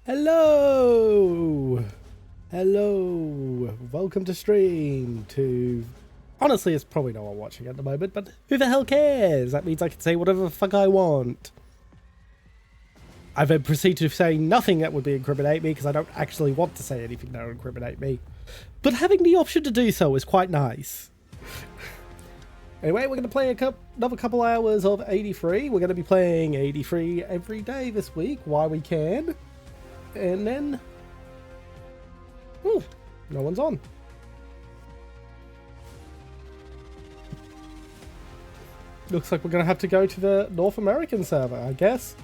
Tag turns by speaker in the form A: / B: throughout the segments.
A: Hello! Hello! Welcome to stream to... Honestly, it's probably no one watching at the moment, but who the hell cares? That means I can say whatever the fuck I want. I then proceed to say nothing that would incriminate me because I don't actually want to say anything that would incriminate me. But having the option to do so is quite nice. Anyway, we're going to play another couple hours of 83. We're going to be playing 83 every day this week while we can. And then... Oh, no one's on. Looks like we're going to have to go to the North American server, I guess.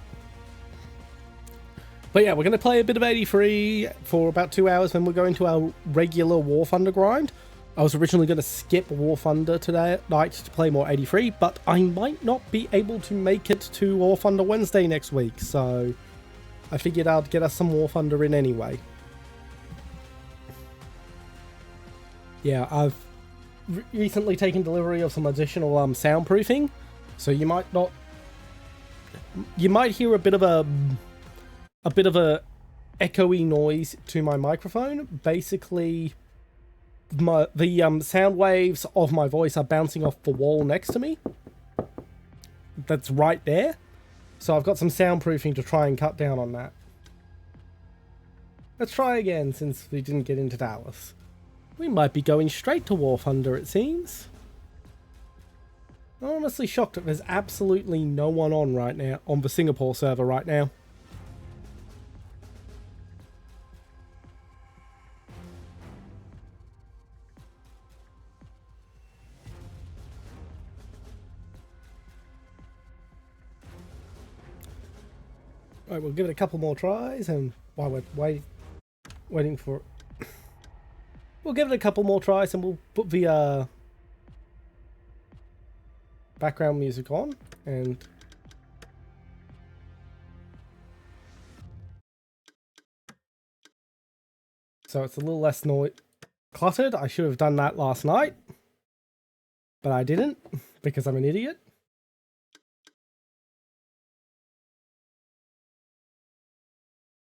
A: But yeah, we're going to play a bit of 83 for about 2 hours, then we'll go into our regular War Thunder grind. I was originally going to skip War Thunder tonight to play more 83, but I might not be able to make it to War Thunder Wednesday next week, so I figured I'd get us some War Thunder in anyway. Yeah, I've recently taken delivery of some additional soundproofing, so you might hear a bit of a echoey noise to my microphone. Basically, the sound waves of my voice are bouncing off the wall next to me. That's right there. So I've got some soundproofing to try and cut down on that. Let's try again since we didn't get into Dallas. We might be going straight to War Thunder, it seems. I'm honestly shocked that there's absolutely no one on right now, on the Singapore server right now. Alright, we'll give it a couple more tries, and while we're waiting for... We'll give it a couple more tries, and we'll put the background music on, and... So it's a little less cluttered. I should have done that last night, but I didn't, because I'm an idiot.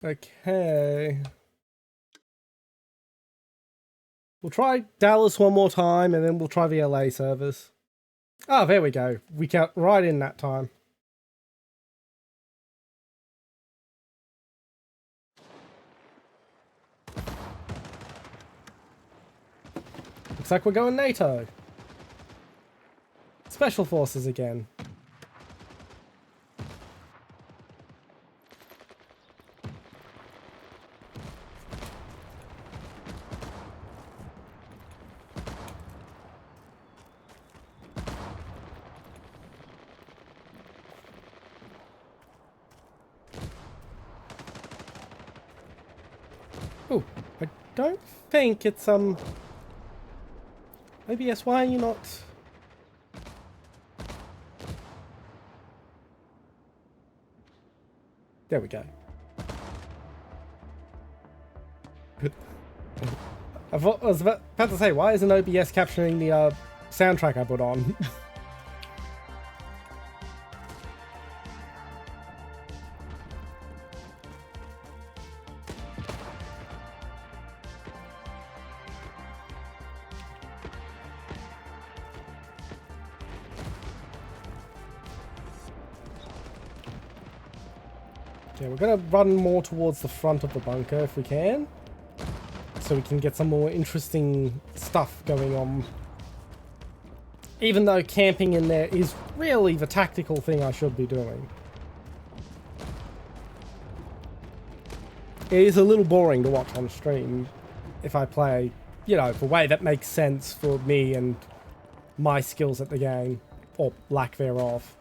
A: Okay. We'll try Dallas one more time, and then we'll try the LA servers. Ah, there we go. We got right in that time. Looks like we're going NATO. Special Forces again. Oh, I don't think it's, OBS, why are you not... There we go. I was about to say, why isn't OBS capturing the soundtrack I put on? Yeah, we're going to run more towards the front of the bunker if we can, so we can get some more interesting stuff going on. Even though camping in there is really the tactical thing I should be doing. It is a little boring to watch on stream if I play, you know, the way that makes sense for me and my skills at the game, or lack thereof.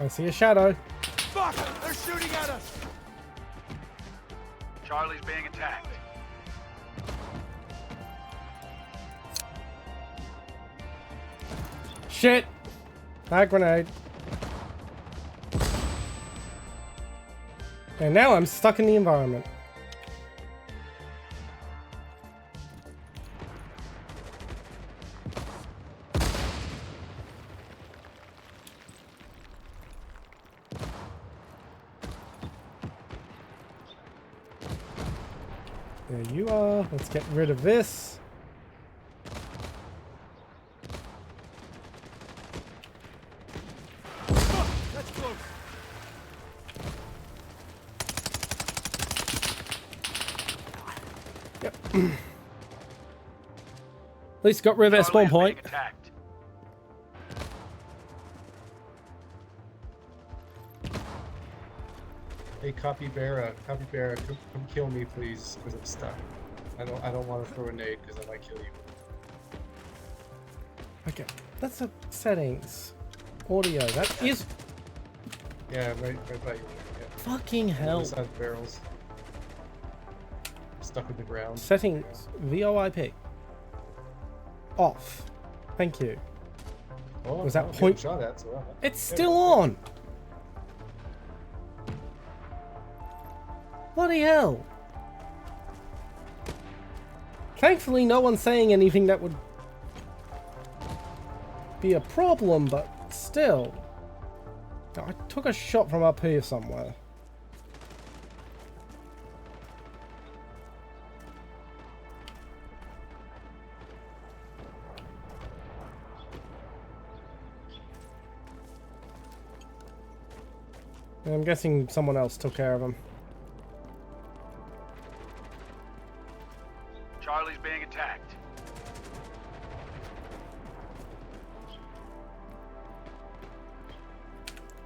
A: I see a shadow.
B: Fuck! They're shooting at us!
C: Charlie's being attacked.
A: Shit! Bad grenade. And now I'm stuck in the environment. There you are. Let's get rid of this.
B: That's close.
A: Yep. At least got rid of that spawn
C: Charlie is
A: point.
C: being attacked.
D: Hey, Capybara, come kill me, please, because I'm stuck. I don't want to throw a nade because I might kill you.
A: Okay, that's the settings. Audio. That is
D: Yeah, right by you. Yeah.
A: fucking hell.
D: Beside the barrels. Stuck in the ground.
A: Settings. VoIP. Off. Thank you.
D: Oh,
A: Was that
D: I'm getting
A: point-
D: shot at? So
A: It's still on. Bloody hell. Thankfully, no one's saying anything that would be a problem, but still. I took a shot from up here somewhere. I'm guessing someone else took care of him.
C: Charlie's being attacked.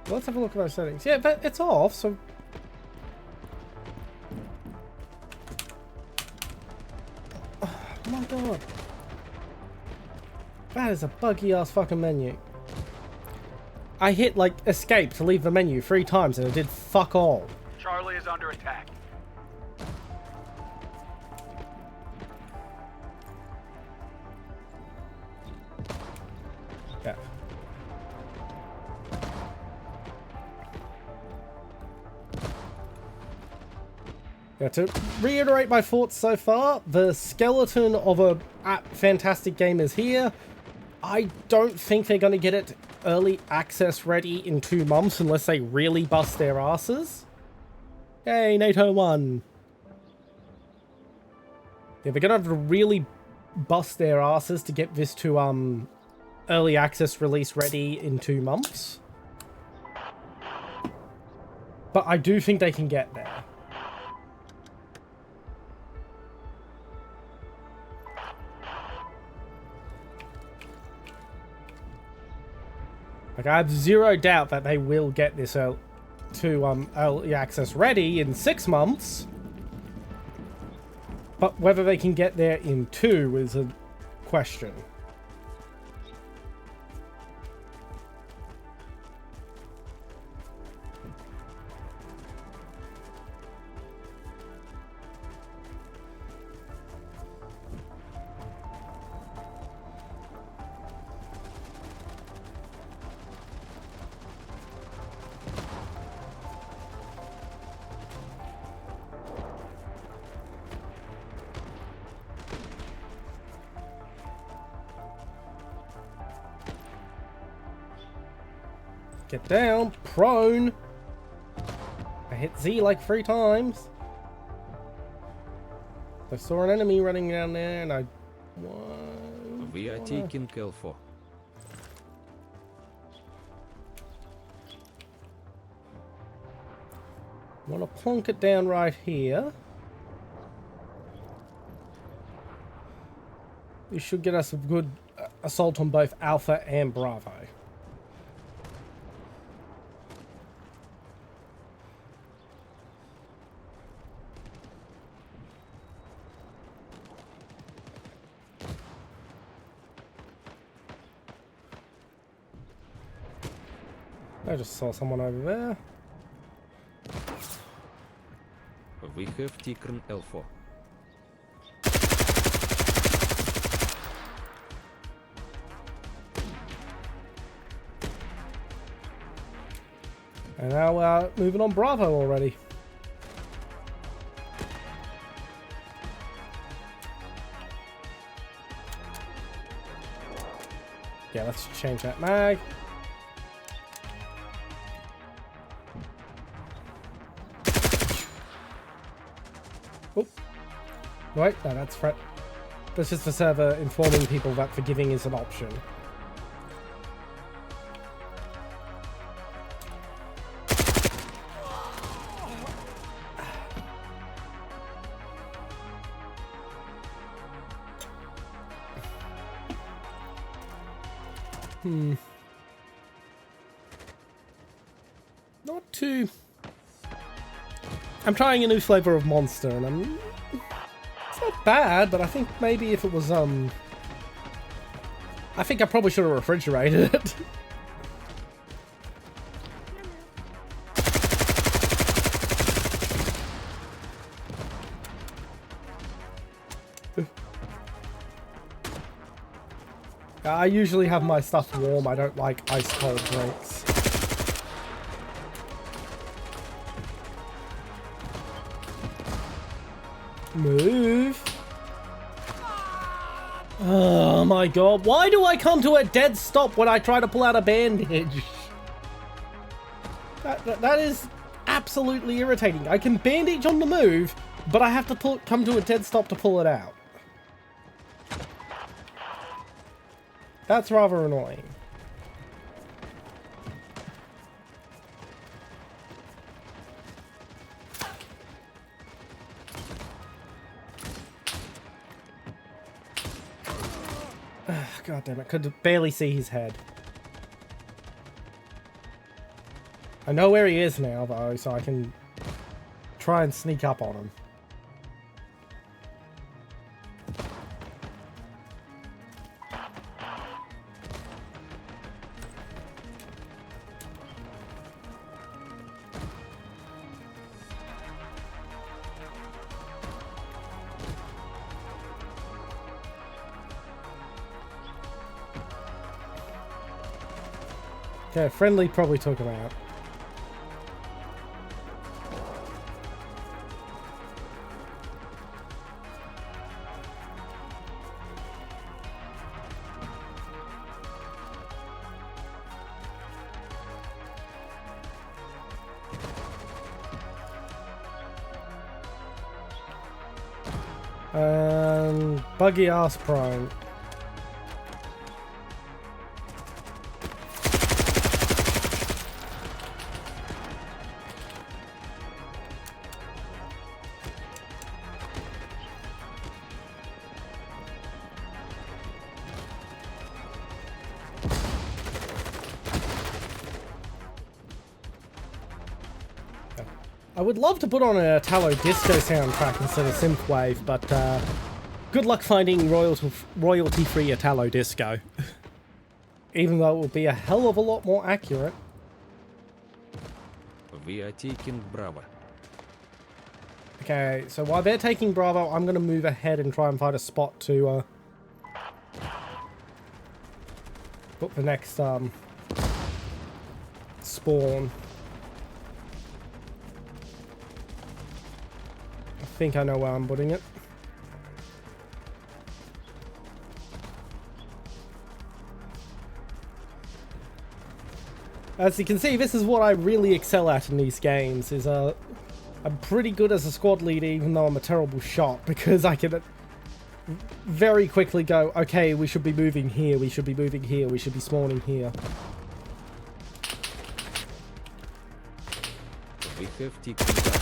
A: Well, let's have a look at those settings. Yeah, but it's off, so... Oh my god. That is a buggy ass fucking menu. I hit, like, escape to leave the menu 3 times and it did fuck all.
C: Charlie is under attack.
A: Yeah. Yeah, to reiterate my thoughts so far, the skeleton of a fantastic game is here. I don't think they're going to get it early access ready in 2 months unless they really bust their asses. Yay, NATO won. Yeah, they're going to have to really bust their asses to get this to early access release ready in 2 months. But I do think they can get there. Like, I have zero doubt that they will get this to early access ready in 6 months. But whether they can get there in 2 is a question. Get down, prone. I hit Z like 3 times. I saw an enemy running down there and I...
E: We are taking Kelfor.
A: Want to plonk it down right here. This should get us a good assault on both Alpha and Bravo. I just saw someone over there.
E: We have taken L4.
A: And now we're moving on Bravo already. Yeah, let's change that mag. Oh. Right, no, that's threat. That's just the server informing people that forgiving is an option. Not too... I'm trying a new flavor of Monster, and it's not bad, but I think maybe if it was, I think I probably should have refrigerated it. I usually have my stuff warm. I don't like ice cold drinks. Move. Oh my god. Why do I come to a dead stop when I try to pull out a bandage? That is absolutely irritating. I can bandage on the move, but I have to come to a dead stop to pull it out. That's rather annoying. God damn it, could barely see his head. I know where he is now, though, so I can try and sneak up on him. Okay, friendly probably took him out. Buggy ass prone. I would love to put on a Italo disco soundtrack instead of synthwave, but good luck finding royalty-free Italo disco. Even though it will be a hell of a lot more accurate.
E: We are taking Bravo.
A: Okay, so while they're taking Bravo, I'm going to move ahead and try and find a spot to put the next spawn. I think I know where I'm putting it. As you can see, this is what I really excel at in these games, is I'm pretty good as a squad leader, even though I'm a terrible shot, because I can very quickly go, okay, we should be moving here, we should be moving here, we should be spawning here.
E: We have taken Bravo.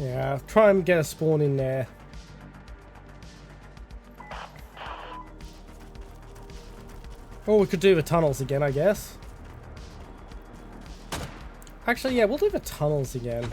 A: Yeah, try and get a spawn in there. Or we could do the tunnels again, I guess. Actually, yeah, we'll do the tunnels again.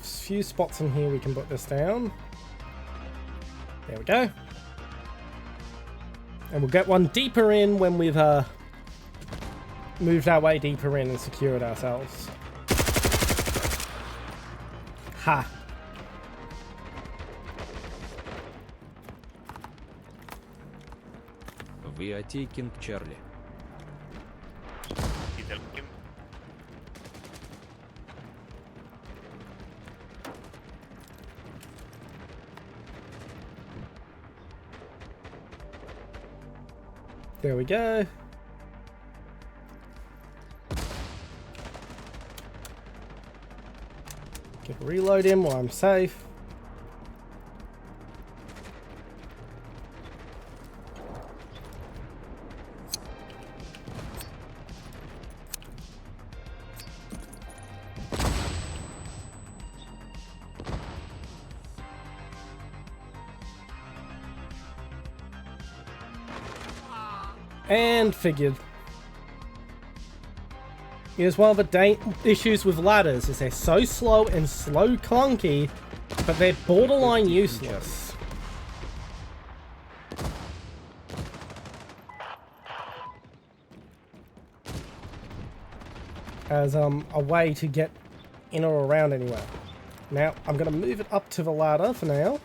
A: Few spots in here we can put this down. There we go. And we'll get one deeper in when we've moved our way deeper in and secured ourselves. Ha!
E: We are taking Charlie.
A: There we go. Get a reload in while I'm safe. And figured. Here's one of the issues with ladders, is they're so slow and slow clunky, but they're borderline useless. As a way to get in or around anywhere. Now, I'm going to move it up to the ladder for now.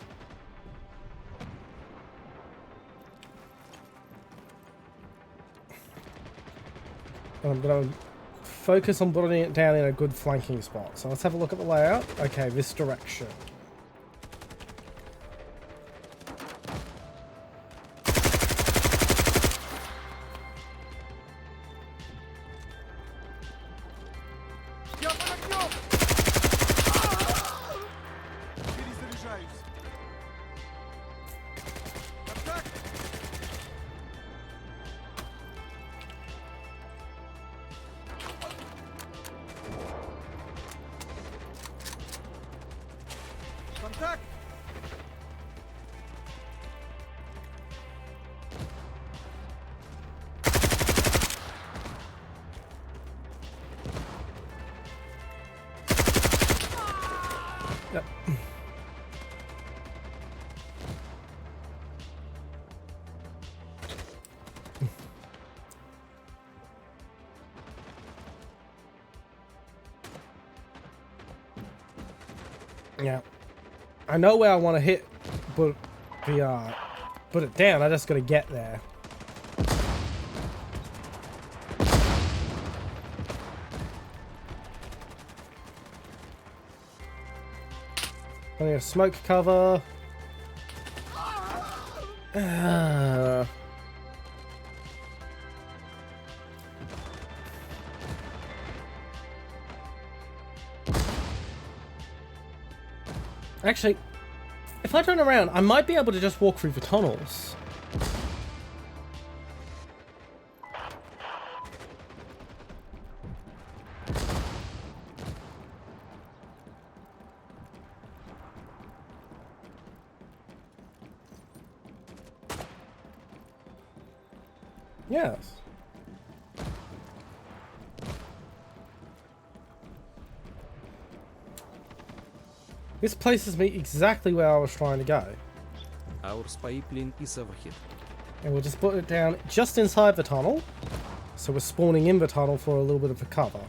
A: I'm going to focus on putting it down in a good flanking spot. So let's have a look at the layout. Okay, this direction.
B: Я подогнём! Перезаряжаюсь. Контакт! Контакт!
A: Yep. Yeah. I know where I want to hit, but put it down. I just got to get there. Plenty of smoke cover. Actually, if I turn around, I might be able to just walk through the tunnels. Yes. This places me exactly where I was trying to go.
E: Our spy plane is overhead.
A: And we'll just put it down just inside the tunnel. So we're spawning in the tunnel for a little bit of a cover.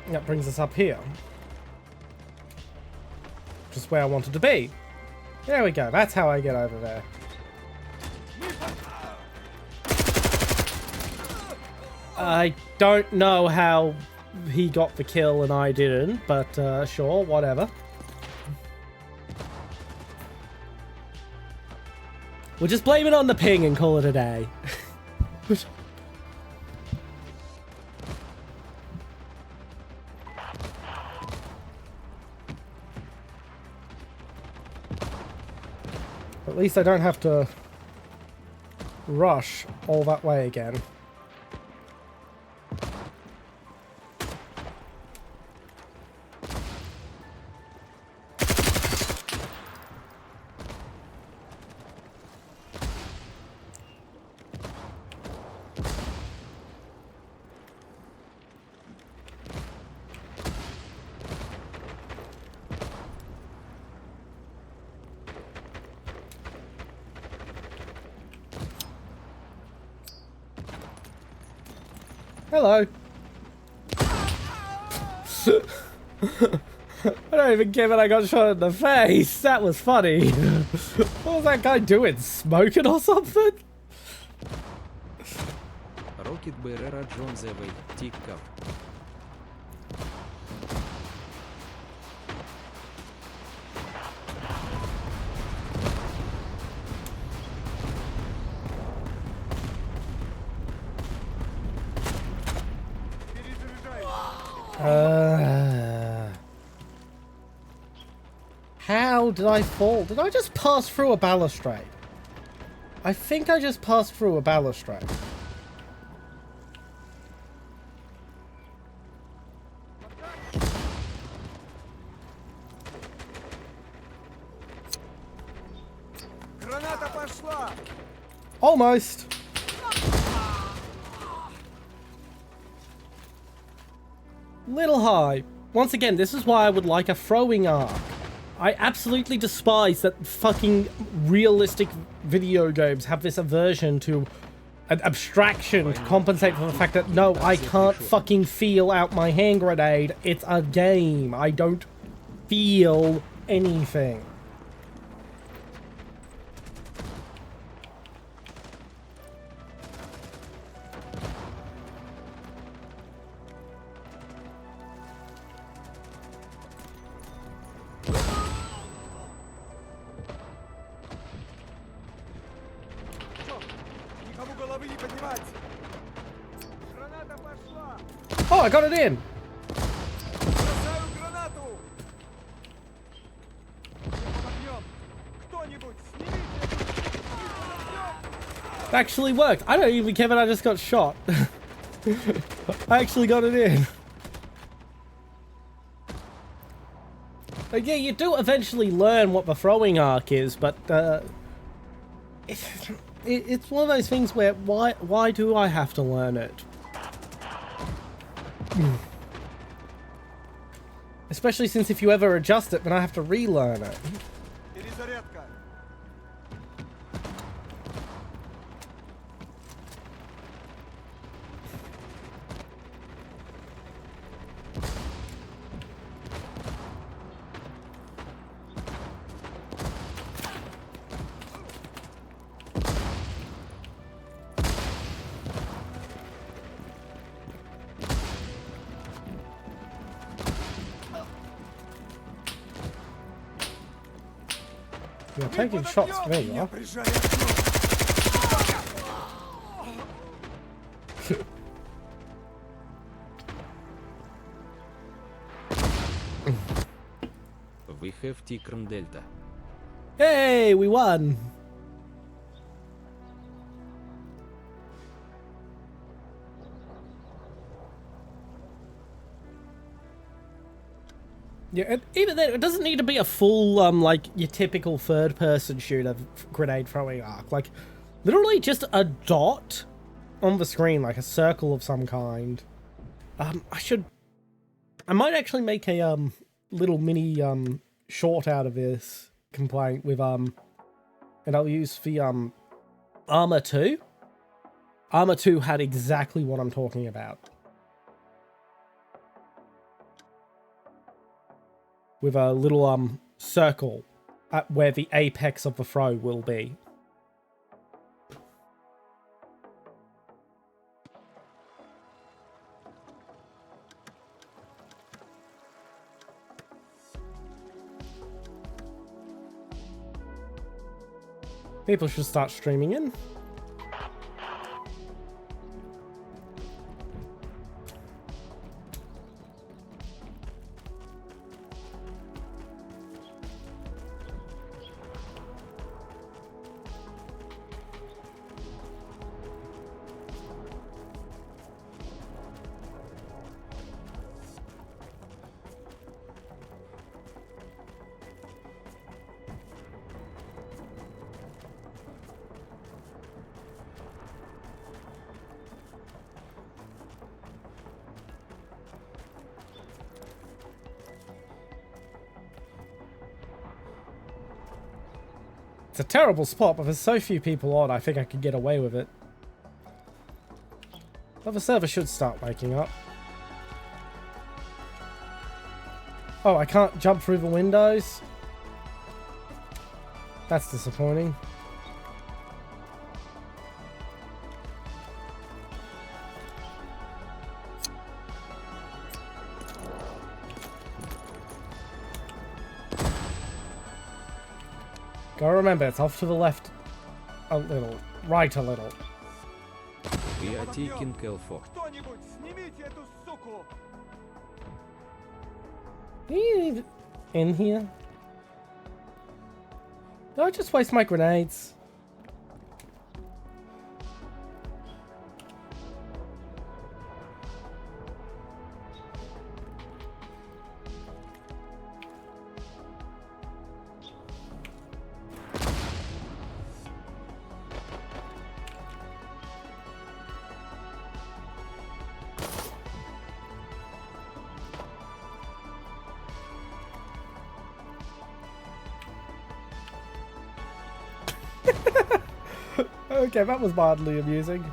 A: That brings us up here. Just where I wanted to be. There we go. That's how I get over there. I don't know how he got the kill and I didn't, but sure, whatever. We'll just blame it on the ping and call it a day. At least I don't have to rush all that way again. Hello. I don't even care when I got shot in the face. That was funny. What was that guy doing? Smoking or something?
E: Rocket Bearer John Zevey, Tick Cup.
A: How did I fall? Did I just pass through a balustrade? I think I just passed through a balustrade.
B: Граната пошла!
A: Almost. Little high. Once again, this is why I would like a throwing arc. I absolutely despise that fucking realistic video games have this aversion to an abstraction to compensate for the fact that, no, I can't fucking feel out my hand grenade. It's a game. I don't feel anything.
B: Никому головы не поднимать! Граната пошла!
A: Oh, I got it in.
B: Бросаю гранату! Под огнем! Кто-нибудь, снимите! Под огнем!
A: It actually worked. I don't even care that I just got shot. I actually got it in. Like, yeah, you do eventually learn what the throwing arc is, but it's one of those things where why do I have to learn it? Especially since if you ever adjust it, then I have to relearn it.
B: Перезарядка!
A: You're taking shots. There you
B: Меня
A: are.
B: прижали огнем!
E: We have Tikram Delta.
A: Hey, we won. Yeah, and even then, it doesn't need to be a full, like, your typical third-person shooter grenade throwing arc. Like, literally just a dot on the screen, like a circle of some kind. I might actually make a, little mini, short out of this complaint with, and I'll use the, Arma 2. Arma 2 had exactly what I'm talking about. With a little circle at where the apex of the throw will be. People should start streaming in. It's a terrible spot, but there's so few people on, I think I could get away with it. But the server should start waking up. Oh, I can't jump through the windows? That's disappointing. Gotta remember, it's off to the left a little, right a little.
E: We are taking L4.
B: Кто-нибудь, снимите эту суку!
A: Are you even in here? Did I just waste my grenades? Okay, that was mildly amusing.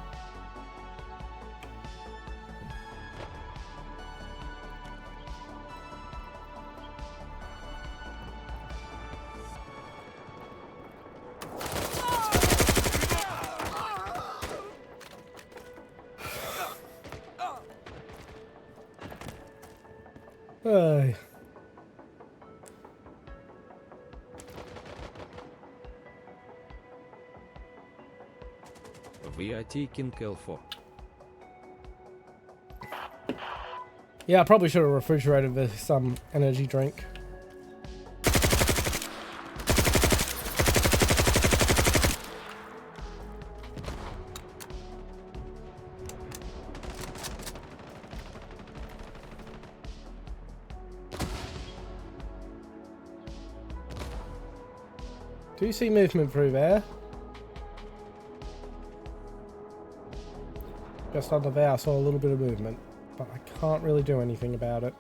A: Ay.
E: We are taking L4.
A: Yeah, I probably should have refrigerated this energy drink. Do you see movement through there? Just under there I saw a little bit of movement, but I can't really do anything about it.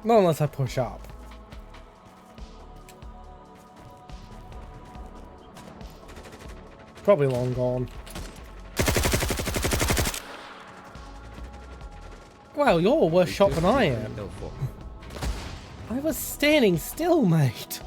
A: Not unless I push up. Probably long gone. Well, you're a worse shot than I am.
E: L4.
A: I was standing still, mate.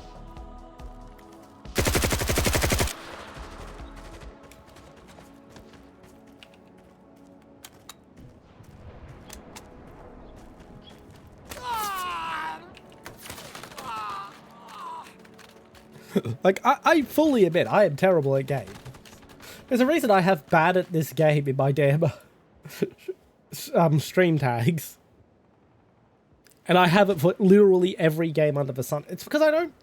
A: Like, I fully admit I am terrible at games. There's a reason I have bad at this game in my damn stream tags. And I have it for literally every game under the sun. It's because I don't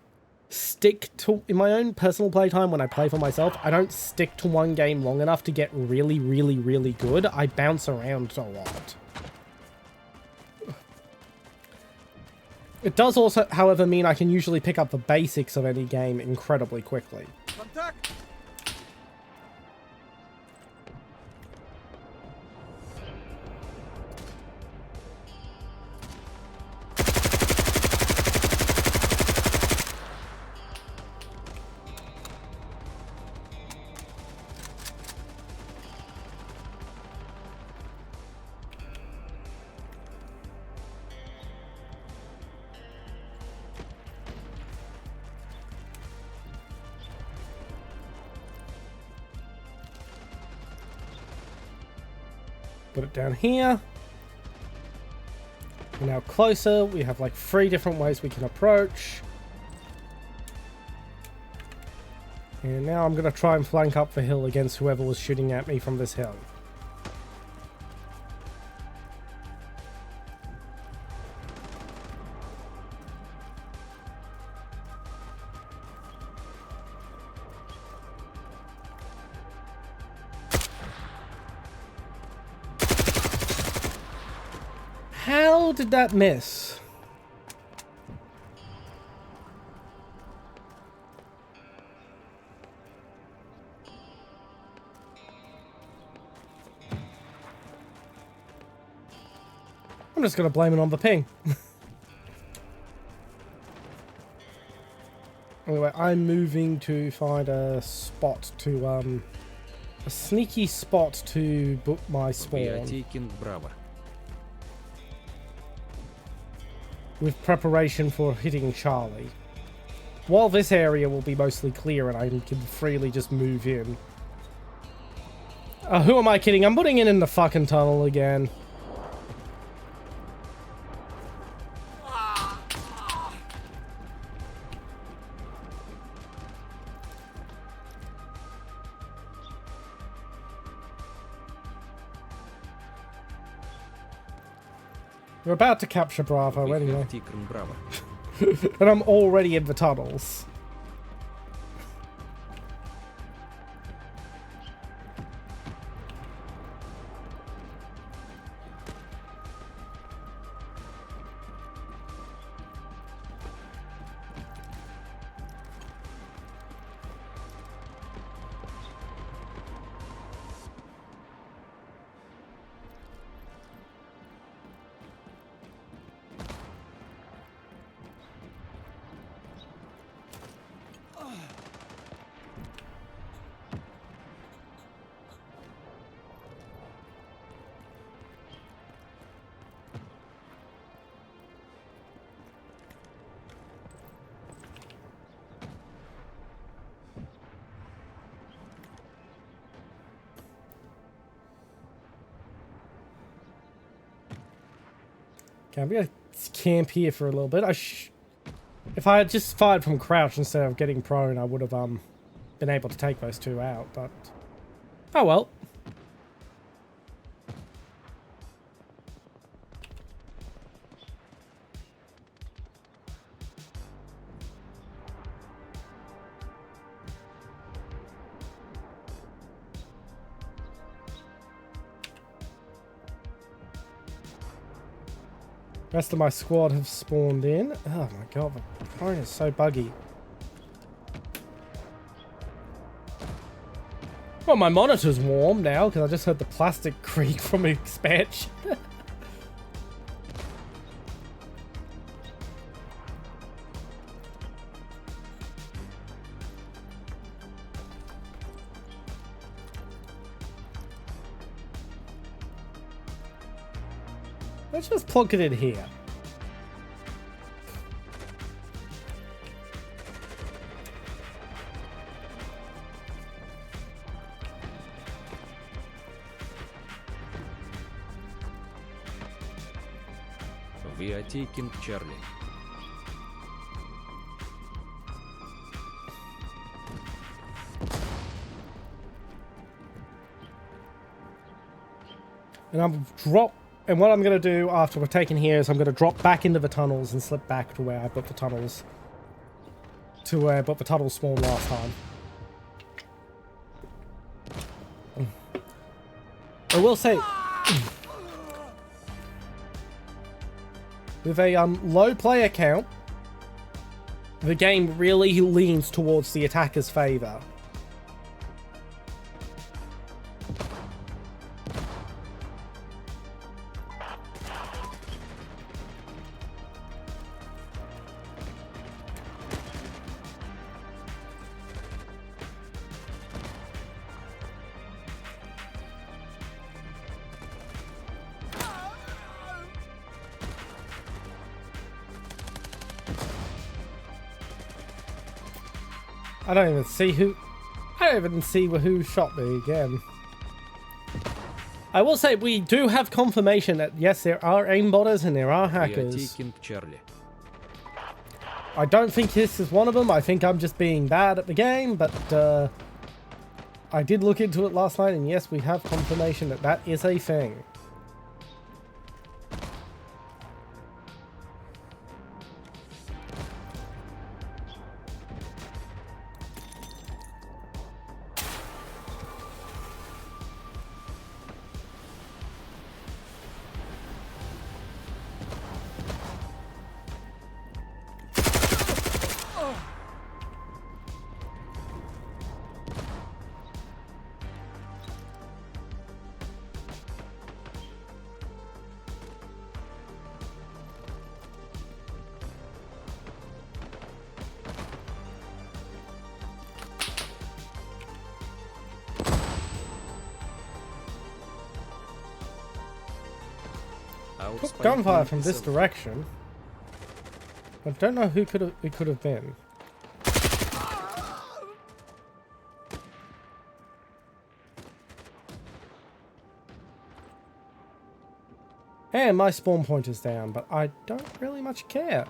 A: stick to, in my own personal playtime when I play for myself, I don't stick to one game long enough to get really, really, really good. I bounce around a lot. It does also, however, mean I can usually pick up the basics of any game incredibly quickly.
B: Контакт!
A: Put it down here. We're now closer. We have like 3 different ways we can approach. And now I'm going to try and flank up the hill against whoever was shooting at me from this hill. How did that miss? I'm just going to blame it on the ping. Anyway, I'm moving to find a spot to, a sneaky spot to book my
E: We are
A: spawn.
E: taking Bravo.
A: With preparation for hitting Charlie. While this area will be mostly clear and I can freely just move in. Who am I kidding? I'm putting it in the fucking tunnel again. We're about to capture Bravo
E: We
A: anyway.
E: have taken Bravo.
A: And I'm already in the tunnels. Okay, I'm gonna camp here for a little bit. If I had just fired from crouch instead of getting prone, I would have been able to take those two out, but oh well. Rest of my squad have spawned in. Oh my god, the phone is so buggy. Well, my monitor's warm now because I just heard the plastic creak from expansion. Let's just plug it in here.
E: We are taking Charlie.
A: And what I'm going to do after we're taken here is I'm going to drop back into the tunnels and slip back to where I put the tunnels. To where I put the tunnels spawned last time. I will say, with a low player count, the game really leans towards the attacker's favor. I don't even see who shot me again. I will say we do have confirmation that yes, there are aimbotters and there are
E: We are
A: hackers.
E: taking Charlie.
A: I don't think this is one of them. I think I'm just being bad at the game, but I did look into it last night, and yes, we have confirmation that that is a thing. Gunfire from this direction. I don't know who it could have been. And my spawn point is down, but I don't really much care.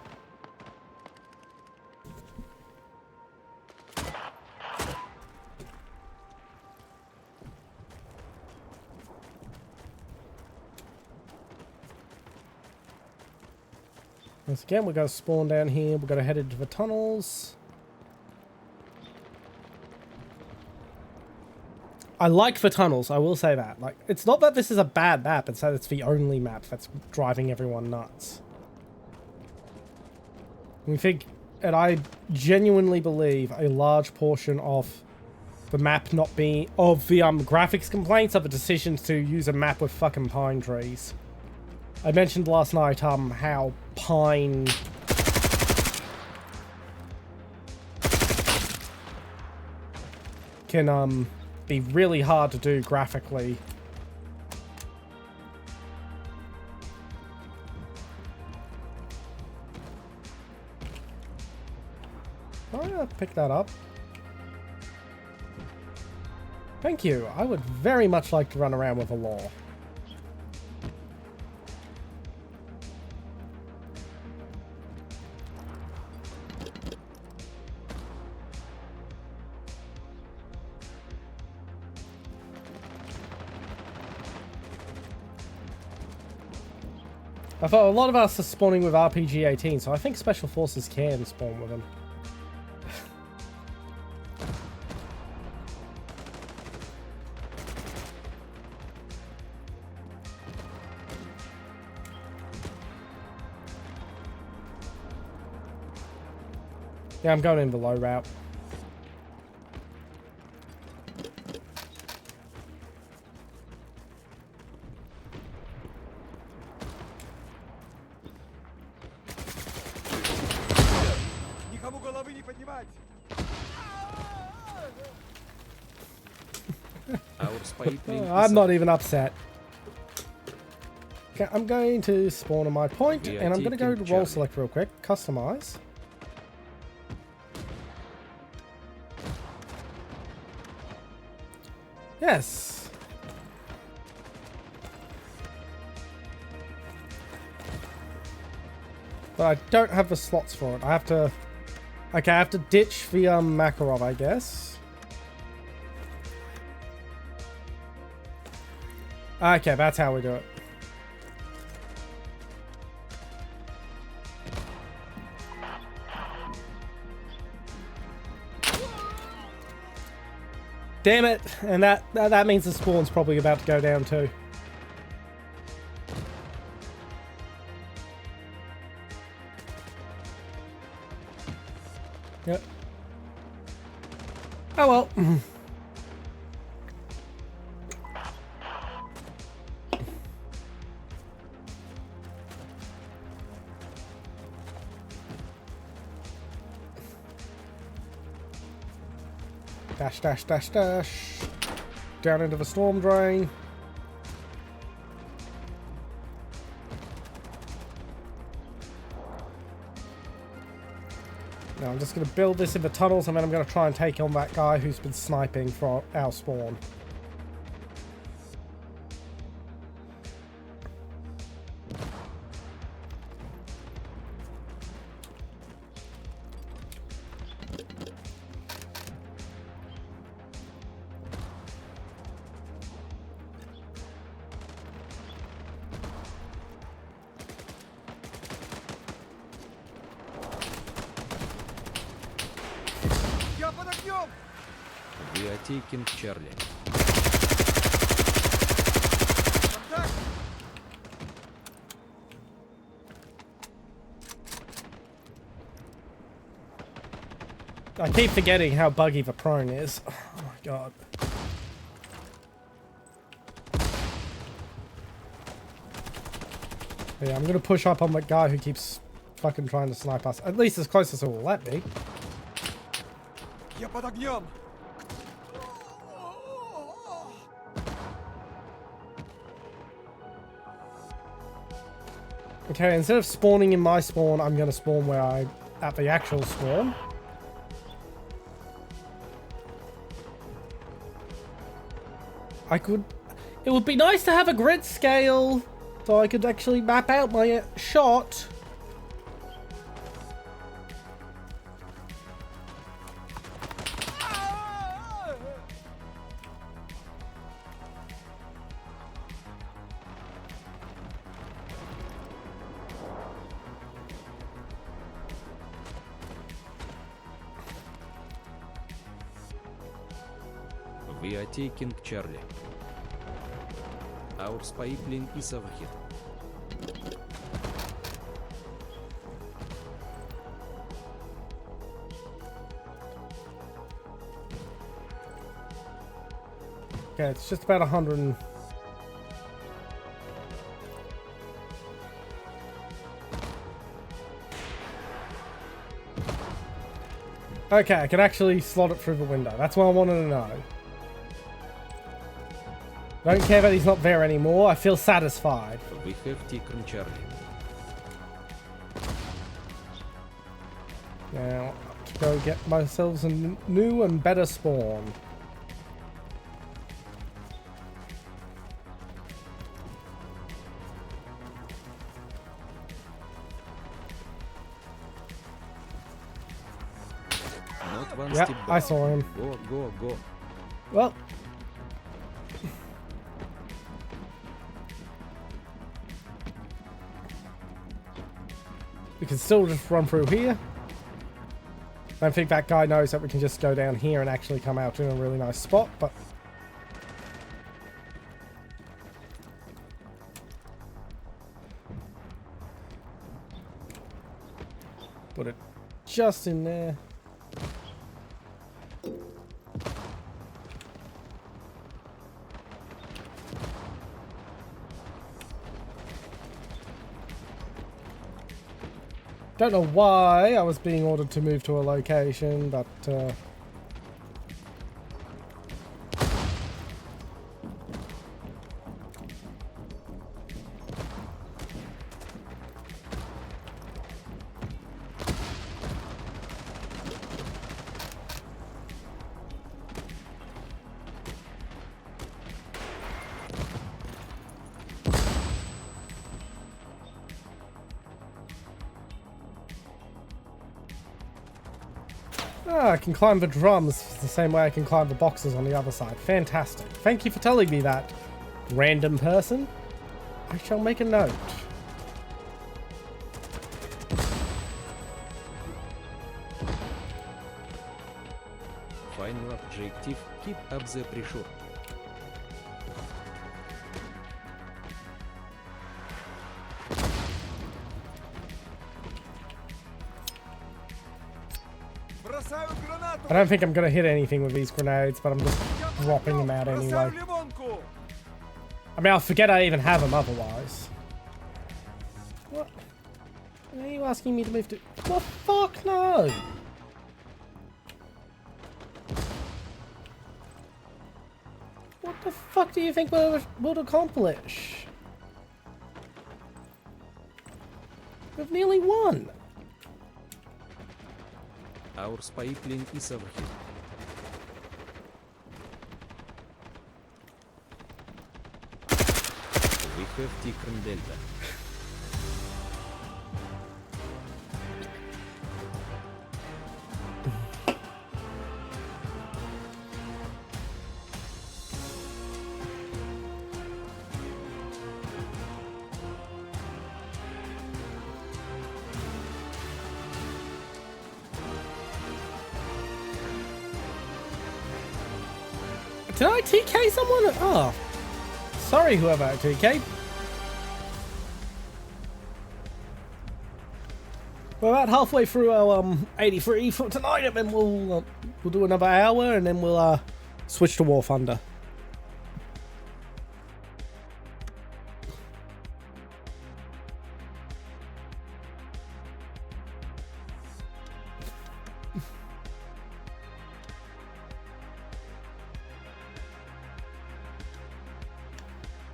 A: Once again, we're going to spawn down here. We're going to head into the tunnels. I like the tunnels, I will say that. Like, it's not that this is a bad map, it's that it's the only map that's driving everyone nuts. We think, and I genuinely believe, a large portion of the map not being, of the graphics complaints are the decisions to use a map with fucking pine trees. I mentioned last night how pine can be really hard to do graphically. Oh yeah, pick that up. Thank you. I would very much like to run around with a law. I thought a lot of us are spawning with RPG-18, so I think Special Forces can spawn with them. Yeah, I'm going in the low route.
B: Никому головы не поднимать!
A: I'm not even upset. Okay, I'm going to spawn on my point, and I'm going to go to roll select real quick. Customize. Yes. But I don't have the slots for it. I have to... Okay, I have to ditch the Makarov, I guess. Okay, that's how we do it. Damn it! And that means the spawn's probably about to go down too. Yep. Oh well. Dash, dash, dash, dash. Down into the storm drain. Now I'm just going to build this in the tunnels, and then I'm going to try and take on that guy who's been sniping for our spawn.
B: Я под огнем!
E: We are taking Charlie.
B: Контакт!
A: I keep forgetting how buggy the prone is. Oh my god. Yeah, I'm gonna push up on that guy who keeps fucking trying to snipe us. At least as close as it will let me.
B: Я под огнем!
A: Okay, instead of spawning in my spawn, I'm gonna spawn where I at the actual spawn. It would be nice to have a grid scale so I could actually map out my shot.
E: We are taking Charlie. Our spy plane is overhead.
A: Okay, it's just about 100 and... Okay, I can actually slot it through the window. That's what I wanted to know. Don't care that he's not there anymore. I feel satisfied.
E: We have taken Charlie.
A: Now, to go get myself a new and better spawn.
E: Not one
A: Yep,
E: step
A: I
E: back.
A: saw him.
E: Go, go, go.
A: Well. We can still just run through here. I don't think that guy knows that we can just go down here and actually come out in a really nice spot, but... Put it just in there. Don't know why I was being ordered to move to a location, but I can climb the drums the same way I can climb the boxes on the other side. Fantastic. Thank you for telling me that, random person. I shall make a note.
E: Final objective, keep up the pressure.
B: Бросаю гранату!
A: I don't think I'm going to hit anything with these grenades, but I'm just
B: Я под
A: dropping
B: огнем!
A: them out anyway.
B: Бросаю лимонку!
A: I mean, I'll forget I even have them otherwise. What? Where are you asking me to move to? What the fuck? No! What the fuck do you think we'll accomplish? We've nearly won.
E: Our spy plane is overhead. We have taken Delta.
A: Did I TK someone? Oh. Sorry, whoever I TK. We're about halfway through our 83 for tonight, and then we'll do another hour, and then we'll switch to War Thunder.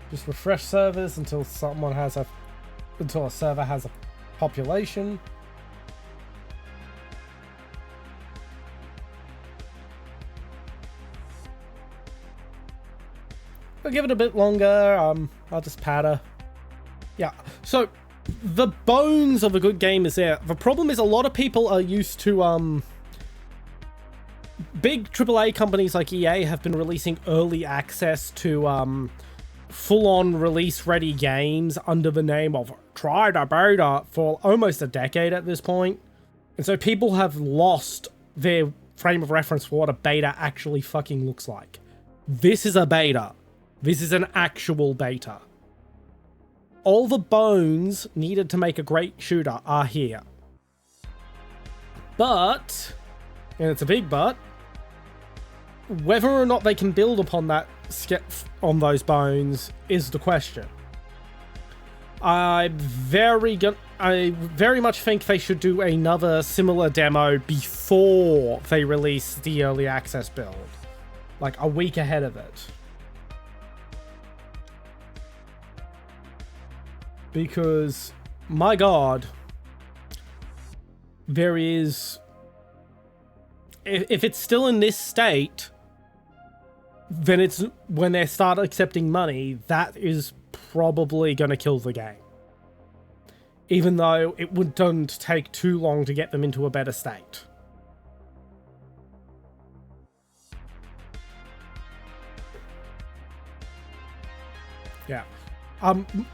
A: Just refresh servers until until a server has a population. We'll give it a bit longer. I'll just patter. Yeah. So the bones of a good game is there. The problem is a lot of people are used to big AAA companies like EA have been releasing early access to full-on release-ready games under the name of try the beta for almost a decade at this point. And so people have lost their frame of reference for what a beta actually fucking looks like. This is a beta. This is an actual beta. All the bones needed to make a great shooter are here. But, and it's a big but, whether or not they can build upon that on those bones is the question. I very much think they should do another similar demo before they release the early access build, like a week ahead of it, because my god, there is, if it's still in this state, then it's when they start accepting money, that is probably going to kill the game. Even though it wouldn't take too long to get them into a better state. Yeah.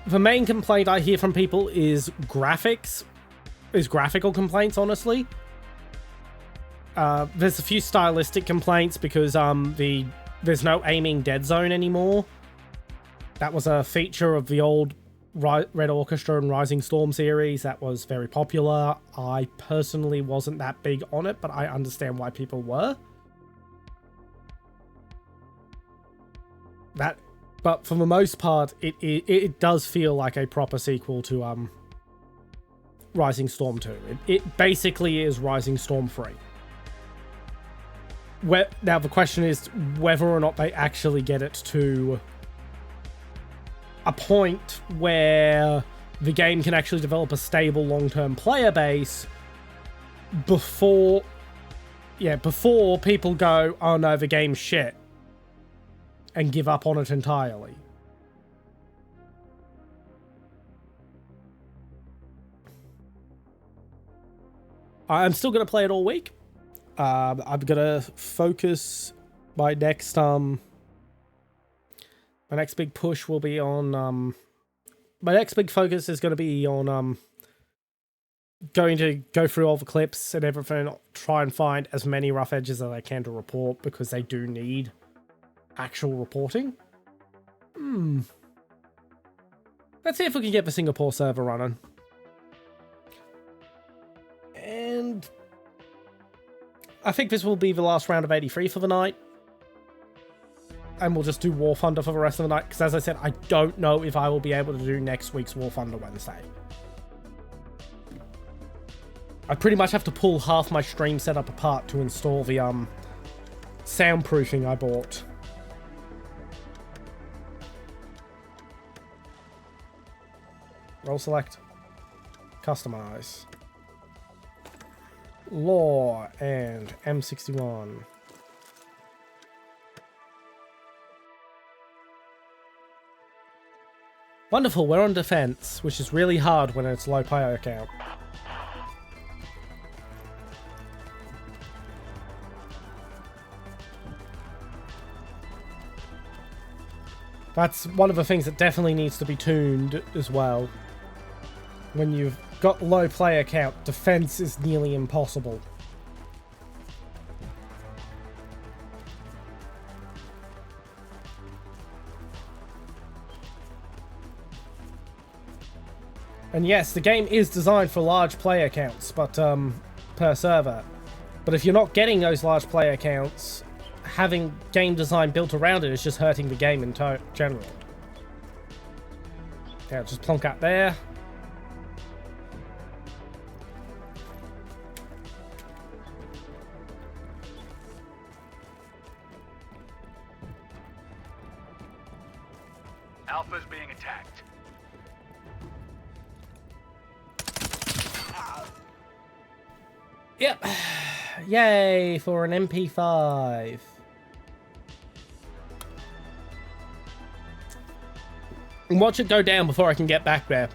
A: The main complaint I hear from people is graphical complaints, honestly. There's a few stylistic complaints because there's no aiming dead zone anymore. That was a feature of the old Red Orchestra and Rising Storm series that was very popular. I personally wasn't that big on it, but I understand why people were. But for the most part, it does feel like a proper sequel to Rising Storm 2. It basically is Rising Storm 3. Now the question is whether or not they actually get it to a point where the game can actually develop a stable long-term player base before people go, oh no, the game's shit, and give up on it entirely. I'm still going to play it all week. I'm gonna focus my next big push will be on my next big focus is going to be on going to go through all the clips and everything, try and find as many rough edges as I can to report, because they do need actual reporting. Let's see if we can get the Singapore server running. And I think this will be the last round of 83 for the night. And we'll just do War Thunder for the rest of the night, because as I said, I don't know if I will be able to do next week's War Thunder Wednesday. I pretty much have to pull half my stream setup apart to install the soundproofing I bought. Roll select. Customize. Law and M61. Wonderful, we're on defense, which is really hard when it's low player count. That's one of the things that definitely needs to be tuned as well. When you've got low player count, defense is nearly impossible. And yes, the game is designed for large player counts, but per server. But if you're not getting those large player counts, having game design built around it is just hurting the game in general. Yeah, just plonk out there.
C: Alpha's being attacked.
A: Yep. Yay for an MP5. And watch it go down before I can get back there.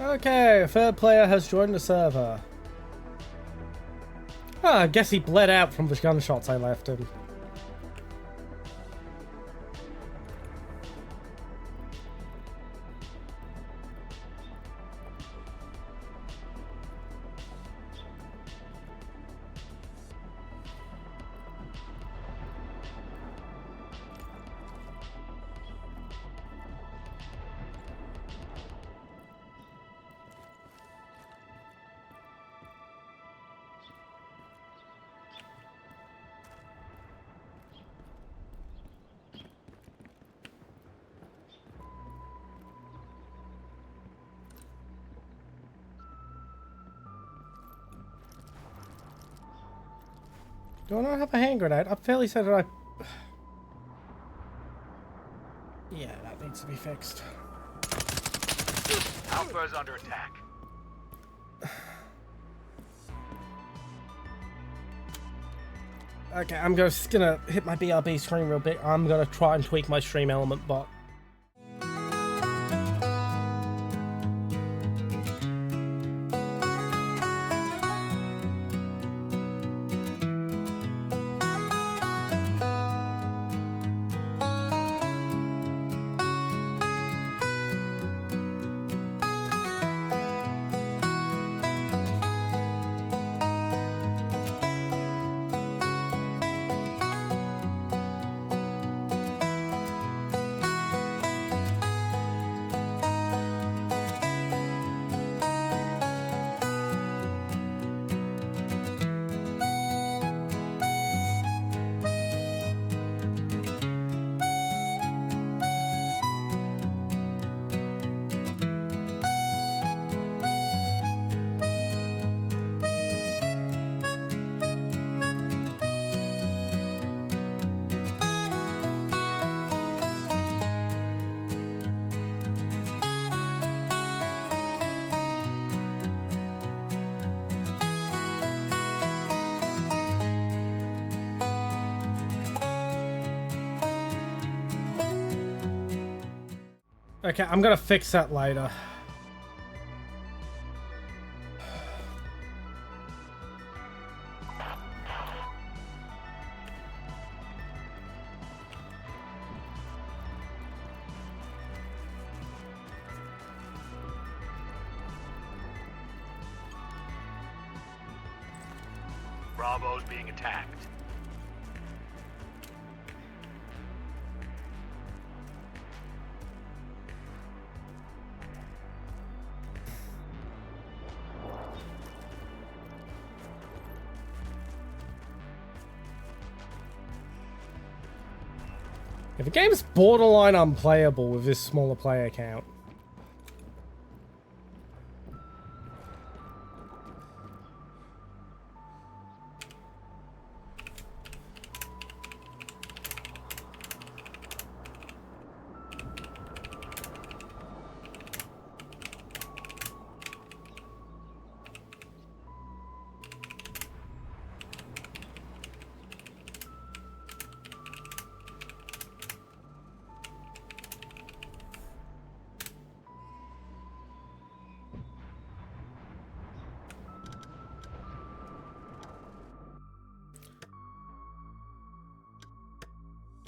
A: Okay, a third player has joined the server. I guess he bled out from the gunshots I left him. Do I not have a hand grenade? I'm fairly certain I... Yeah, that needs to be fixed.
C: Alpha is under attack.
A: Okay, I'm just gonna hit my BRB screen real bit. I'm gonna try and tweak my stream element bot. Okay, I'm gonna fix that later.
C: Bravo's being attacked.
A: Yeah, the game's borderline unplayable with this smaller player count.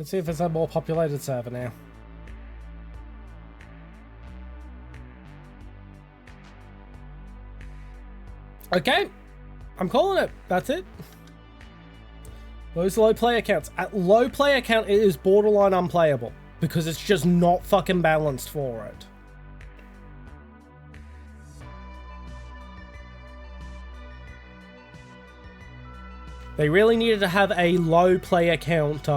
A: Let's see if it's a more populated server now. Okay, I'm calling it. That's it. Those low player counts. At low player count, it is borderline unplayable because it's just not fucking balanced for it. They really needed to have a low player count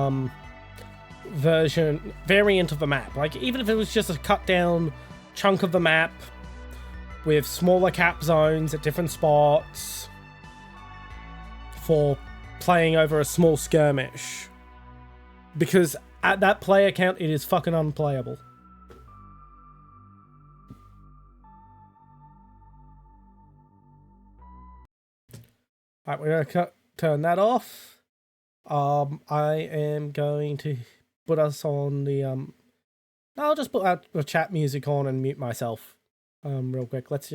A: variant of the map. Like, even if it was just a cut down chunk of the map with smaller cap zones at different spots for playing over a small skirmish. Because at that player count, it is fucking unplayable. Alright, we're gonna turn that off. I am going to put us on the I'll just put out the chat music on and mute myself real quick. Let's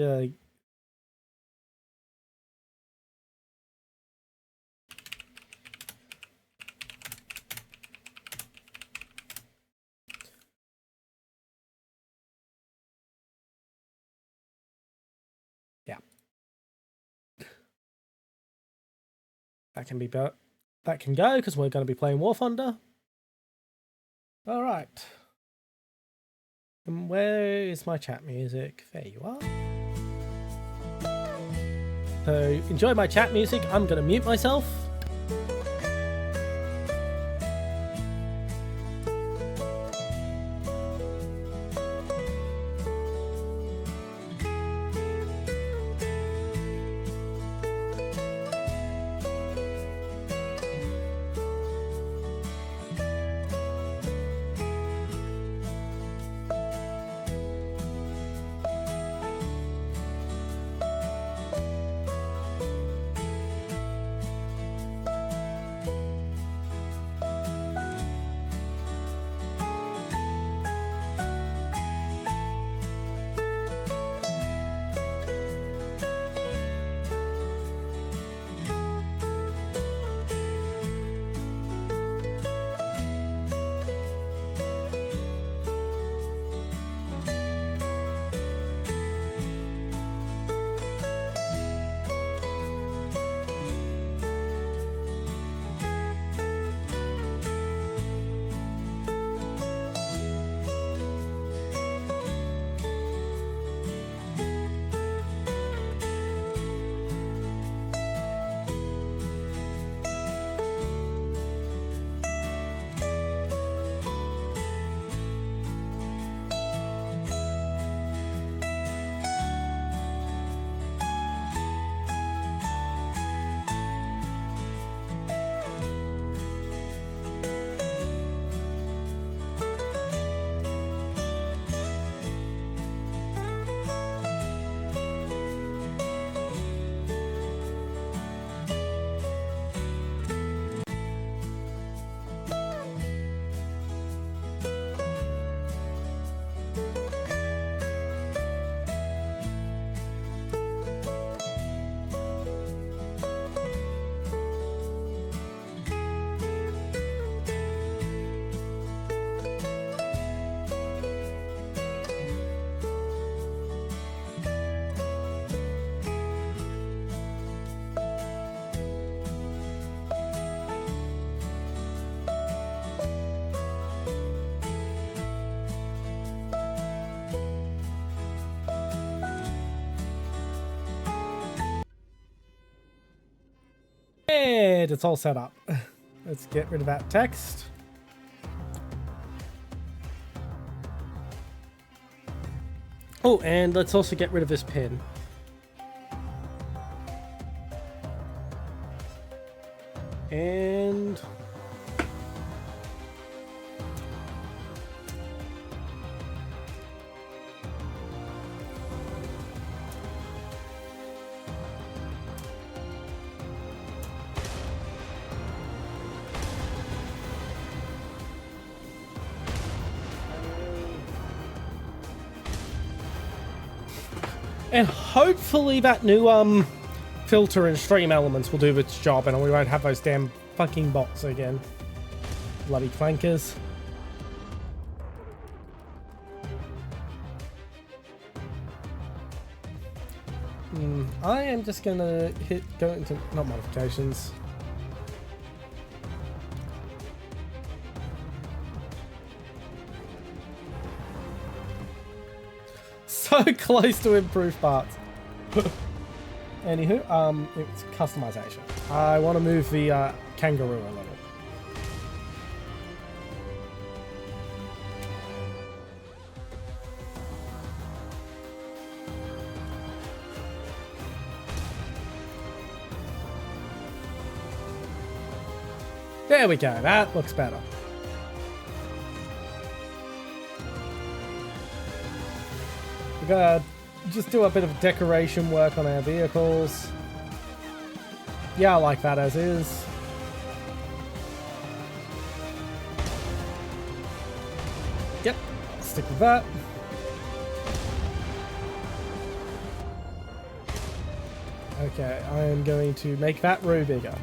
A: that can go because we're going to be playing War Thunder. All right. And where is my chat music? There you are. So enjoy my chat music. I'm going to mute myself. And it's all set up. Let's get rid of that text. Oh, and let's also get rid of this pin. And hopefully that new filter in Stream Elements will do its job and we won't have those damn fucking bots again. bloody clankers. I am just gonna go into, not modifications. So close to improved parts. Anywho, it's customization. I want to move the kangaroo a little. There we go, that looks better. We're gonna just do a bit of decoration work on our vehicles. Yeah, I like that as is. Yep, stick with that. Okay, I am going to make that row bigger.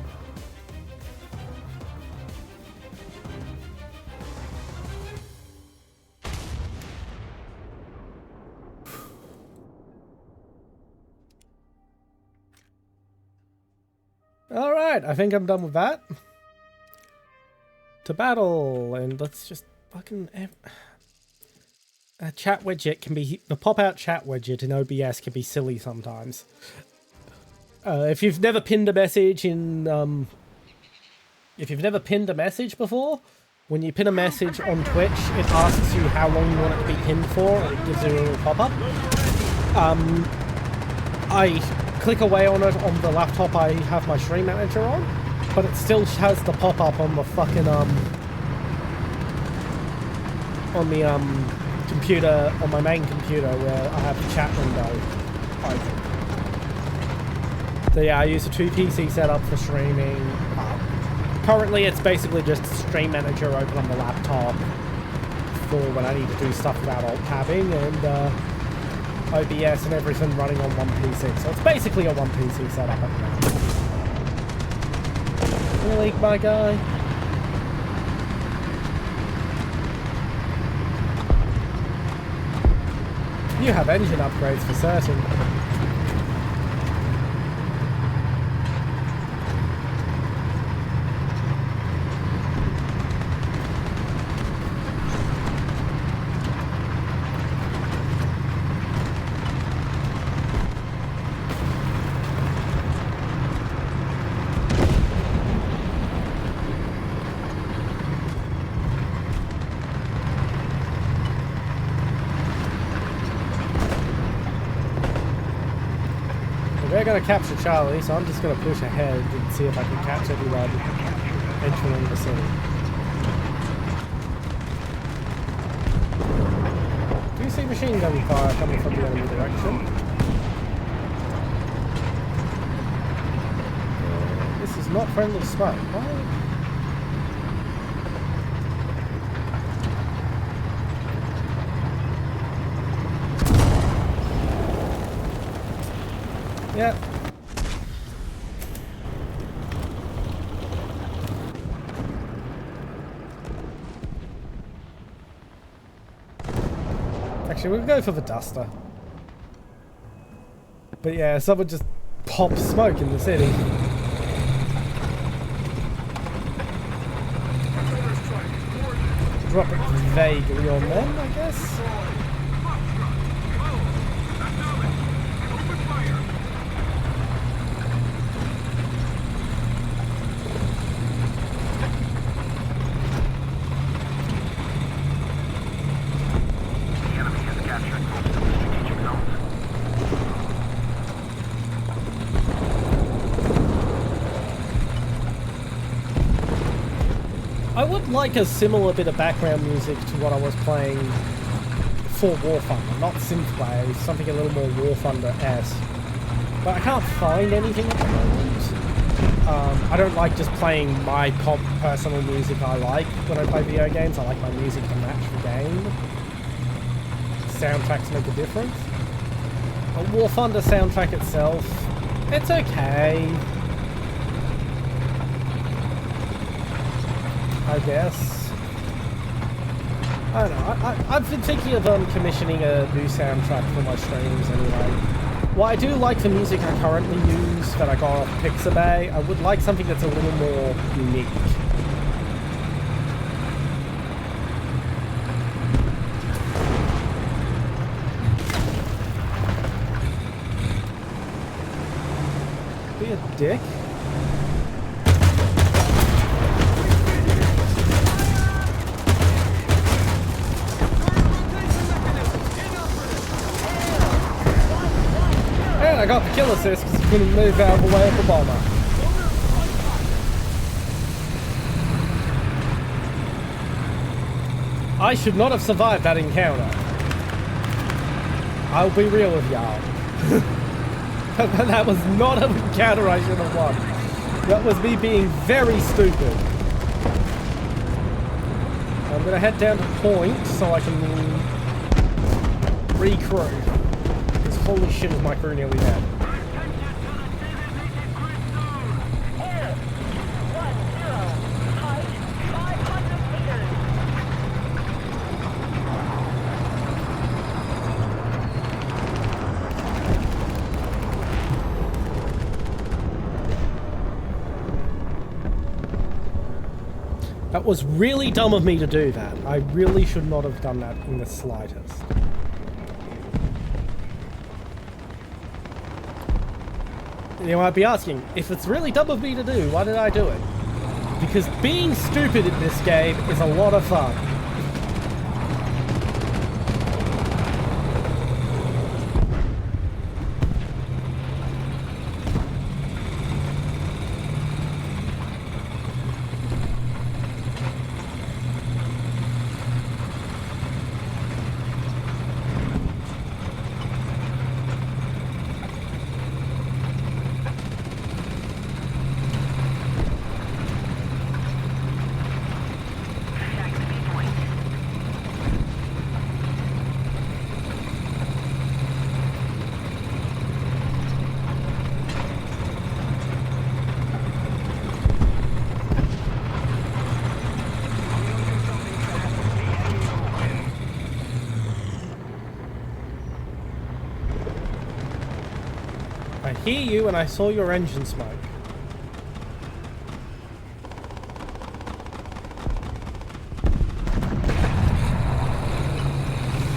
A: Alright, I think I'm done with that. To battle, and let's just fucking... A chat widget can be... The pop-out chat widget in OBS can be silly sometimes. If you've never pinned a message in... If you've never pinned a message before, when you pin a message on Twitch, it asks you how long you want it to be pinned for, and it gives you a little pop-up. I click away on it on the laptop I have my stream manager on, but it still has the pop-up on the fucking on the computer, on my main computer where I have the chat window open. So yeah, I use a 2PC setup for streaming. Currently it's basically just stream manager open on the laptop for when I need to do stuff without alt tabbing, and OBS and everything running on one PC. So it's basically a one PC setup at the moment. Really, my guy? You have engine upgrades for certain. We're going to capture Charlie, so I'm just going to push ahead and see if I can catch everyone entering the city. Do you see machine gun fire coming from the enemy direction? This is not friendly smoke. Why? Yep. Actually, we'll go for the duster. But yeah, someone just popped smoke in the city. Drop it vaguely on them, I guess. I would like a similar bit of background music to what I was playing for War Thunder, not synthwave, something a little more War Thunder-esque. But I can't find anything at the moment. I don't like just playing my personal music I like when I play video games. I like my music to match the game. Soundtracks make a difference. The War Thunder soundtrack itself, it's okay, I guess. I don't know. I've been thinking of commissioning a new soundtrack for my streams anyway. While I do like the music I currently use that I got off Pixabay, I would like something that's a little more unique. Be a dick. And I got the kill assist because he couldn't move out of the way of the bomber. I should not have survived that encounter. I'll be real with y'all. That was not an encounter I should have won. That was me being very stupid. I'm gonna head down to point so I can recrew. Because holy shit is my crew nearly dead. That was really dumb of me to do that. I really should not have done that in the slightest. You might be asking, if it's really dumb of me to do, why did I do it? Because being stupid in this game is a lot of fun. I hear you and I saw your engine smoke.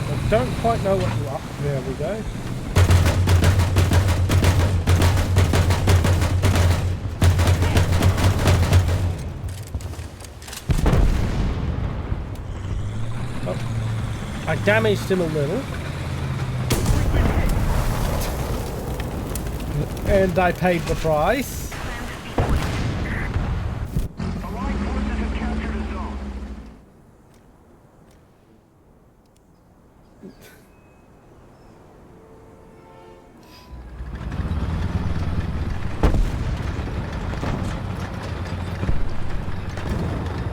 A: I don't quite know what you are. There we go. Oh. I damaged him a little. And I paid the price.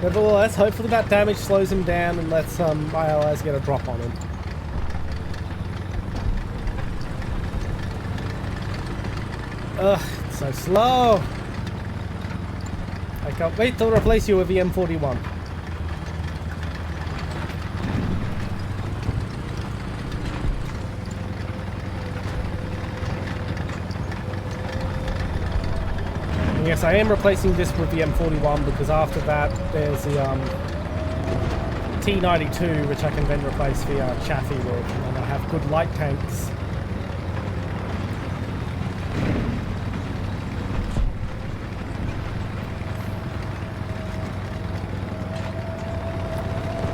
A: Nevertheless, hopefully that damage slows him down and lets my allies get a drop on him. Ugh, it's so slow. I can't wait to replace you with the M41. And yes, I am replacing this with the M41 because after that there's the T92 which I can then replace the Chaffee with, and I have good light tanks.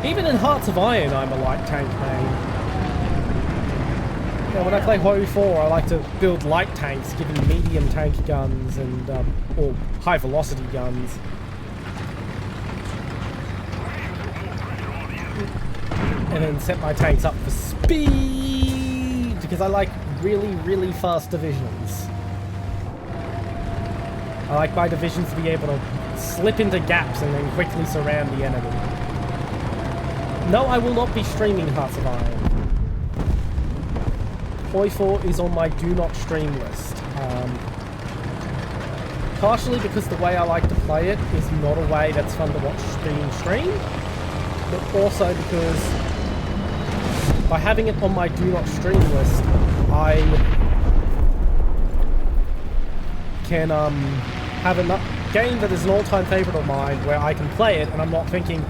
A: Even in Hearts of Iron, I'm a light tank main. Yeah, when I play Hoi 4, I like to build light tanks, giving medium tank guns and or high velocity guns. And then set my tanks up for speed because I like really, really fast divisions. I like my divisions to be able to slip into gaps and then quickly surround the enemy. No, I will not be streaming Hearts of Iron. Hoi 4 is on my do not stream list. Partially because the way I like to play it is not a way that's fun to watch being streamed. but also because by having it on my do not stream list, I can have a game that is an all-time favorite of mine where I can play it and I'm not thinking,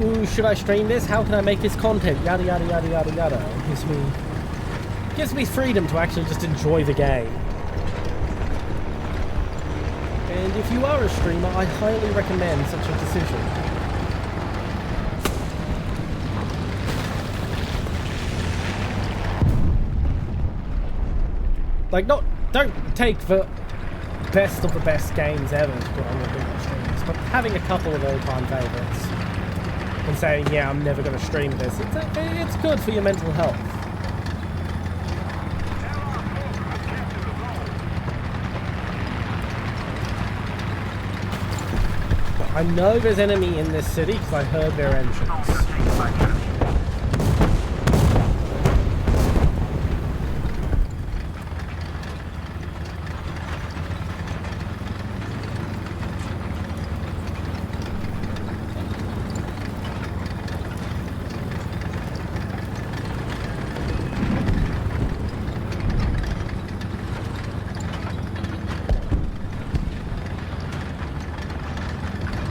A: ooh, should I stream this? How can I make this content? Yada yada yada yada yada. It gives me freedom to actually just enjoy the game. And if you are a streamer, I highly recommend such a decision. Like, don't take the best of the best games ever to put on your bigger streams, but having a couple of all-time favorites and saying, yeah, I'm never going to stream this, it's good for your mental health. I know there's enemy in this city because I heard their entrance.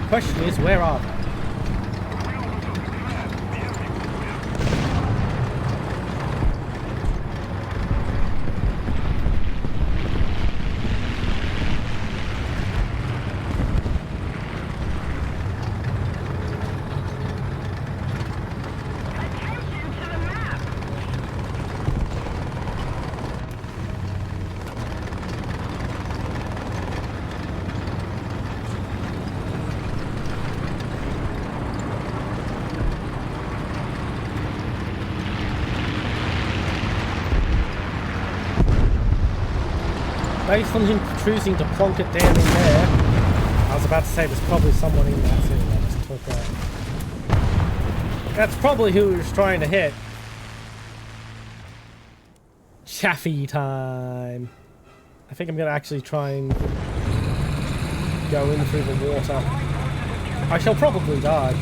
A: Question is, where are they? Based on him choosing to plonk it down in there, I was about to say there's probably someone in that city I just took out. That's probably who he was trying to hit. Chaffee time. I think I'm going to actually try and go in through the water. I shall probably die.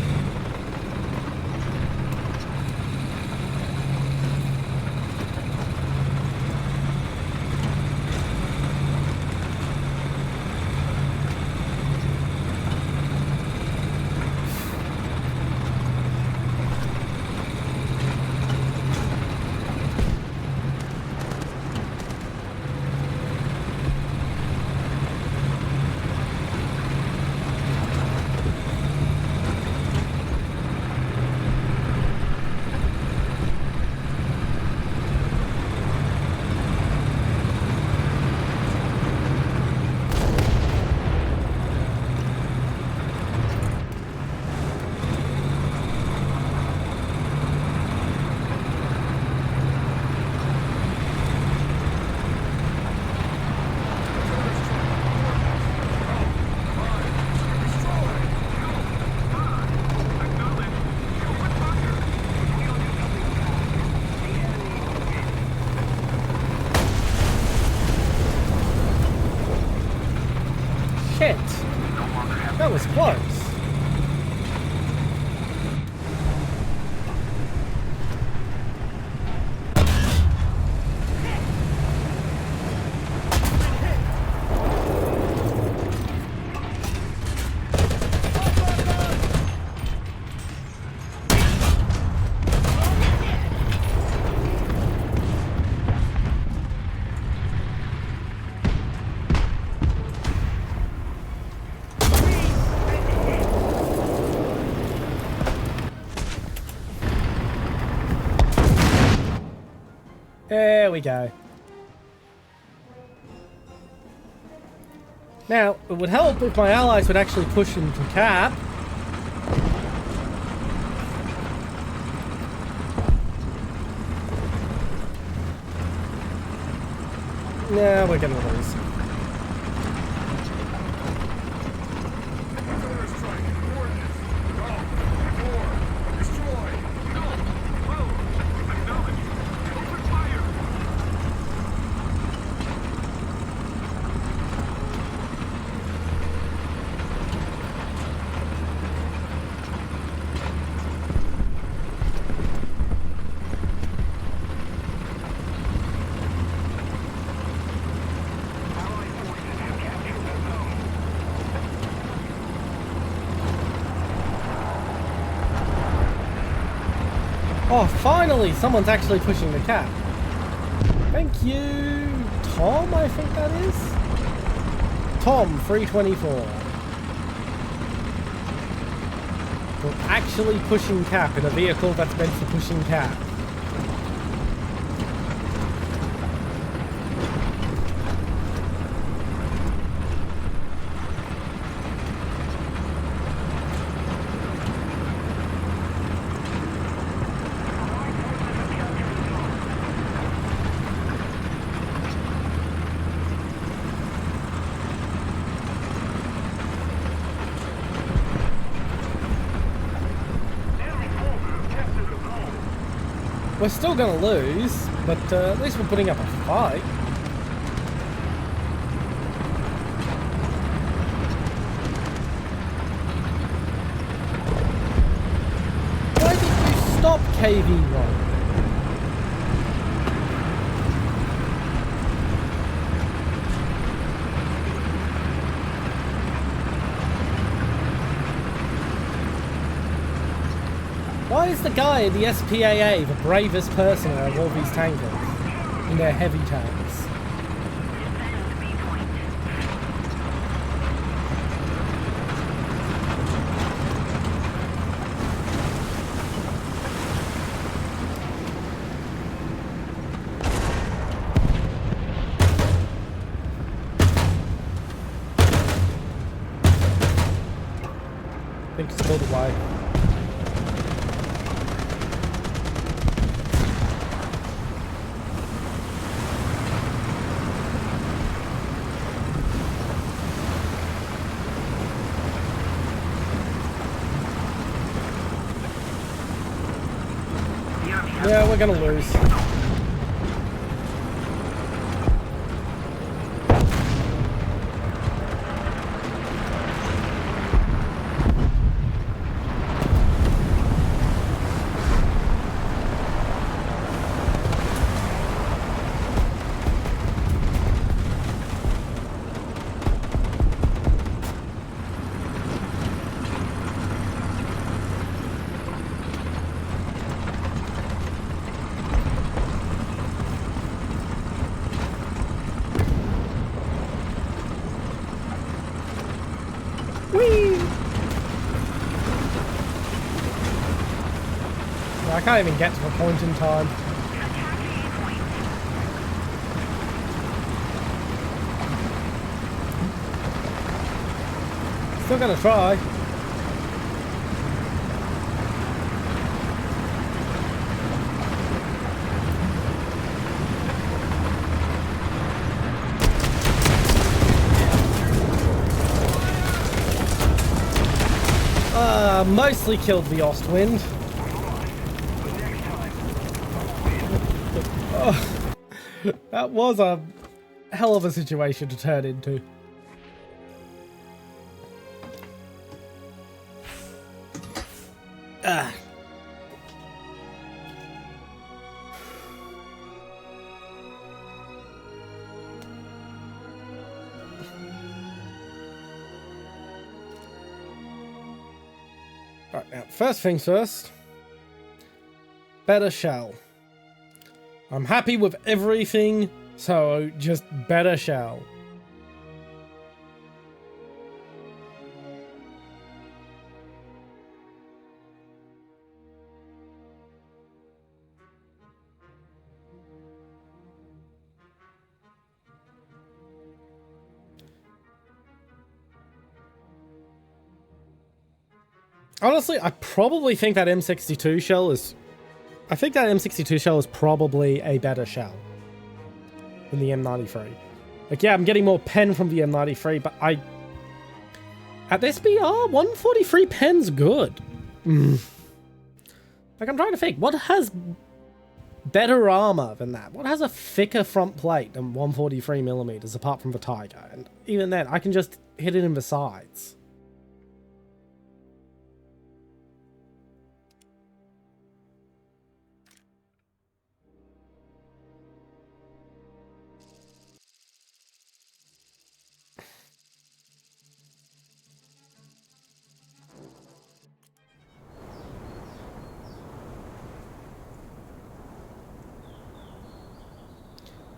A: Shit! That was close. There we go. Now, it would help if my allies would actually push into cap. Nah, we're gonna lose. Oh, finally! Someone's actually pushing the cap. Thank you, Tom, I think that is? Tom, 324. For actually pushing cap in a vehicle that's meant for pushing cap. We're still gonna lose, but at least we're putting up a fight. Why did you stop, KV1? Why is the guy in the SPAA the bravest person out of all these tankers in their heavy tanks? I think it's pulled away. Yeah, we're gonna lose. I can't even get to the point in time. Still gonna try. Mostly killed the Ostwind. Oh, that was a hell of a situation to turn into. Ah. Right, now, first things first. Better shell. I'm happy with everything, so just better shell. Honestly, I probably think that M62 shell is... I think that M62 shell is probably a better shell than the M93. Like, yeah, I'm getting more pen from the M93, but at SBR, 143 pen's good. Like, I'm trying to think, what has better armor than that? What has a thicker front plate than 143mm apart from the Tiger? And even then, I can just hit it in the sides.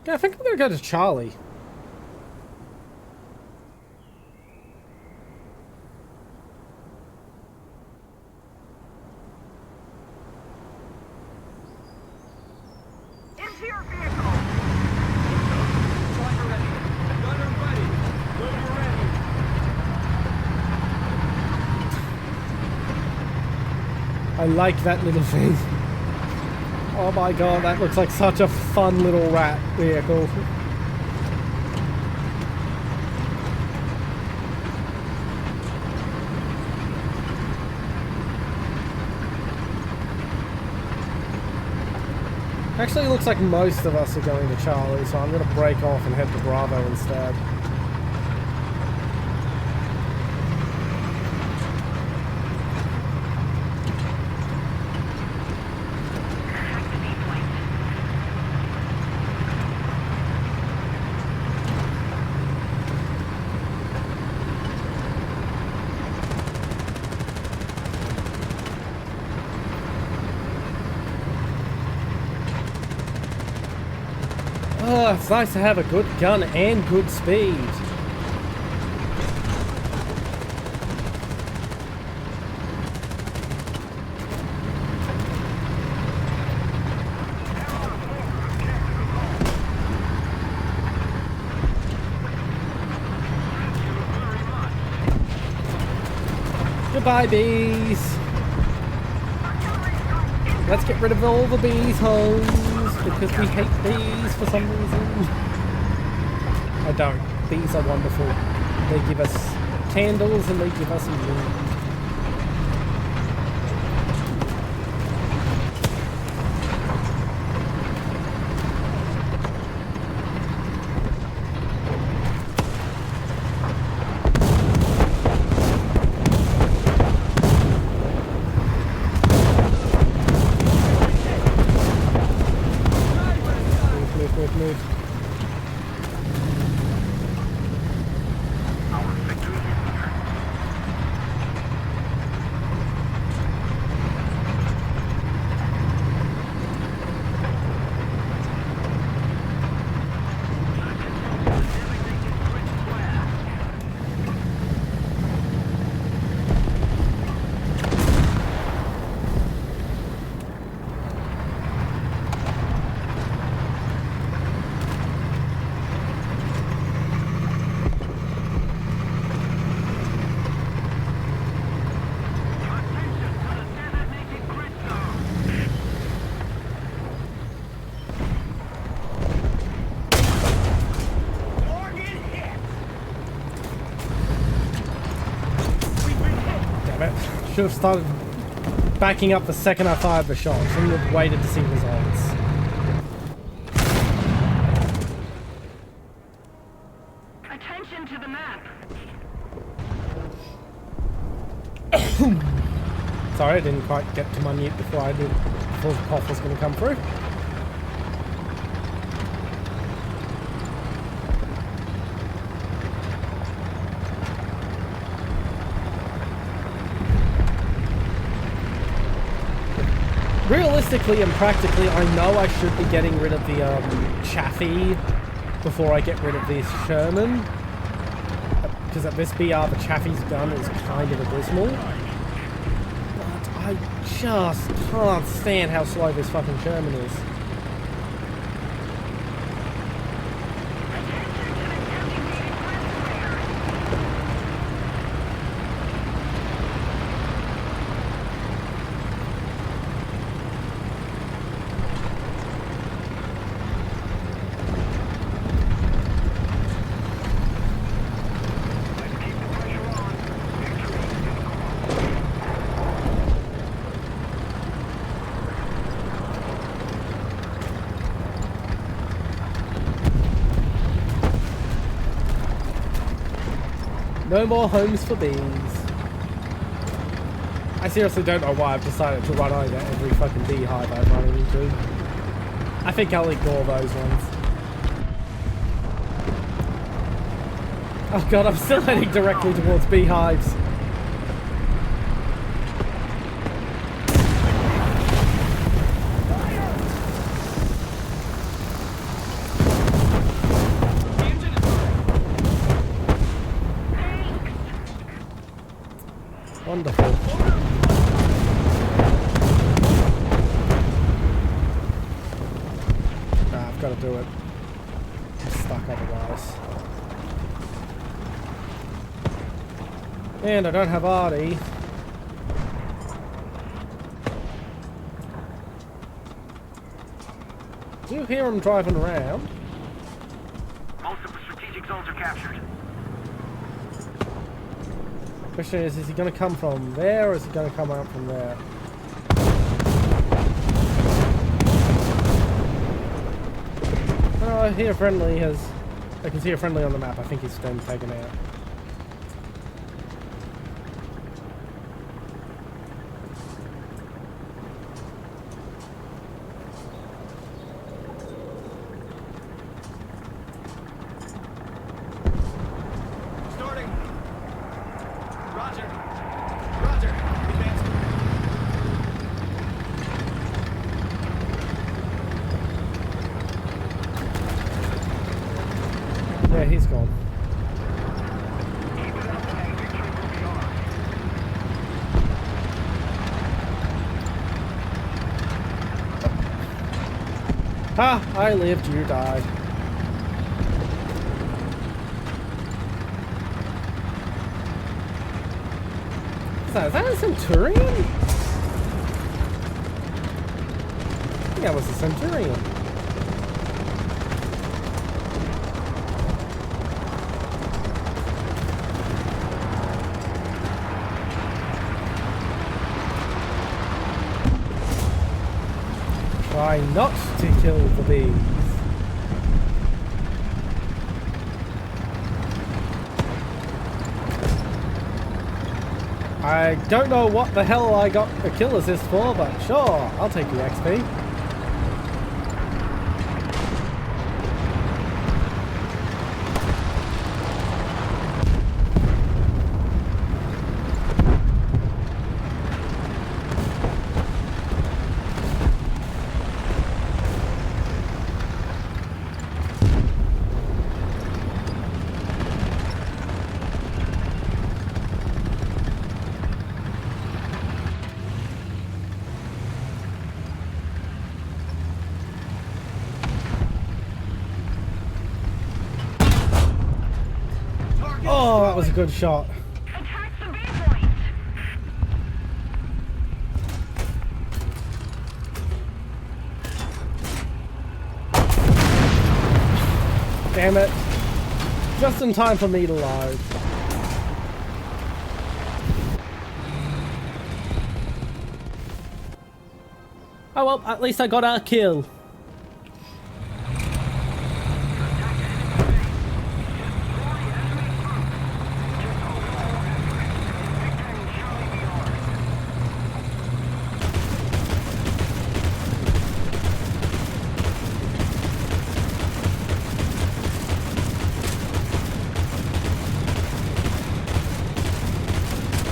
A: Yeah, I think I'm gonna go to Charlie.
B: Into your vehicle!
F: Gunner ready. Gunner ready. Gunner ready.
A: I like that little thing. Oh my god, that looks like such a fun little rat vehicle. Actually, it looks like most of us are going to Charlie, so I'm going to break off and head to Bravo instead. Oh, it's nice to have a good gun and good speed. Goodbye, bees. Let's get rid of all the bees homes because we hate bees for some reason. I don't. Bees are wonderful. They give us candles and they give us food. Move. Should have started backing up the second I fired the shot. Shouldn't have waited to see results.
B: Attention to the map!
A: Sorry, I didn't quite get to my mute before I did. Before the cough was going to come through. Realistically and practically, I know I should be getting rid of the Chaffee before I get rid of this Sherman. Because at this BR, the Chaffee's gun is kind of abysmal. But I just can't stand how slow this fucking Sherman is. No more homes for bees. I seriously don't know why I've decided to run over every fucking beehive I've run into. I think I'll ignore those ones. Oh god, I'm still heading directly towards beehives. Wonderful. Nah, I've got to do it. I'm stuck otherwise. And I don't have Artie. Do you hear him driving around?
C: Most of the strategic zones are captured.
A: Question is he going to come from there or is he going to come out from there? Oh, I hear friendly has... I can see a friendly on the map. I think he's been taken out.
F: Starting. Roger. Roger. Advancing.
A: Yeah, he's gone. Ha! I lived, you died. Is that a Centurion? I think that was a Centurion. Try not to kill the bees. I don't know what the hell I got the kill assist for, but sure, I'll take the XP. Oh, that was a good shot.
B: Attack the B point.
A: Damn it. Just in time for me to load. Oh well, at least I got a kill.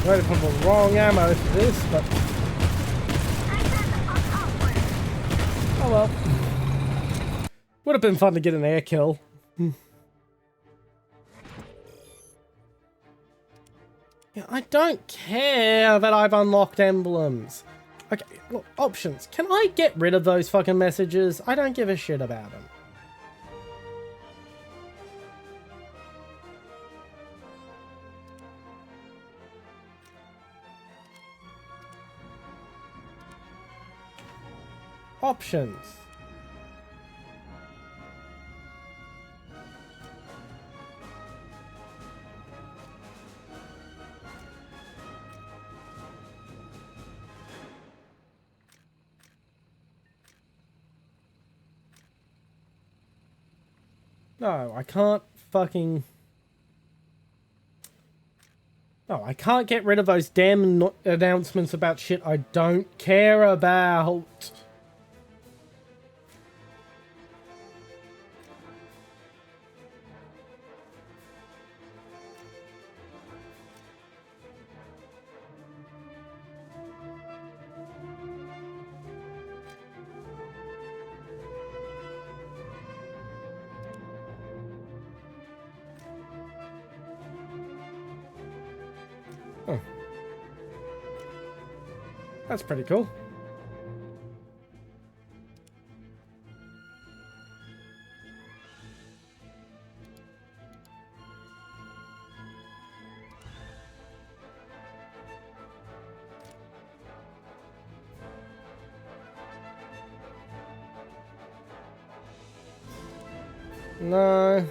A: Ready to put the wrong ammo for this, but oh well. Would have been fun to get an air kill. Yeah, I don't care that I've unlocked emblems. Okay, look, options. Can I get rid of those fucking messages? I don't give a shit about them. Options. No, I can't fucking... No, I can't get rid of those damn announcements about shit I don't care about. That's pretty cool. No.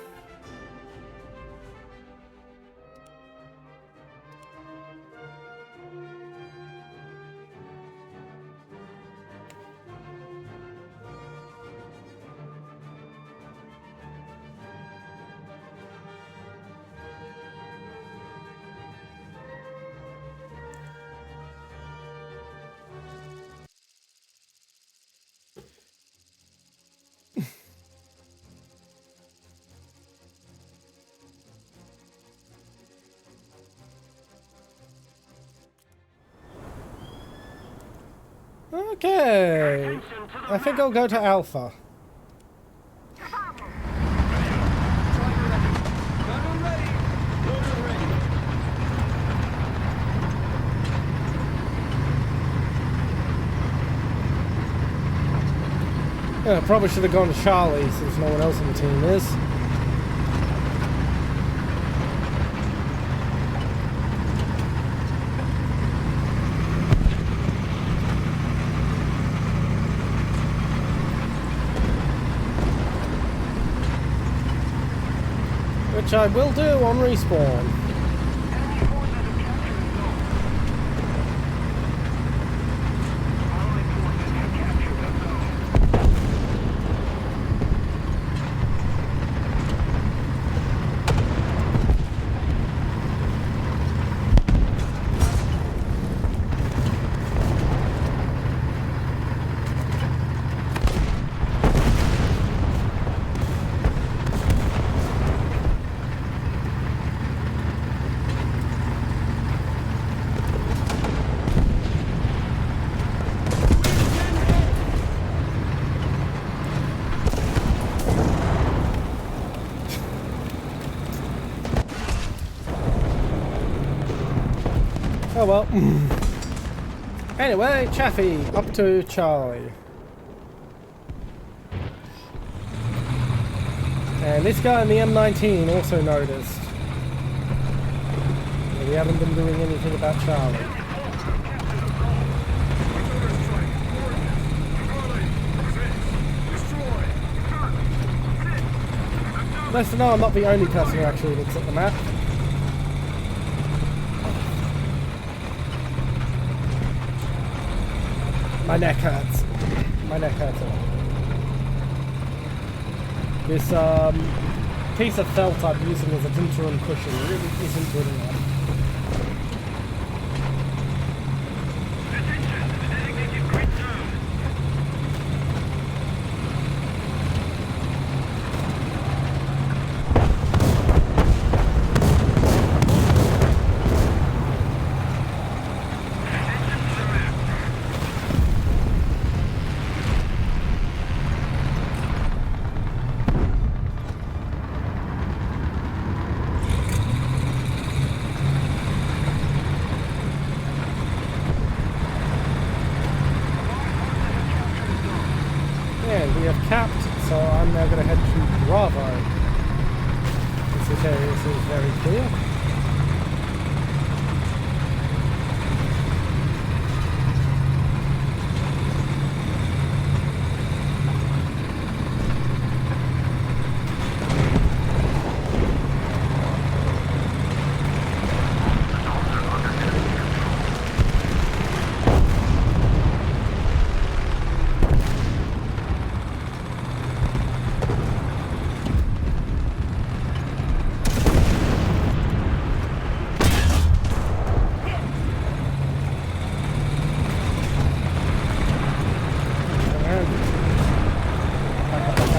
A: Okay. I think I'll go to Alpha.
F: Gunner ready. Loader ready.
A: Yeah, probably should have gone to Charlie since no one else on the team is. Which I will do on respawn. Oh well. Anyway, Chaffee, up to Charlie. And this guy in the M19 also noticed. We haven't been doing anything about Charlie. Nice to know I'm not the only person who actually looks at the map. My neck hurts. My neck hurts a lot. This piece of felt I'm using as an interim cushion really isn't good enough. Capped, so I'm now going to head to Bravo. This area is very clear.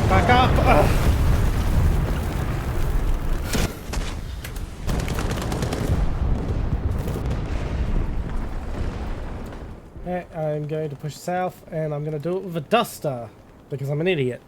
A: Back up! Okay, I'm going to push south, and I'm going to do it with a duster, because I'm an idiot.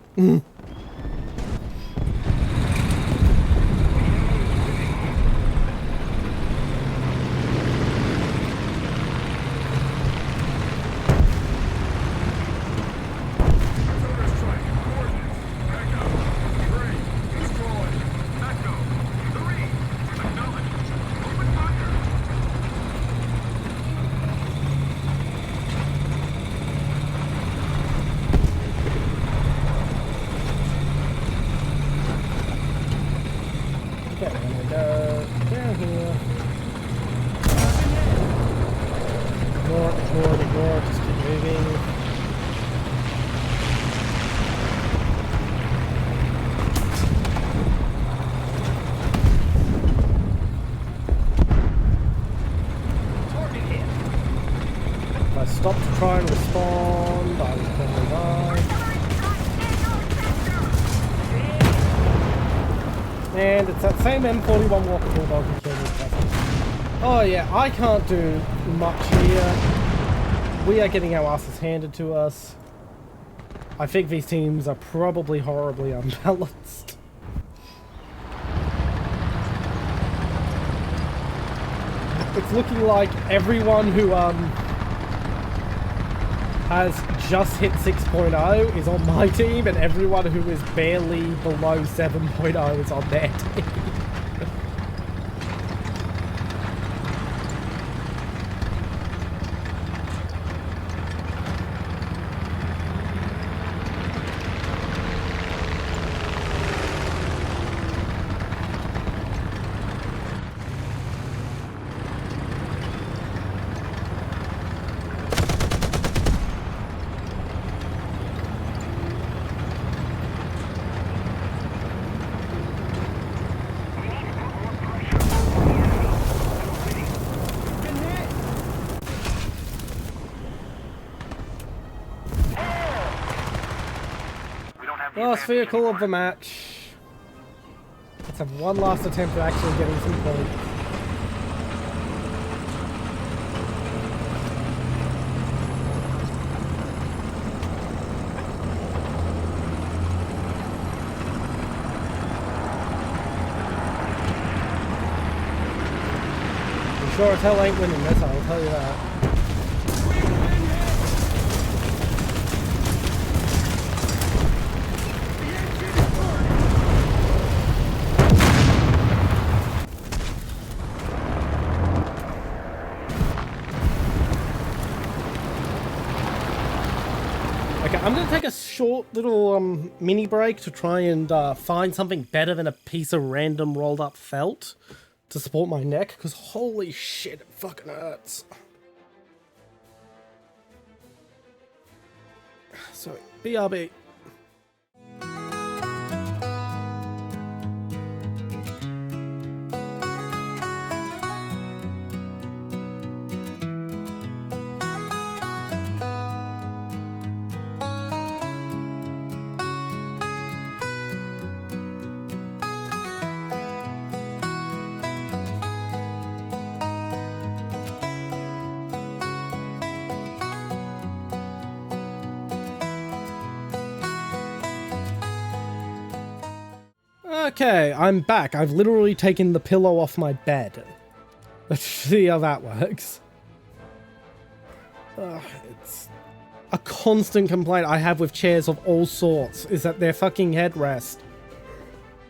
A: try and respond. I will probably die. And it's that same M41 Walker Bulldog who killed me. Oh yeah, I can't do much here. We are getting our asses handed to us. I think these teams are probably horribly unbalanced. It's looking like everyone who has just hit 6.0 is on my team, and everyone who is barely below 7.0 is on their team. Last vehicle of the match. Let's have one last attempt at actually getting some points. I'm sure as hell ain't winning this, I'll tell you that. I'm going to take a short little mini break to try and find something better than a piece of random rolled up felt to support my neck, because holy shit, it fucking hurts. So, BRB. Okay, I'm back. I've literally taken the pillow off my bed. Let's see how that works. It's a constant complaint I have with chairs of all sorts, is that their fucking headrest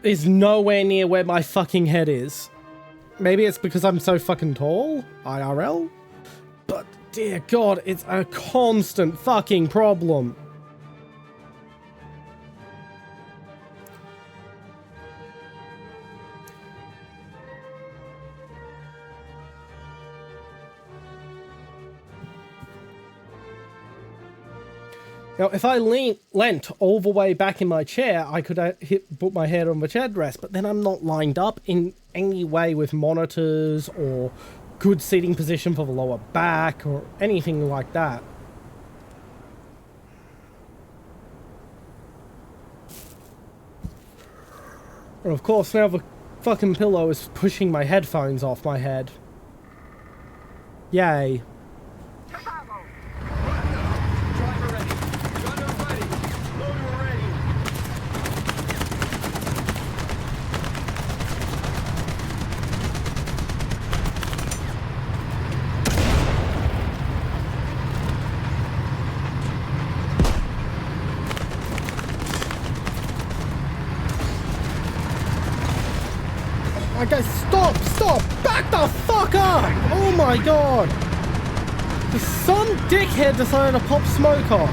A: is nowhere near where my fucking head is. Maybe it's because I'm so fucking tall, IRL? But dear God, it's a constant fucking problem. Now, if I leant all the way back in my chair, I could put my head on the headrest, but then I'm not lined up in any way with monitors or good seating position for the lower back or anything like that. And of course, now the fucking pillow is pushing my headphones off my head. Yay. Okay, stop! Back the fuck up! Oh my god! Some dickhead decided to pop smoke off.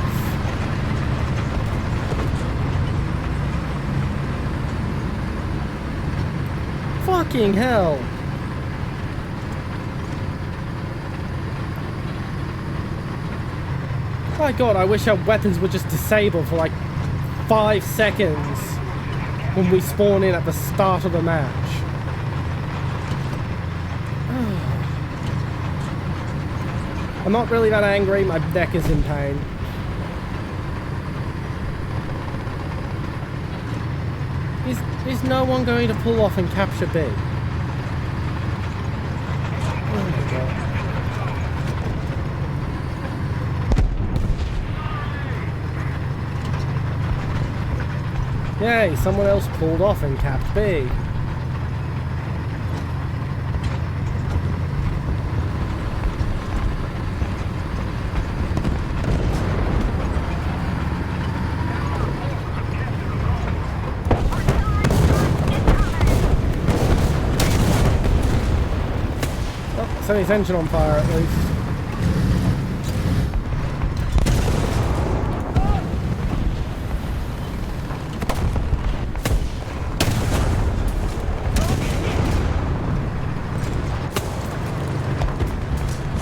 A: Fucking hell. My god, I wish our weapons were just disabled for like 5 seconds when we spawn in at the start of the match. I'm not really that angry, my neck is in pain. Is no one going to pull off and capture B? Oh my god. Yay, someone else pulled off and capped B. Set his engine on fire at least.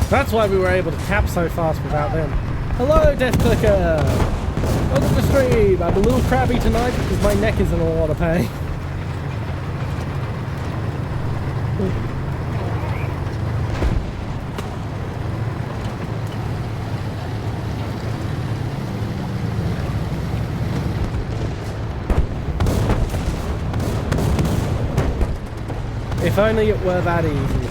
A: That's why we were able to cap so fast without them. Hello, Death Clicker! Welcome to the stream. I'm a little crabby tonight because my neck is in a lot of pain. If only it were that easy.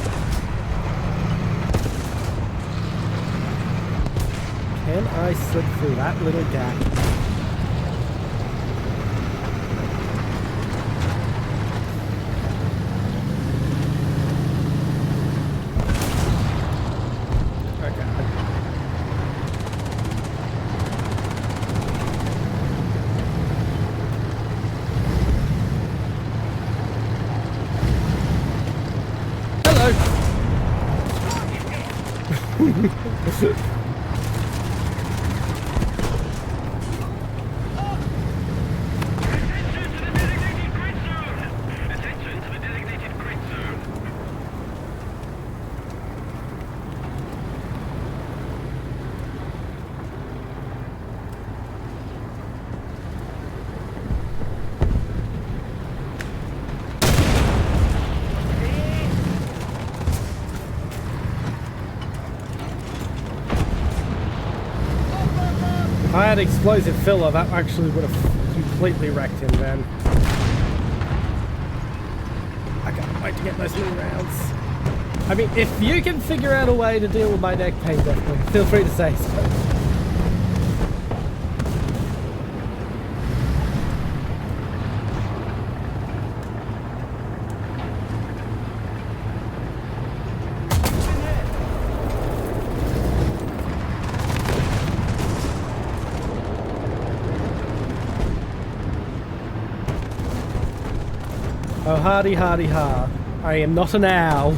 A: Can I slip through that little gap? If I had explosive filler, that actually would have completely wrecked him then. I can't wait to get those new rounds. I mean, if you can figure out a way to deal with my neck pain, definitely feel free to say so. Oh, hardy, hardy, ha. I am not an owl.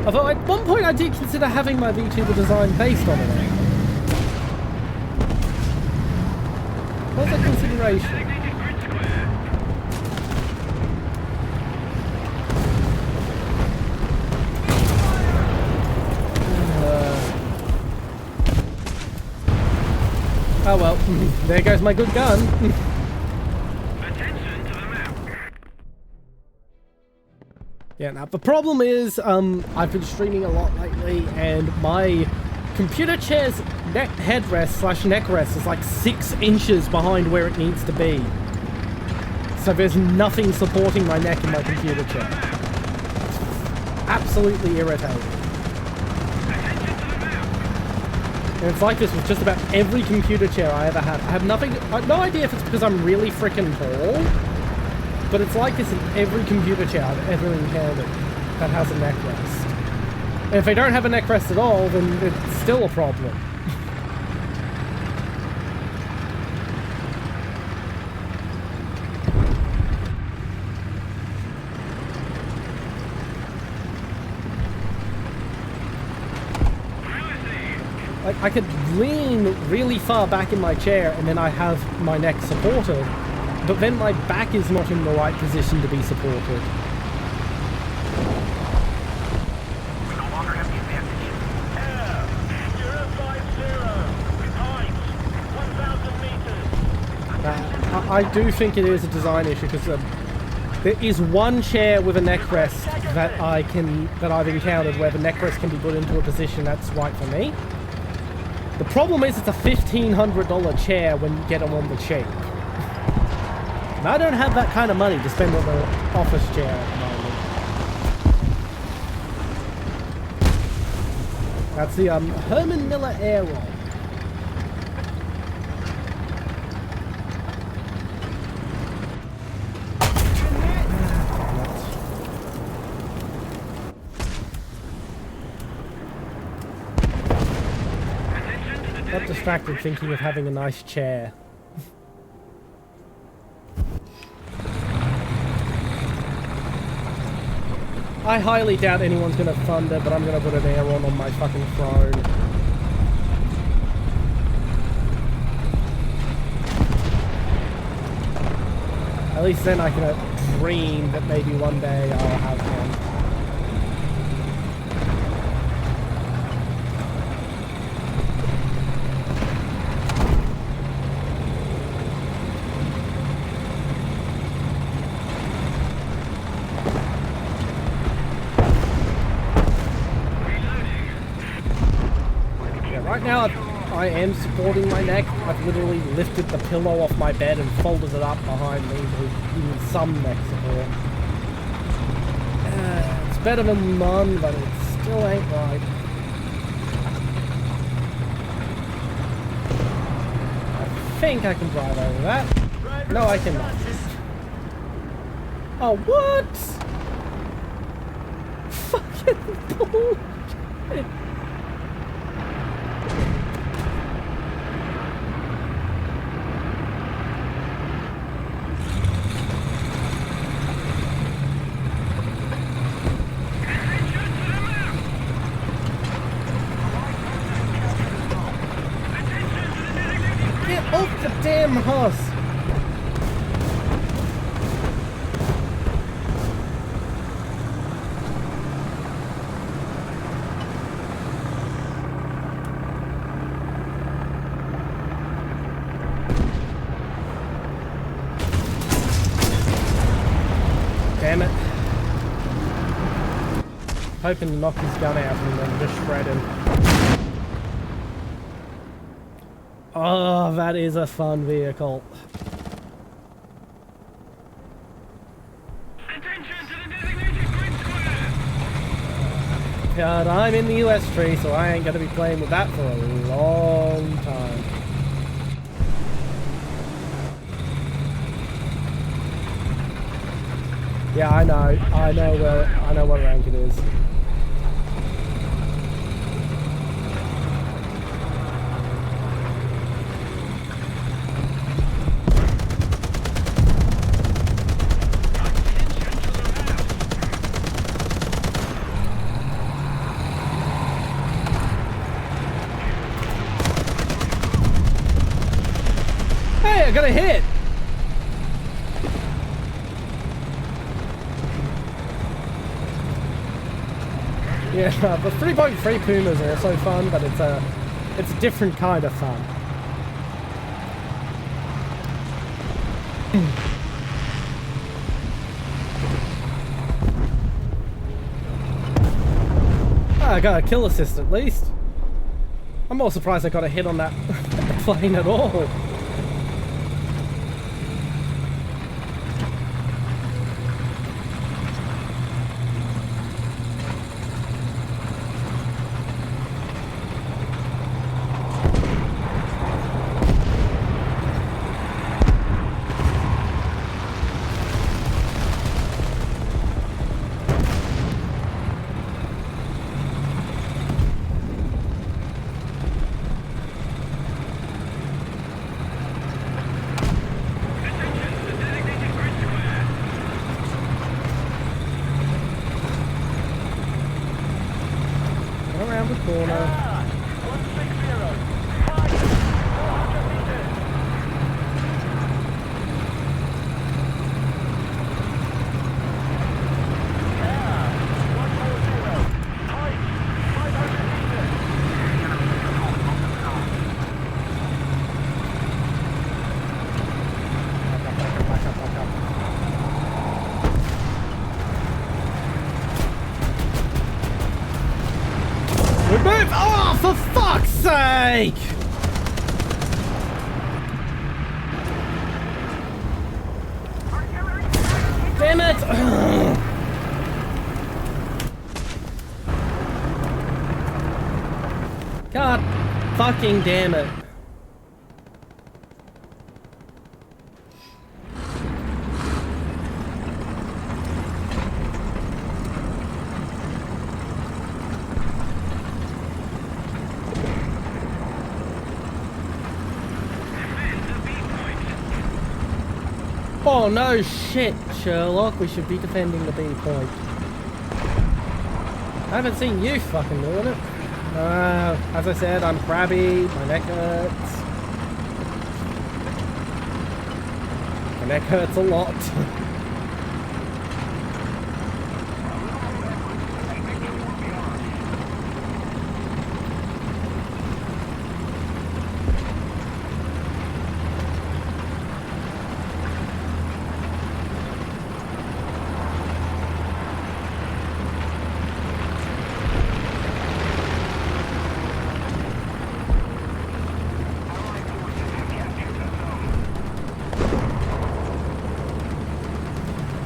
A: Although at one point I did consider having my VTuber design based on an owl. What's a consideration? Oh well, there goes my good gun. Yeah, now the problem is, I've been streaming a lot lately, and my computer chair's headrest / neck rest is like 6 inches behind where it needs to be. So there's nothing supporting my neck in my computer chair. It's absolutely irritating. And it's like this with just about every computer chair I ever had. I have no idea if it's because I'm really freaking tall, but it's like this in every computer chair I've ever encountered that has a neck rest. And if they don't have a neck rest at all, then it's still a problem. Like, I could lean really far back in my chair and then I have my neck supported, but then my back is not in the right position to be supported.
C: We no longer have the advantage.
B: You're 50. Behind. 1,000 meters.
A: I do think it is a design issue because There is one chair with a neck rest that I've encountered where the neck rest can be put into a position that's right for me. The problem is it's a $1,500 chair when you get them on the cheap. And I don't have that kind of money to spend on the office chair at the moment. That's the Herman Miller Air Roll. Got distracted thinking of having a nice chair. I highly doubt anyone's gonna fund it, but I'm gonna put an Aeron on my fucking throne. At least then I can dream that maybe one day I'll have one. Right now, I am supporting my neck. I've literally lifted the pillow off my bed and folded it up behind me to give me some neck support. It's better than none, but it still ain't right. I think I can drive over that. No, I cannot. Oh, what? Fucking bullshit. Off the damn horse! Damn it. Hoping to knock his gun out and then just shred him. Oh, that is a fun vehicle.
C: Attention to the designated grid square!
A: God, I'm in the US tree, so I ain't gonna be playing with that for a long time. Yeah, I know what rank it is. Hey, I got a hit! Yeah, the 3.3 Puma is also fun, but it's a different kind of fun. I got a kill assist at least. I'm more surprised I got a hit on that plane at all. Around the corner. 160. Oh, for fuck's sake! Damn it! God fucking damn it. Oh no shit, Sherlock, we should be defending the B point. I haven't seen you fucking doing it. As I said, I'm crabby, my neck hurts. My neck hurts a lot.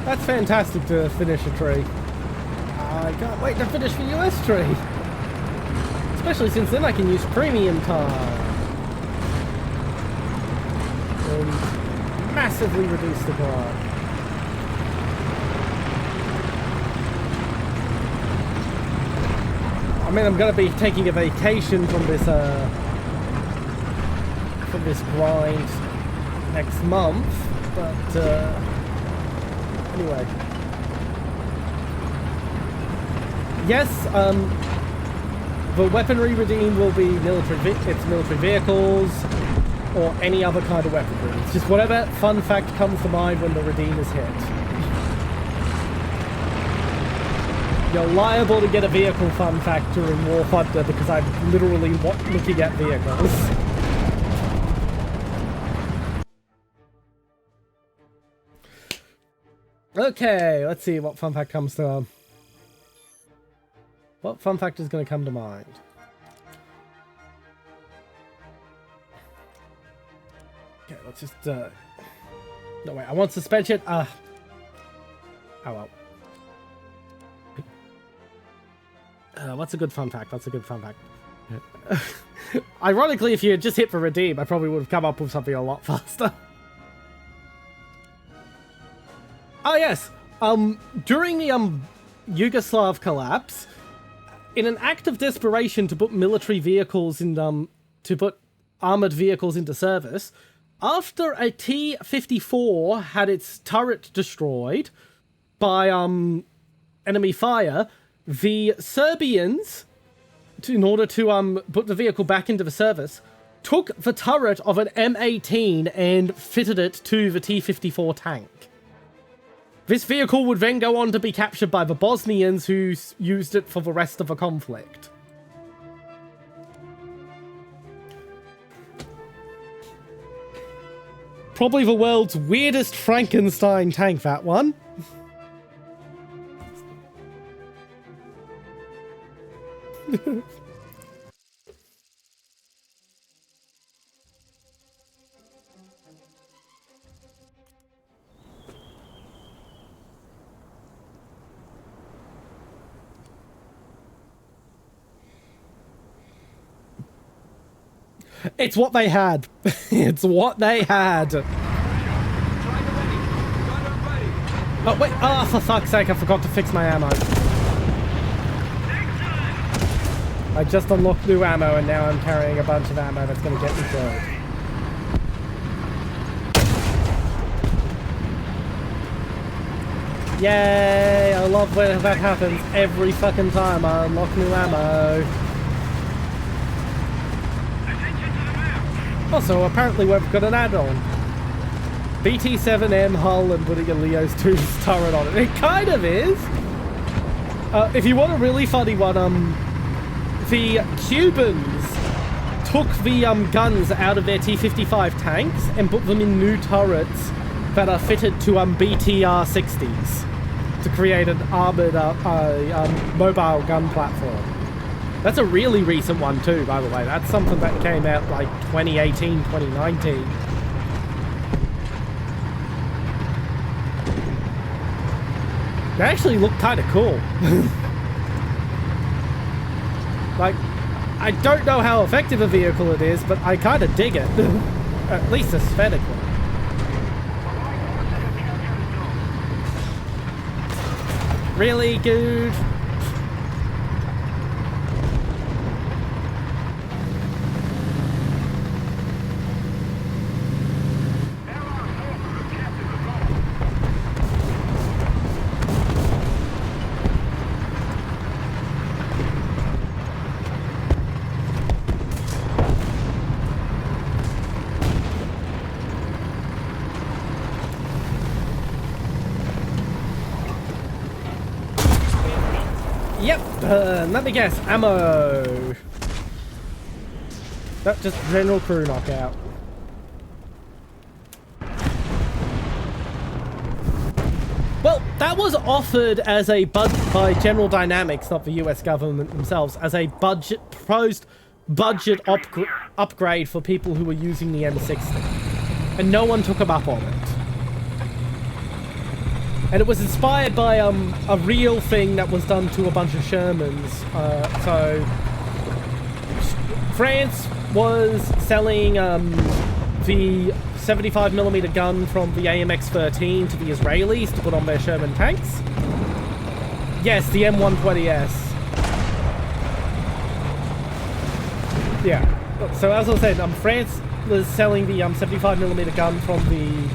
A: That's fantastic to finish a tree. I can't wait to finish the US tree. Especially since then I can use premium time. And massively reduce the grind. I mean, I'm going to be taking a vacation from this grind next month, but anyway. Yes, the weaponry redeem will be military vehicles or any other kind of weaponry. It's just whatever fun fact comes to mind when the redeem is hit. You're liable to get a vehicle fun fact during War Thunder because I'm literally looking at vehicles. Okay, let's see what fun fact comes to... what fun fact is going to come to mind? Okay, let's just... no, wait, I want suspension. Oh, well. What's a good fun fact? That's a good fun fact. Ironically, if you had just hit for redeem, I probably would have come up with something a lot faster. Oh yes, during the Yugoslav collapse, in an act of desperation to put military vehicles in to put armored vehicles into service, after a T-54 had its turret destroyed by enemy fire, the Serbians, in order to put the vehicle back into the service, took the turret of an M18 and fitted it to the T-54 tank. This vehicle would then go on to be captured by the Bosnians, who used it for the rest of the conflict. Probably the world's weirdest Frankenstein tank, that one. It's what they had. It's what they had. Oh, wait. Oh, for fuck's sake, I forgot to fix my ammo. I just unlocked new ammo and now I'm carrying a bunch of ammo that's going to get me killed. Yay! I love when that happens every fucking time I unlock new ammo. Also, apparently we've got an add-on. BT-7M hull and putting a Leo's 2 turret on it. It kind of is! If you want a really funny one, the Cubans took the guns out of their T-55 tanks and put them in new turrets that are fitted to BTR-60s to create an armored mobile gun platform. That's a really recent one too, by the way. That's something that came out like 2018, 2019. They actually look kind of cool. Like, I don't know how effective a vehicle it is, but I kind of dig it. At least aesthetically. Really, dude? Yep, let me guess, ammo. That's just general crew knockout. Well, that was offered as a by General Dynamics, not the US government themselves, as a proposed budget upgrade for people who were using the M60. And no one took them up on it. And it was inspired by a real thing that was done to a bunch of Shermans. So France was selling the 75mm gun from the AMX-13 to the Israelis to put on their Sherman tanks. Yes, the M120S. Yeah. So as I was saying, France was selling the 75mm gun from the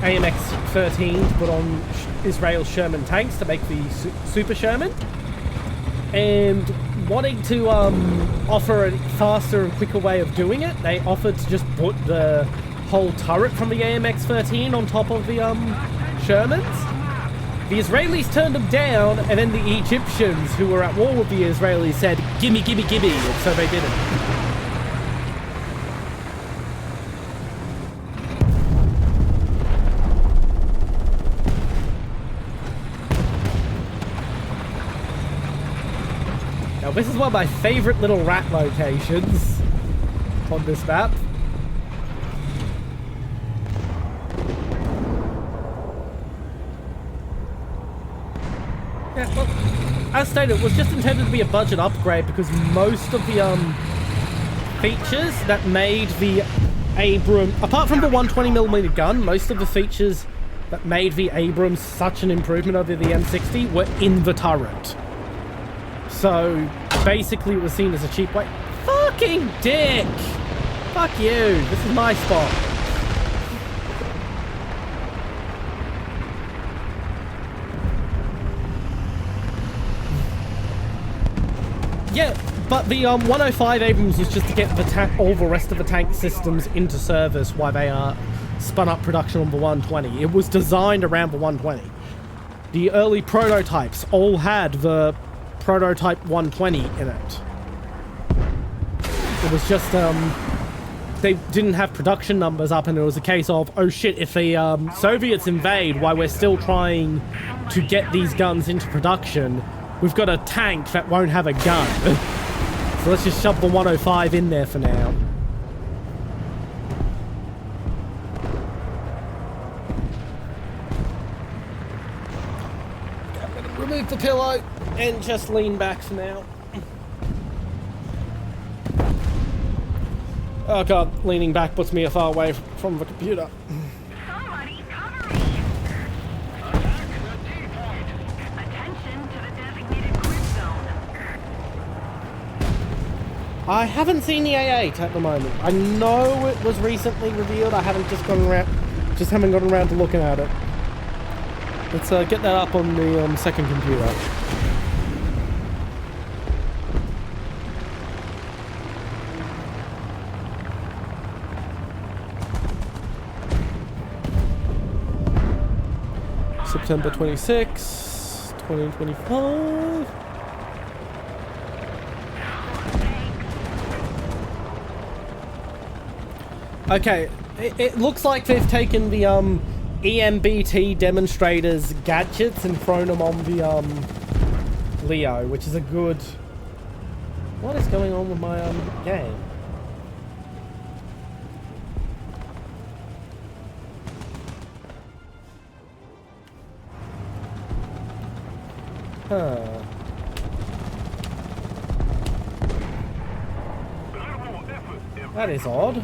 A: AMX-13 to put on Israel's Sherman tanks to make the Super Sherman, and wanting to offer a faster and quicker way of doing it, they offered to just put the whole turret from the AMX-13 on top of the Shermans. The Israelis turned them down, and then the Egyptians, who were at war with the Israelis, said, "Gimme, gimme, gimme," and so they did it. This is one of my favorite little rat locations on this map. Yeah, well, as stated, it was just intended to be a budget upgrade because most of the features that made the Abrams, apart from the 120mm gun, most of the features that made the Abrams such an improvement over the M60 were in the turret. So basically it was seen as a cheap way. Fucking dick! Fuck you! This is my spot. Yeah, but the 105 Abrams was just to get the all the rest of the tank systems into service while they spun up production on the 120. It was designed around the 120. The early prototypes all had the prototype 120 in it. It was just they didn't have production numbers up, and it was a case of, oh shit, if the Soviets invade while we're still trying to get these guns into production, we've got a tank that won't have a gun. So let's just shove the 105 in there for now. I'm gonna remove the pillow and just lean back for now. Oh god, leaning back puts me far away from the computer.
F: Somebody cover me! Attack the D-point! Attention to the designated grip zone.
A: I haven't seen the A8 at the moment. I know it was recently revealed. I haven't haven't gotten around to looking at it. Let's get that up on the second computer. September 26, 2025. Okay, it looks like they've taken the EMBT demonstrators gadgets and thrown them on the Leo, which is a good What is going on with my game? Huh. That is odd.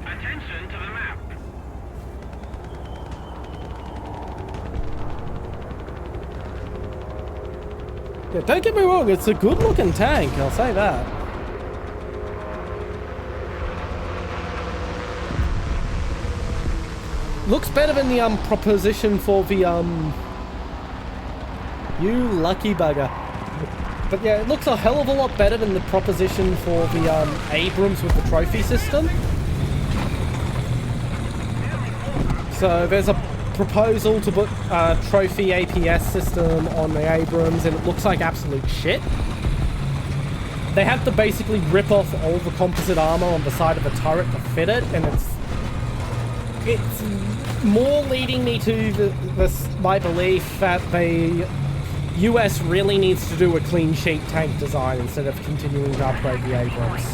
C: Attention to the map.
A: Yeah, don't get me wrong, it's a good looking tank, I'll say that. Looks better than the proposition for the you lucky bugger. But yeah, it looks a hell of a lot better than the proposition for the Abrams with the trophy system. So there's a proposal to put a trophy APS system on the Abrams, and it looks like absolute shit. They have to basically rip off all the composite armor on the side of the turret to fit it, and it's more leading me to my belief that the US really needs to do a clean sheet tank design instead of continuing to upgrade the Abrams.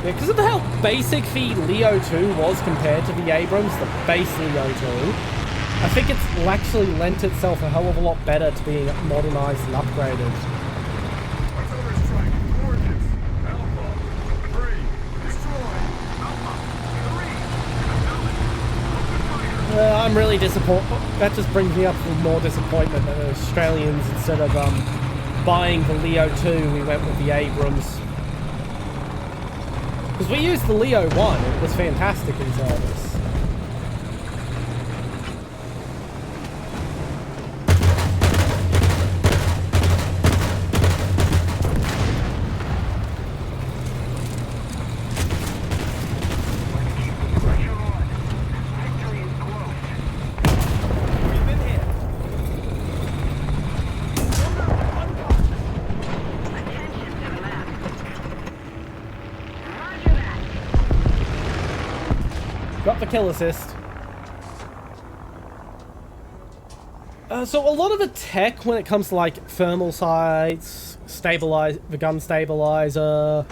A: Yeah, because of how basic the Leo 2 was compared to the Abrams, the base Leo 2, I think it's actually lent itself a hell of a lot better to being modernized and upgraded.
G: Artillery strike. Coordinates. Alpha 3. Destroy. Alpha 3.
A: I'm really disappointed. That just brings me up with more disappointment that the Australians, instead of buying the Leo 2, we went with the Abrams. Because we used the Leo 1, it was fantastic in service. Got the kill assist. So a lot of the tech when it comes to like thermal sights, the gun stabilizer,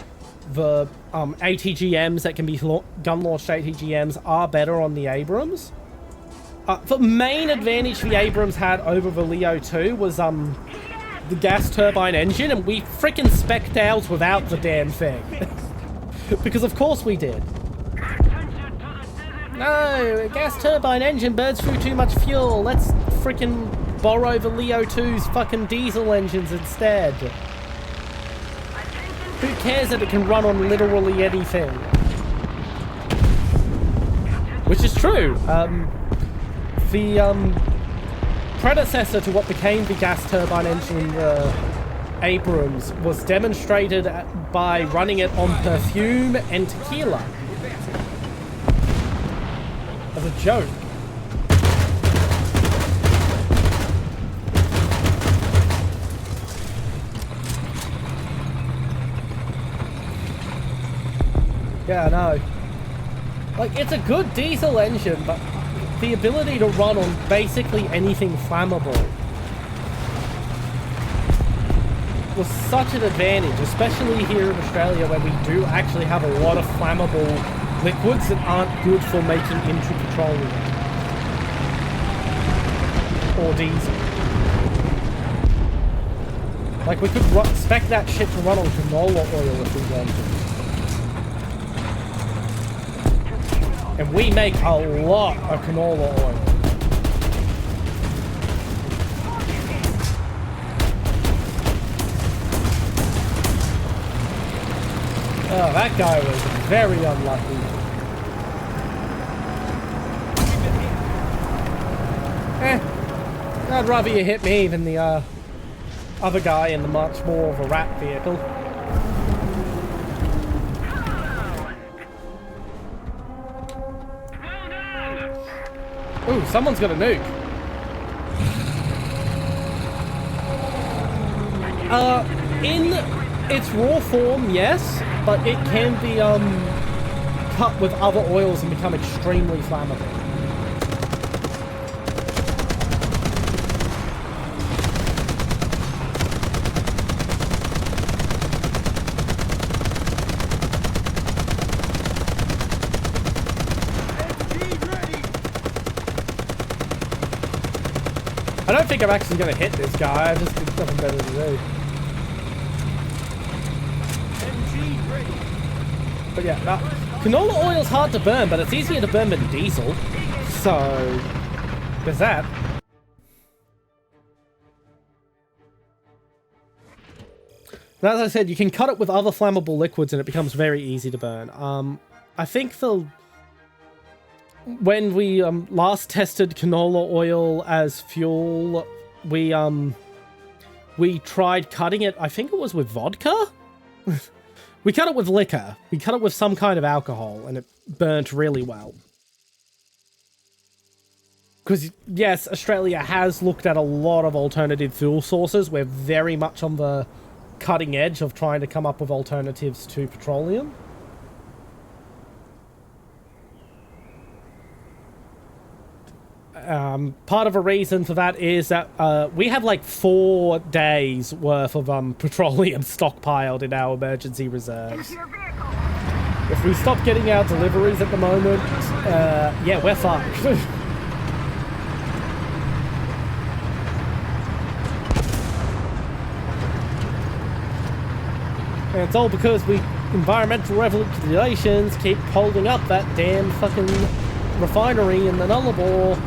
A: the ATGMs that can be gun launched ATGMs are better on the Abrams. The main advantage the Abrams had over the Leo 2 was the gas turbine engine, and we frickin' spec'd out without the damn thing. Because of course we did. No, a gas turbine engine burns through too much fuel. Let's freaking borrow the Leo 2's fucking diesel engines instead. Who cares that it can run on literally anything? Which is true. The predecessor to what became the gas turbine engine in the Abrams was demonstrated by running it on perfume and tequila. As a joke. Yeah, I know. Like, it's a good diesel engine, but the ability to run on basically anything flammable was such an advantage, especially here in Australia where we do actually have a lot of flammable liquids that aren't good for making into petroleum or diesel. Like, we could spec that shit to run on canola oil if we wanted. And we make a lot of canola oil. Oh, that guy was very unlucky. I'd rather you hit me than the other guy in the much more of a rat vehicle. Ooh, someone's got a nuke. In its raw form, yes, but it can be cut with other oils and become extremely flammable. I don't think I'm actually going to hit this guy. I've just got nothing better to do. But yeah, canola oil's hard to burn, but it's easier to burn than diesel. So, there's that. And as I said, you can cut it with other flammable liquids and it becomes very easy to burn. I think when we last tested canola oil as fuel, we tried cutting it, I think it was with vodka? We cut it with liquor. We cut it with some kind of alcohol, and it burnt really well. Because, yes, Australia has looked at a lot of alternative fuel sources. We're very much on the cutting edge of trying to come up with alternatives to petroleum. Part of a reason for that is that we have like 4 days worth of petroleum stockpiled in our emergency reserves. If we stop getting our deliveries at the moment, yeah, we're fucked. And it's all because environmental regulations keep holding up that damn fucking refinery in the Nullarbor.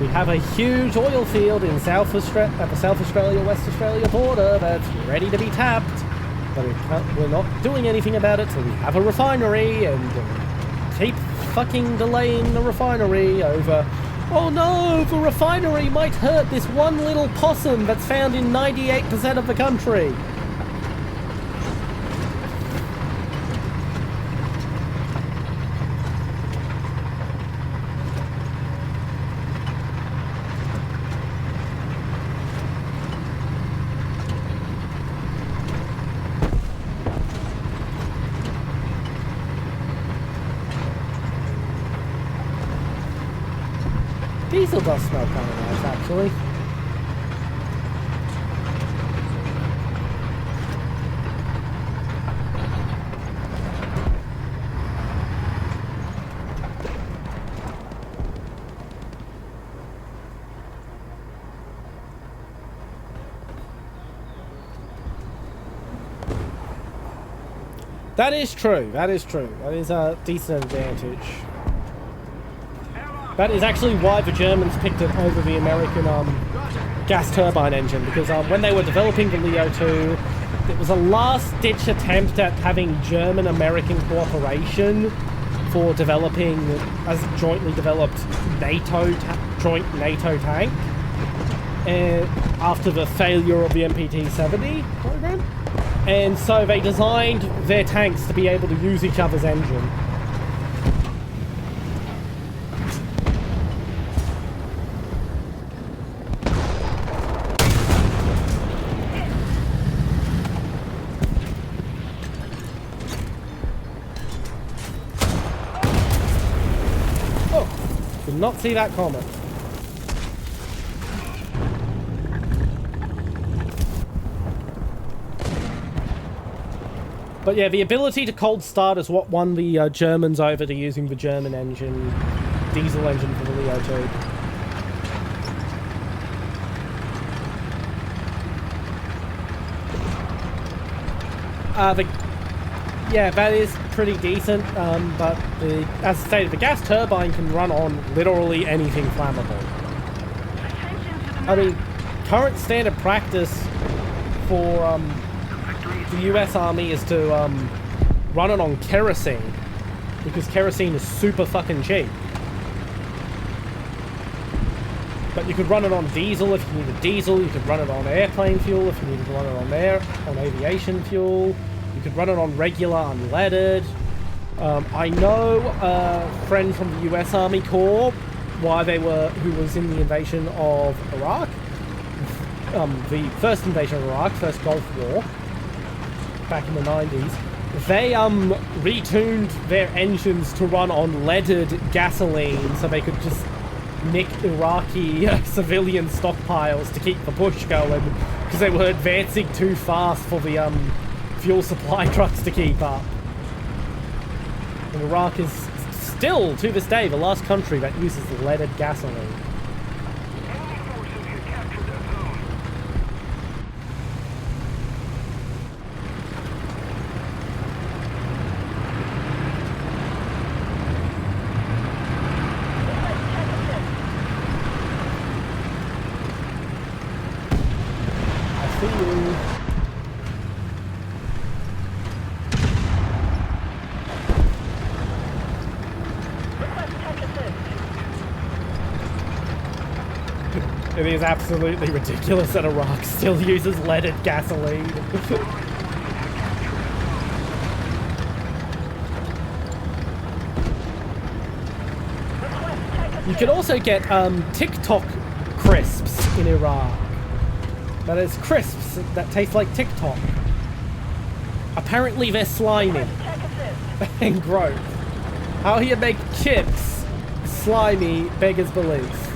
A: We have a huge oil field in at the South Australia-West Australia border that's ready to be tapped, but we're not doing anything about it, so we have a refinery, and keep fucking delaying the refinery over, oh no, the refinery might hurt this one little possum that's found in 98% of the country. Diesel does smell kind of nice, actually. That is true. That is true. That is a decent advantage. That is actually why the Germans picked it over the American gas turbine engine, because when they were developing the Leo 2, it was a last-ditch attempt at having German-American cooperation for developing a jointly developed joint NATO tank after the failure of the MPT-70 program. And so they designed their tanks to be able to use each other's engine. Did not see that comment. But yeah, the ability to cold start is what won the Germans over to using the German engine, diesel engine for the Leo 2. Yeah, that is pretty decent, but as stated, the gas turbine can run on literally anything flammable. I mean, current standard practice for the US Army is to run it on kerosene, because kerosene is super fucking cheap. But you could run it on diesel if you needed diesel, you could run it on airplane fuel if you needed to run it on aviation fuel. You could run it on regular unleaded. I know a friend from the US Army Corps, who was in the invasion of Iraq, the first invasion of Iraq, first Gulf War, back in the 90s, they retuned their engines to run on leaded gasoline so they could just nick Iraqi civilian stockpiles to keep the push going because they were advancing too fast for the fuel supply trucks to keep up. And Iraq is still, to this day, the last country that uses leaded gasoline.
C: Enemy forces have captured that zone.
A: I see you. It is absolutely ridiculous that Iraq still uses leaded gasoline. You can also get TikTok crisps in Iraq. That is crisps that taste like TikTok. Apparently they're slimy and gross. How you make chips slimy beggars belief.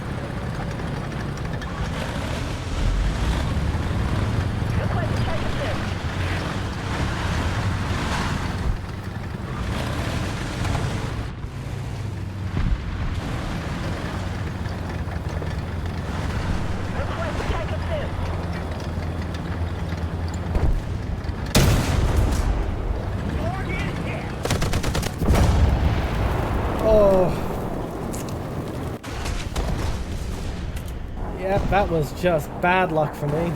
A: Yep, that was just bad luck for me.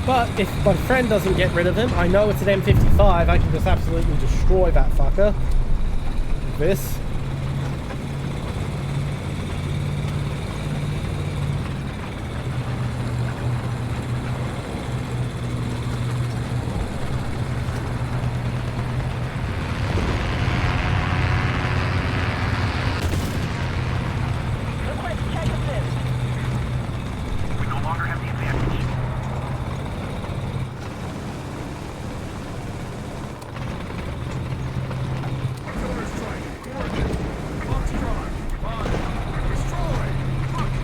A: But if my friend doesn't get rid of him, I know it's an M55, I can just absolutely destroy that fucker. This.
C: We no longer have the advantage.
G: Artillery strike. Coordinates. Foxtrot. 5. Destroy.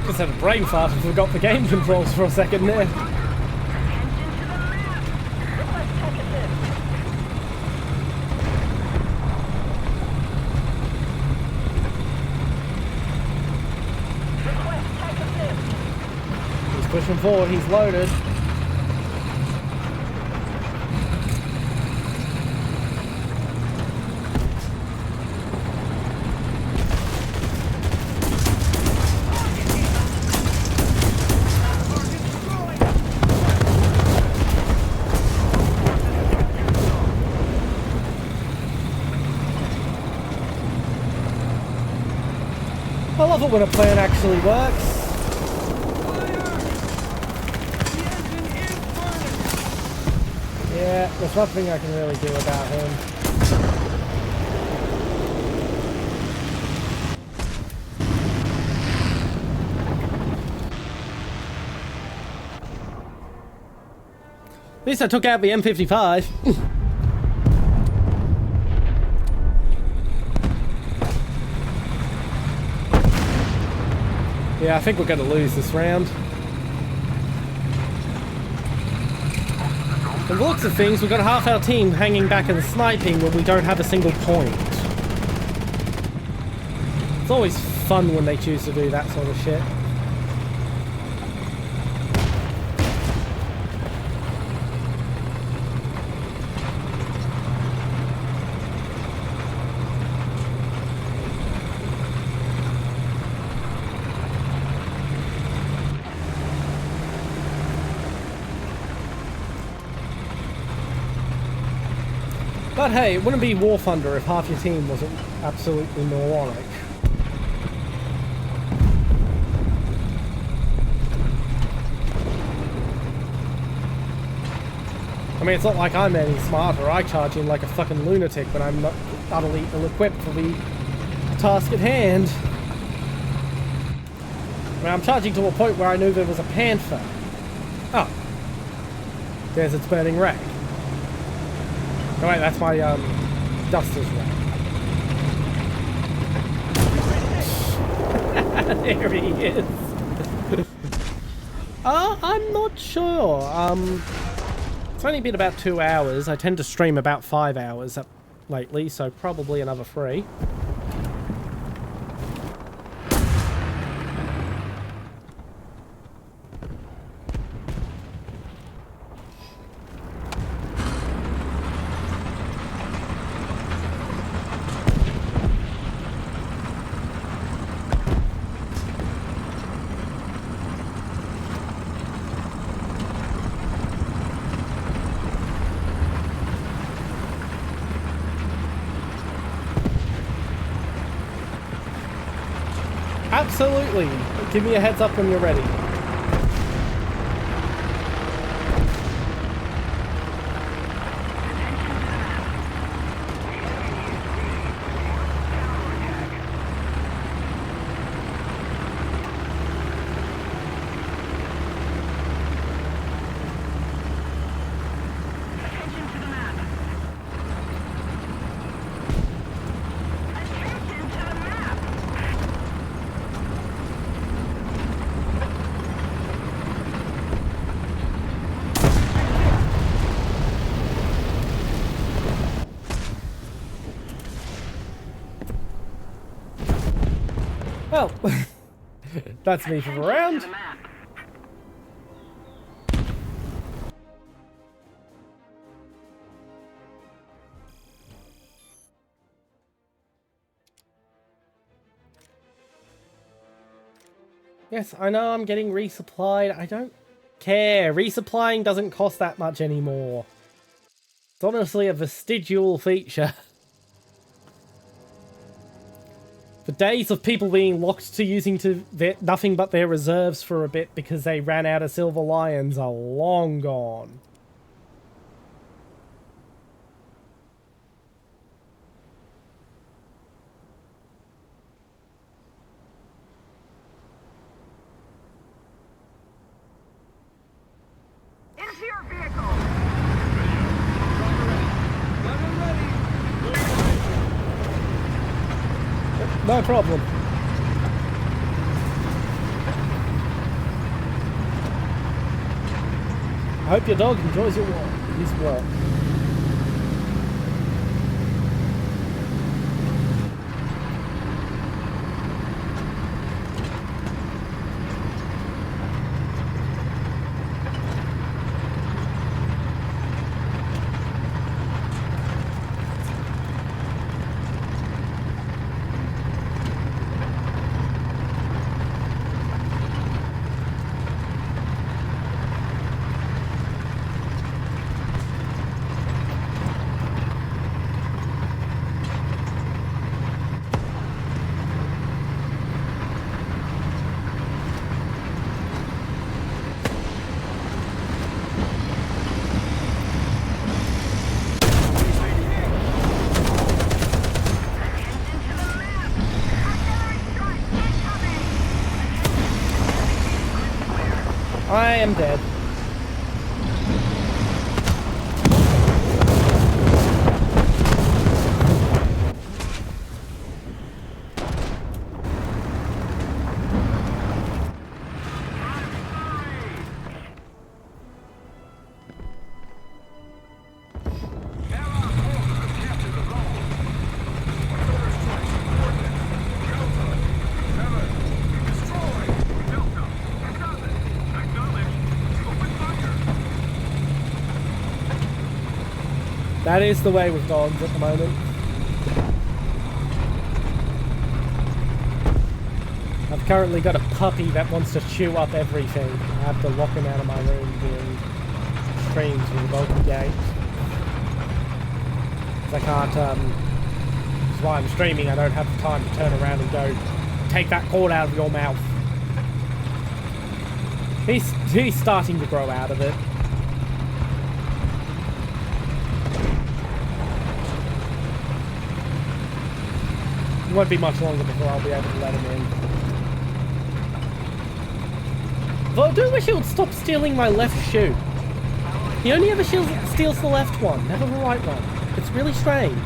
A: Just had a brain fart and forgot the game controls for a second there. He's pushing forward, he's loaded. I love it when a plan actually works. Yeah, there's nothing I can really do about him. At least I took out the M55. Yeah, I think we're going to lose this round. From the looks of things, we've got half our team hanging back and sniping when we don't have a single point. It's always fun when they choose to do that sort of shit. But hey, it wouldn't be War Thunder if half your team wasn't absolutely moronic. I mean, it's not like I'm any smarter. I charge in like a fucking lunatic when I'm not utterly ill-equipped for the task at hand. I mean, I'm charging to a point where I knew there was a panther. Oh. There's its burning rag. Oh wait, that's my duster's rag. There he is. I'm not sure. It's only been about 2 hours. I tend to stream about 5 hours lately, so probably another 3. Absolutely. Give me a heads up when you're ready.
F: Attention to the map. Attention to the map.
A: Well, that's me for the round.
F: To the map.
A: Yes, I know I'm getting resupplied. I don't care. Resupplying doesn't cost that much anymore. It's honestly a vestigial feature. The days of people being locked to using nothing but their reserves for a bit because they ran out of silver lions are long gone.
F: Into your vehicle.
A: No problem. I hope your dog enjoys his walk. I am dead. That is the way with dogs at the moment. I've currently got a puppy that wants to chew up everything. I have to lock him out of my room doing streams with a Vulcan gate. I can't, that's why I'm streaming, I don't have the time to turn around and go, take that cord out of your mouth. He's starting to grow out of it. It won't be much longer before I'll be able to let him in. Though I do wish he would stop stealing my left shoe. He only ever steals the left one, never the right one. It's really strange.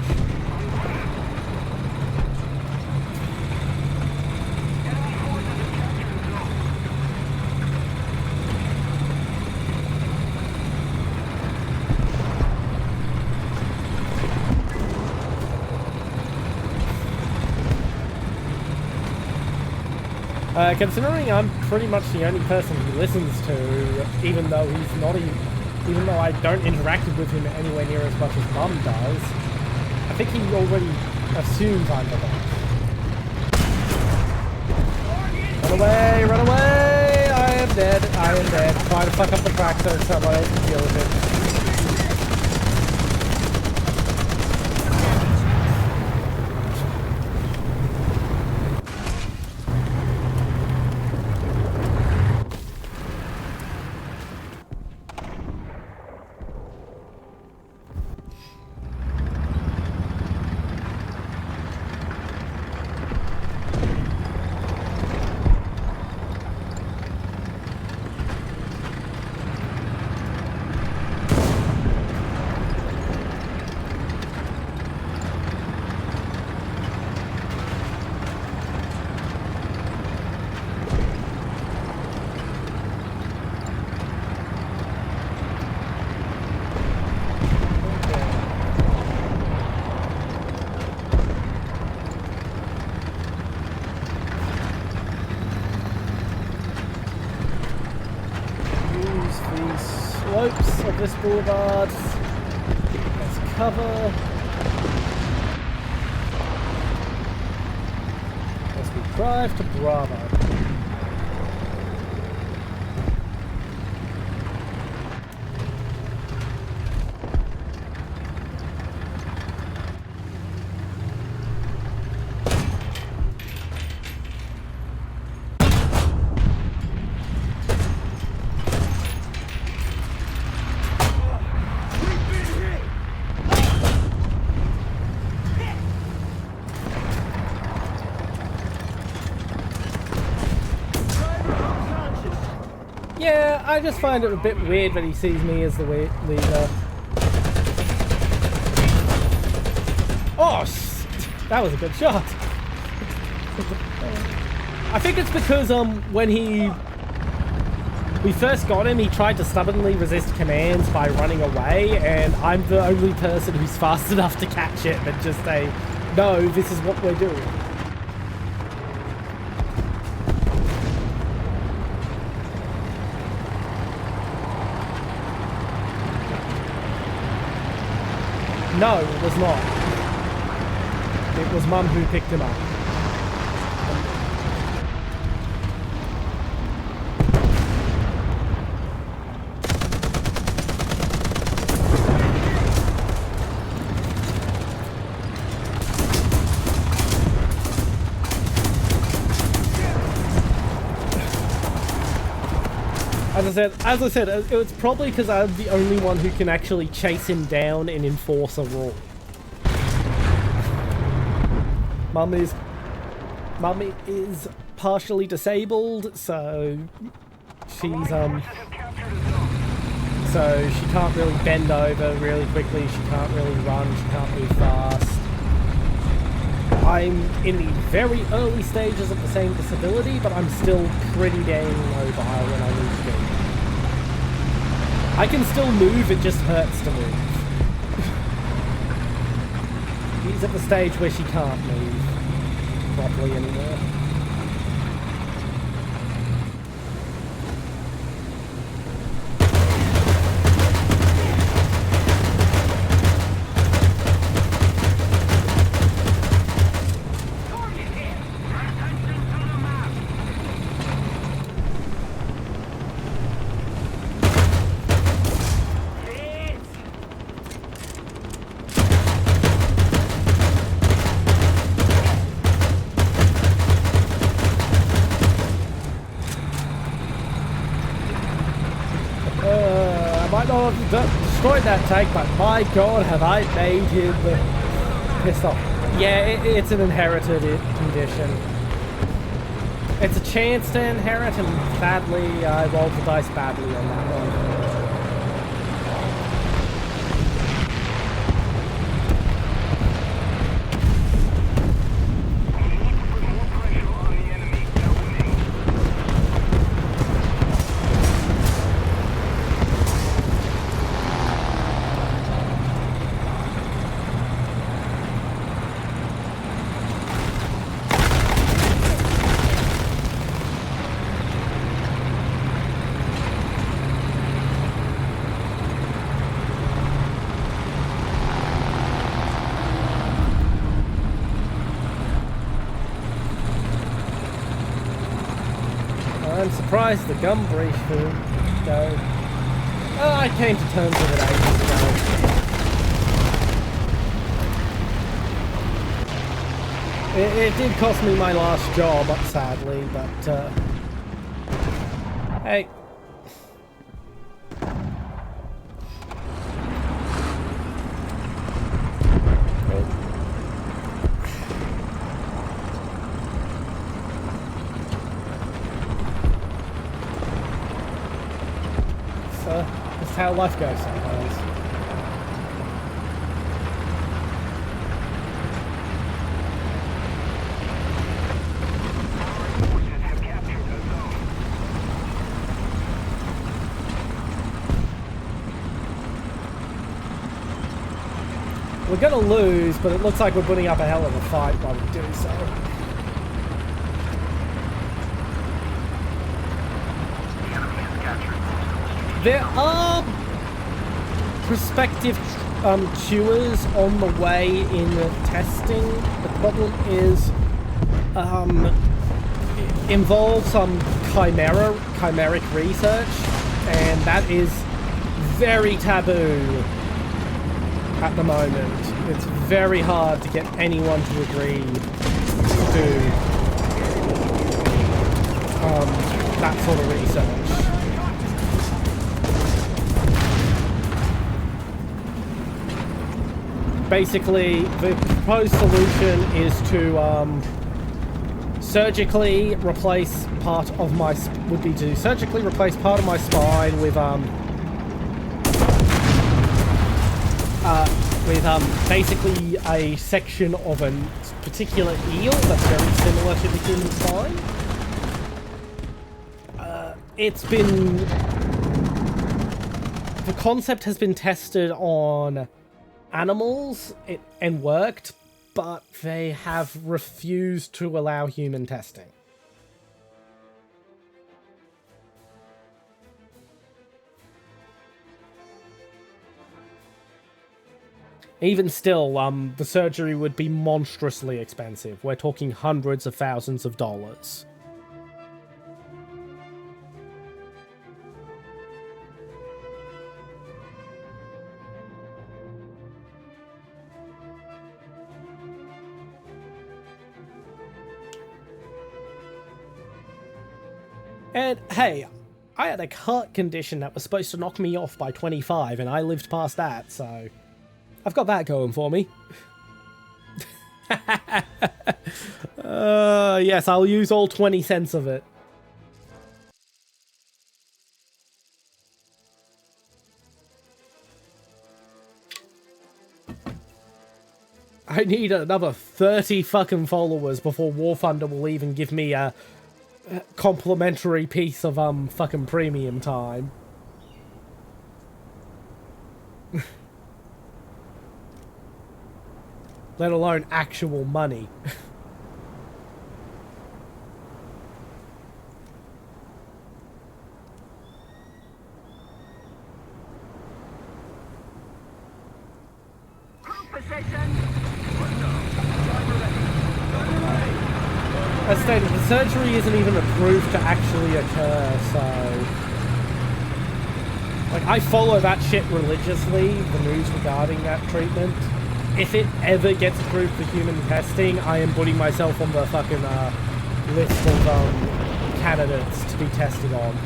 A: Considering I'm pretty much the only person he listens to, even though he's not even though I don't interact with him anywhere near as much as Mum does, I think he already assumes I'm the boss. Run away, run away! I am dead, I am dead. Try to fuck up the crack so someone else can deal with it. Slopes of this boulevard as cover as we drive to Bravo. Yeah, I just find it a bit weird that he sees me as the leader. Oh, that was a good shot. I think it's because when we first got him, he tried to stubbornly resist commands by running away, and I'm the only person who's fast enough to catch it and just say, no, this is what we're doing. No, it was not. It was Mum who picked him up. As I said, it's probably because I'm the only one who can actually chase him down and enforce a rule. Mum is partially disabled, so she's so she can't really bend over really quickly. She can't really run. She can't move fast. I'm in the very early stages of the same disability, but I'm still pretty dang mobile when I need to be. I can still move, it just hurts to move. He's at the stage where she can't move properly anymore. Destroyed that tank, but my god, have I made him pissed off. Yeah, it's an inherited condition. It's a chance to inherit, and sadly, I rolled the dice badly on that one. I'm surprised the gun brief didn't go. Oh, I came to terms with it ages ago. It did cost me my last job, sadly, but hey. That's how life goes sometimes.
C: Forces have captured a zone.
A: We're gonna lose, but it looks like we're putting up a hell of a fight while we do so. There are prospective tours on the way in testing. The problem is it involves some chimeric research, and that is very taboo at the moment. It's very hard to get anyone to agree to that sort of research. Basically, the proposed solution is to surgically replace part of my spine with basically a section of a particular eel that's very similar to the human spine. The concept has been tested on animals and worked, but they have refused to allow human testing. Even still, the surgery would be monstrously expensive. We're talking hundreds of thousands of dollars. And hey, I had a heart condition that was supposed to knock me off by 25, and I lived past that, so I've got that going for me. Yes, I'll use all 20 cents of it. I need another 30 fucking followers before War Thunder will even give me a complimentary piece of fucking premium time. Let alone actual money. As stated, the surgery isn't even approved to actually occur, so... Like, I follow that shit religiously, the news regarding that treatment. If it ever gets approved for human testing, I am putting myself on the fucking list of candidates to be tested on.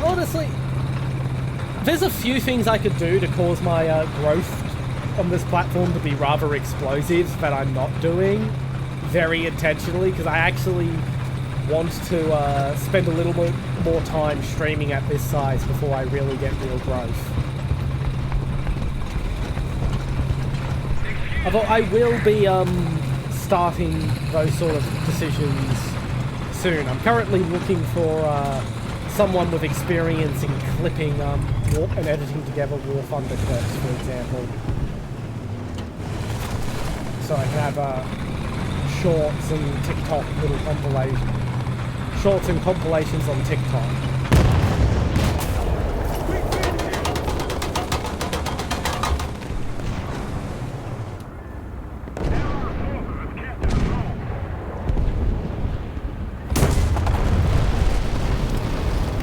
A: Honestly, There's a few things I could do to cause my growth on this platform to be rather explosive that I'm not doing very intentionally, because I actually want to spend a little bit more time streaming at this size before I really get real growth. Although I will be starting those sort of decisions soon. I'm currently looking for someone with experience in clipping and editing together War Thunder clips, for example. So I can have shorts and TikTok little compilations. Shorts and compilations on TikTok.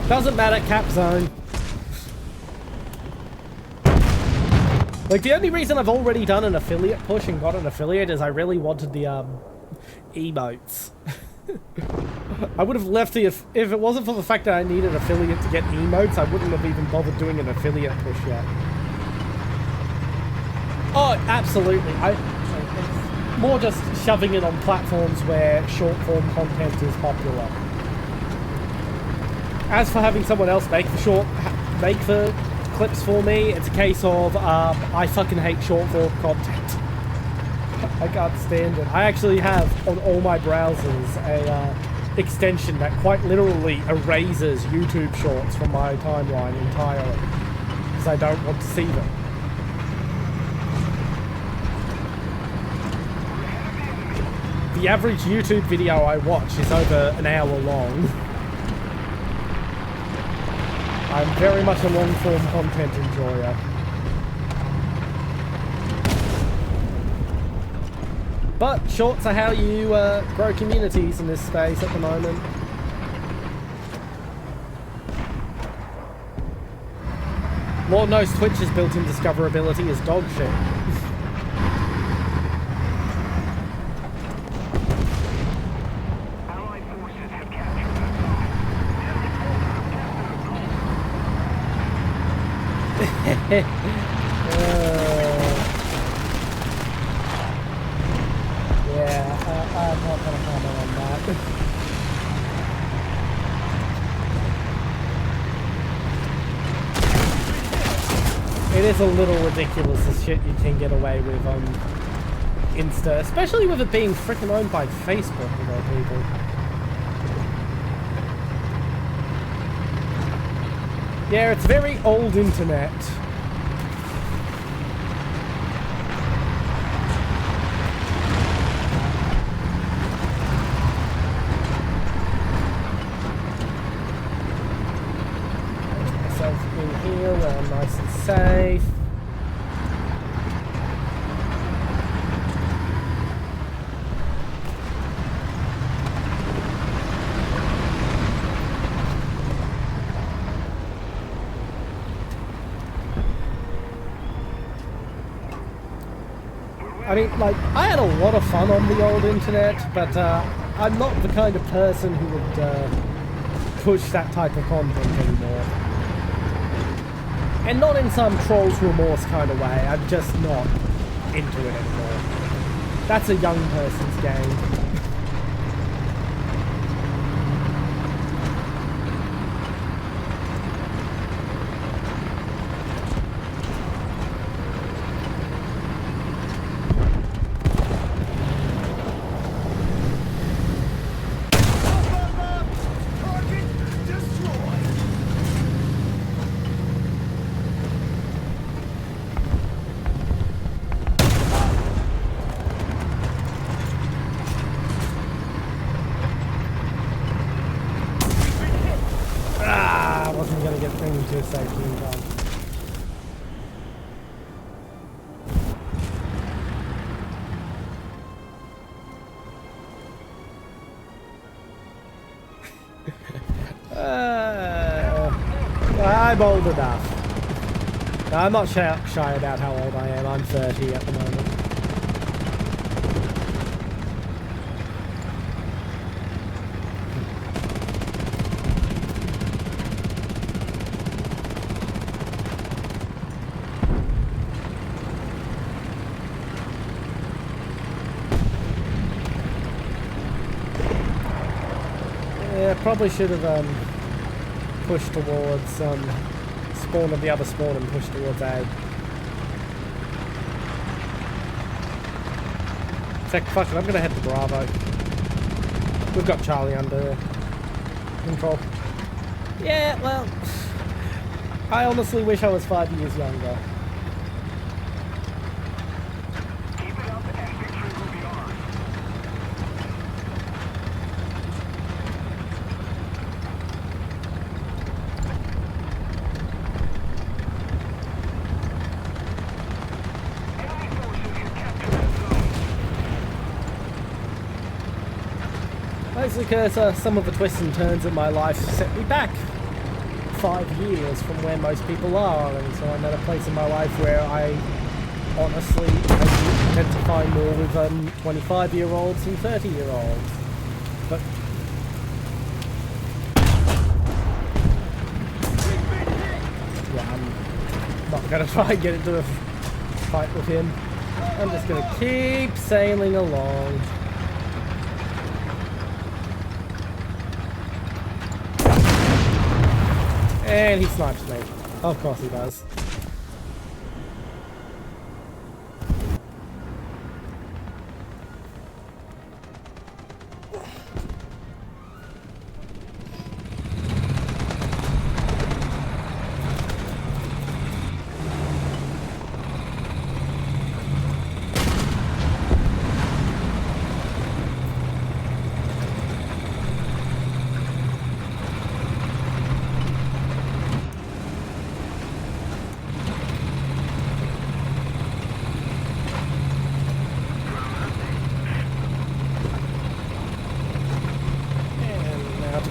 A: Doesn't matter, cap zone. Like, the only reason I've already done an affiliate push and got an affiliate is I really wanted the emotes. I would have left the, if it wasn't for the fact that I needed an affiliate to get emotes, I wouldn't have even bothered doing an affiliate push yet. Oh, absolutely. It's more just shoving it on platforms where short form content is popular. As for having someone else make the clips for me, it's a case of I fucking hate short form content. I can't stand it. I actually have on all my browsers a extension that quite literally erases YouTube shorts from my timeline entirely because I don't want to see them. The average YouTube video I watch is over an hour long. I'm very much a long-form content enjoyer. But shorts are how you grow communities in this space at the moment. Lord knows Twitch's built-in discoverability is dog shit. I'm not going to comment on that. It is a little ridiculous the shit you can get away with on Insta, especially with it being freaking owned by Facebook, of all people. Yeah, it's very old internet. Where I'm nice and safe. I mean, like, I had a lot of fun on the old internet, but I'm not the kind of person who would push that type of content anymore. And not in some Trolls Remorse kind of way, I'm just not into it anymore. That's a young person's game. I'm old enough. I'm not shy about how old I am. I'm 30 at the moment. Yeah, probably should have pushed towards spawn of the other spawn and pushed towards A. Fuck it, I'm gonna head to Bravo. We've got Charlie under control. Yeah, well, I honestly wish I was 5 years younger.
C: Keep it up and victory will be ours. Enemy forces have captured that zone.
A: Mostly because some of the twists and turns in my life set me back 5 years from where most people are, and so I'm at a place in my life where I honestly identify more with 25-year-olds and 30-year-olds. But yeah, I'm not gonna try and get into a fight with him. I'm just gonna keep sailing along. And he snipes me. Of course he does.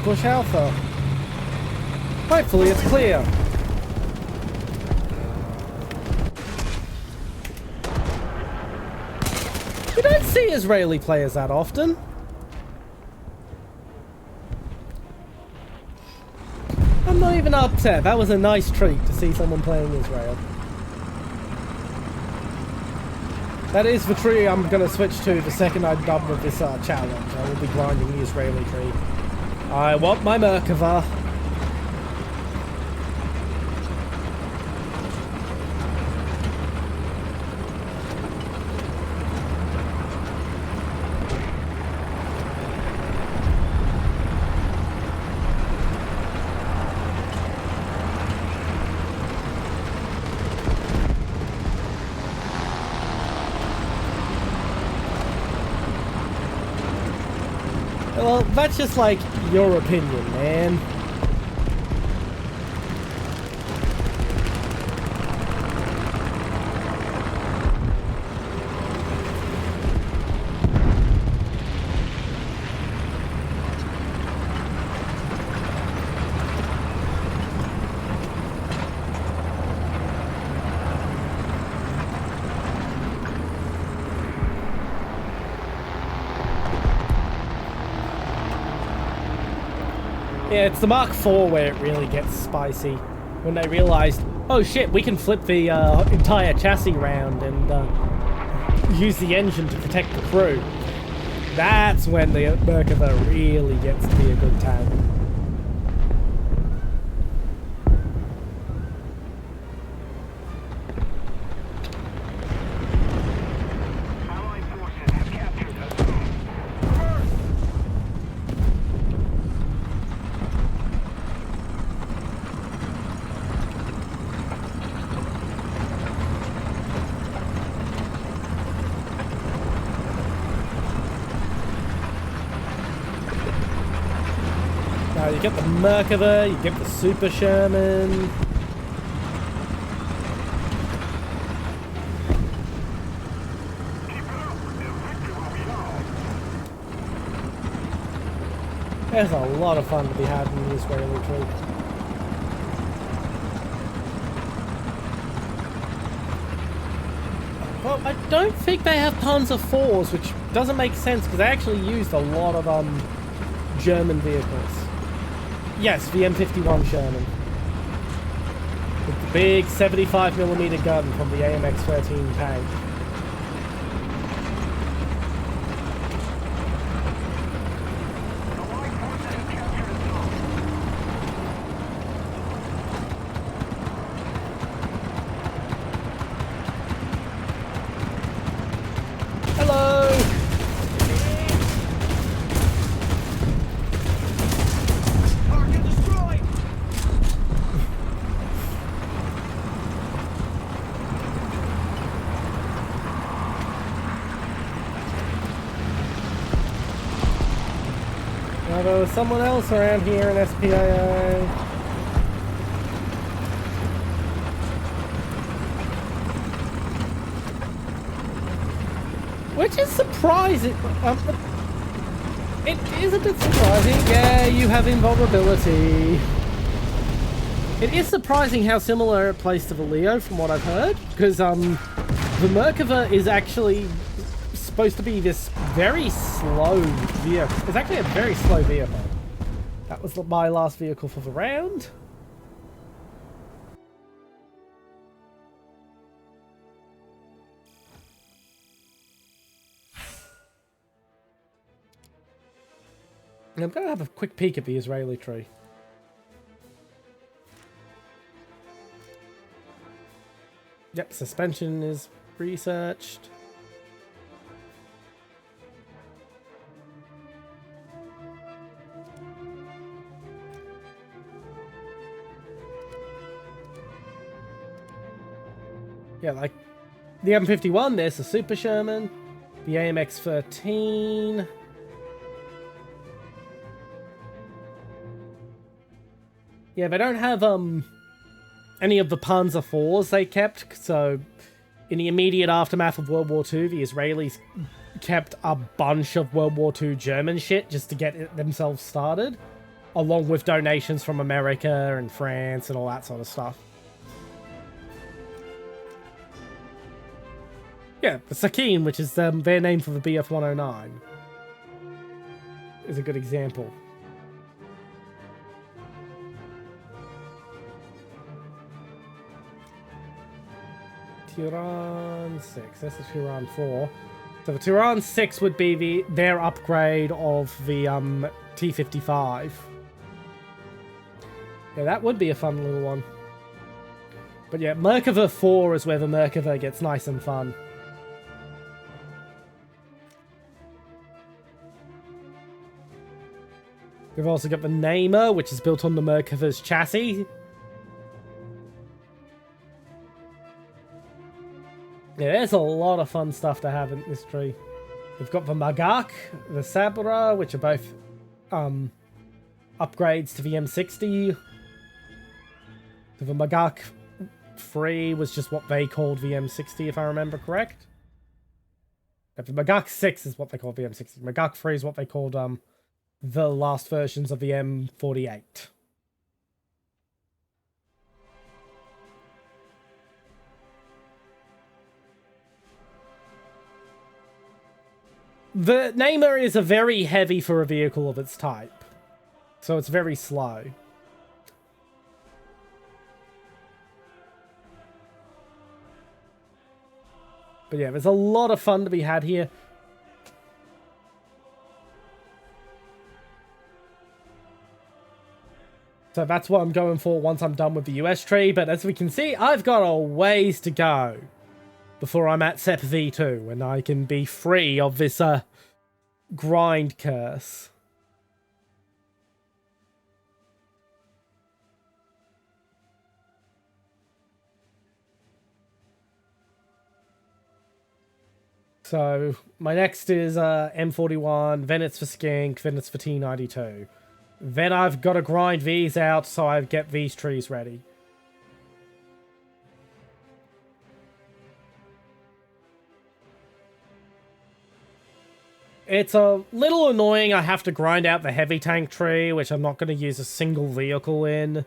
A: Push Alpha. Hopefully it's clear. You don't see Israeli players that often. I'm not even upset. That was a nice treat to see someone playing Israel. That is the tree I'm going to switch to the second I'm done with this challenge. I will be grinding the Israeli tree. I want my Merkava. Well, that's just like your opinion, man. Yeah, it's the Mark IV where it really gets spicy. When they realized, oh shit, we can flip the entire chassis round and use the engine to protect the crew. That's when the Merkava really gets to be a good tank.
C: Allied forces have captured that zone.
A: Now you get the Merkava, you get the Super Sherman. There's a lot of fun to be had in the Israeli tree. Well, I don't think they have Panzer IVs, which doesn't make sense because they actually used a lot of German vehicles. Yes, the M51 Sherman. With the big 75mm gun from the AMX-13 tank.
C: Allied forces have captured
A: there was someone else around here in SPAA. Which is surprising. It is a bit surprising. Yeah, you have invulnerability. It is surprising how similar it plays to the Leo from what I've heard. Because the Merkava is actually supposed to be this very slow vehicle. It's actually a very slow vehicle. That was my last vehicle for the round. I'm going to have a quick peek at the Israeli tree. Yep, suspension is researched. Yeah, like the M51, there's the Super Sherman, the AMX-13. Yeah, they don't have any of the Panzer IVs they kept, so in the immediate aftermath of World War II, the Israelis kept a bunch of World War II German shit just to get it themselves started, along with donations from America and France and all that sort of stuff. Yeah, the Sakin, which is their name for the Bf-109, is a good example. Turan 6, that's the Turan 4. So the Turan 6 would be their upgrade of the T-55. Yeah, that would be a fun little one. But yeah, Merkava 4 is where the Merkava gets nice and fun. We've also got the Namer, which is built on the Merkava's chassis. Yeah, there's a lot of fun stuff to have in this tree. We've got the Magak, the Sabra, which are both upgrades to the M60. So the Magak 3 was just what they called the M60, if I remember correct. The Magak 6 is what they called the M60. Magak 3 is what they called the last versions of the M48. The Namer is a very heavy for a vehicle of its type, so it's very slow. But yeah, there's a lot of fun to be had here. So that's what I'm going for once I'm done with the US tree, but as we can see, I've got a ways to go before I'm at SEP V2, and I can be free of this grind curse. So my next is M41, then it's for Skink, then it's for T92. Then I've got to grind these out so I get these trees ready. It's a little annoying I have to grind out the heavy tank tree, which I'm not going to use a single vehicle in.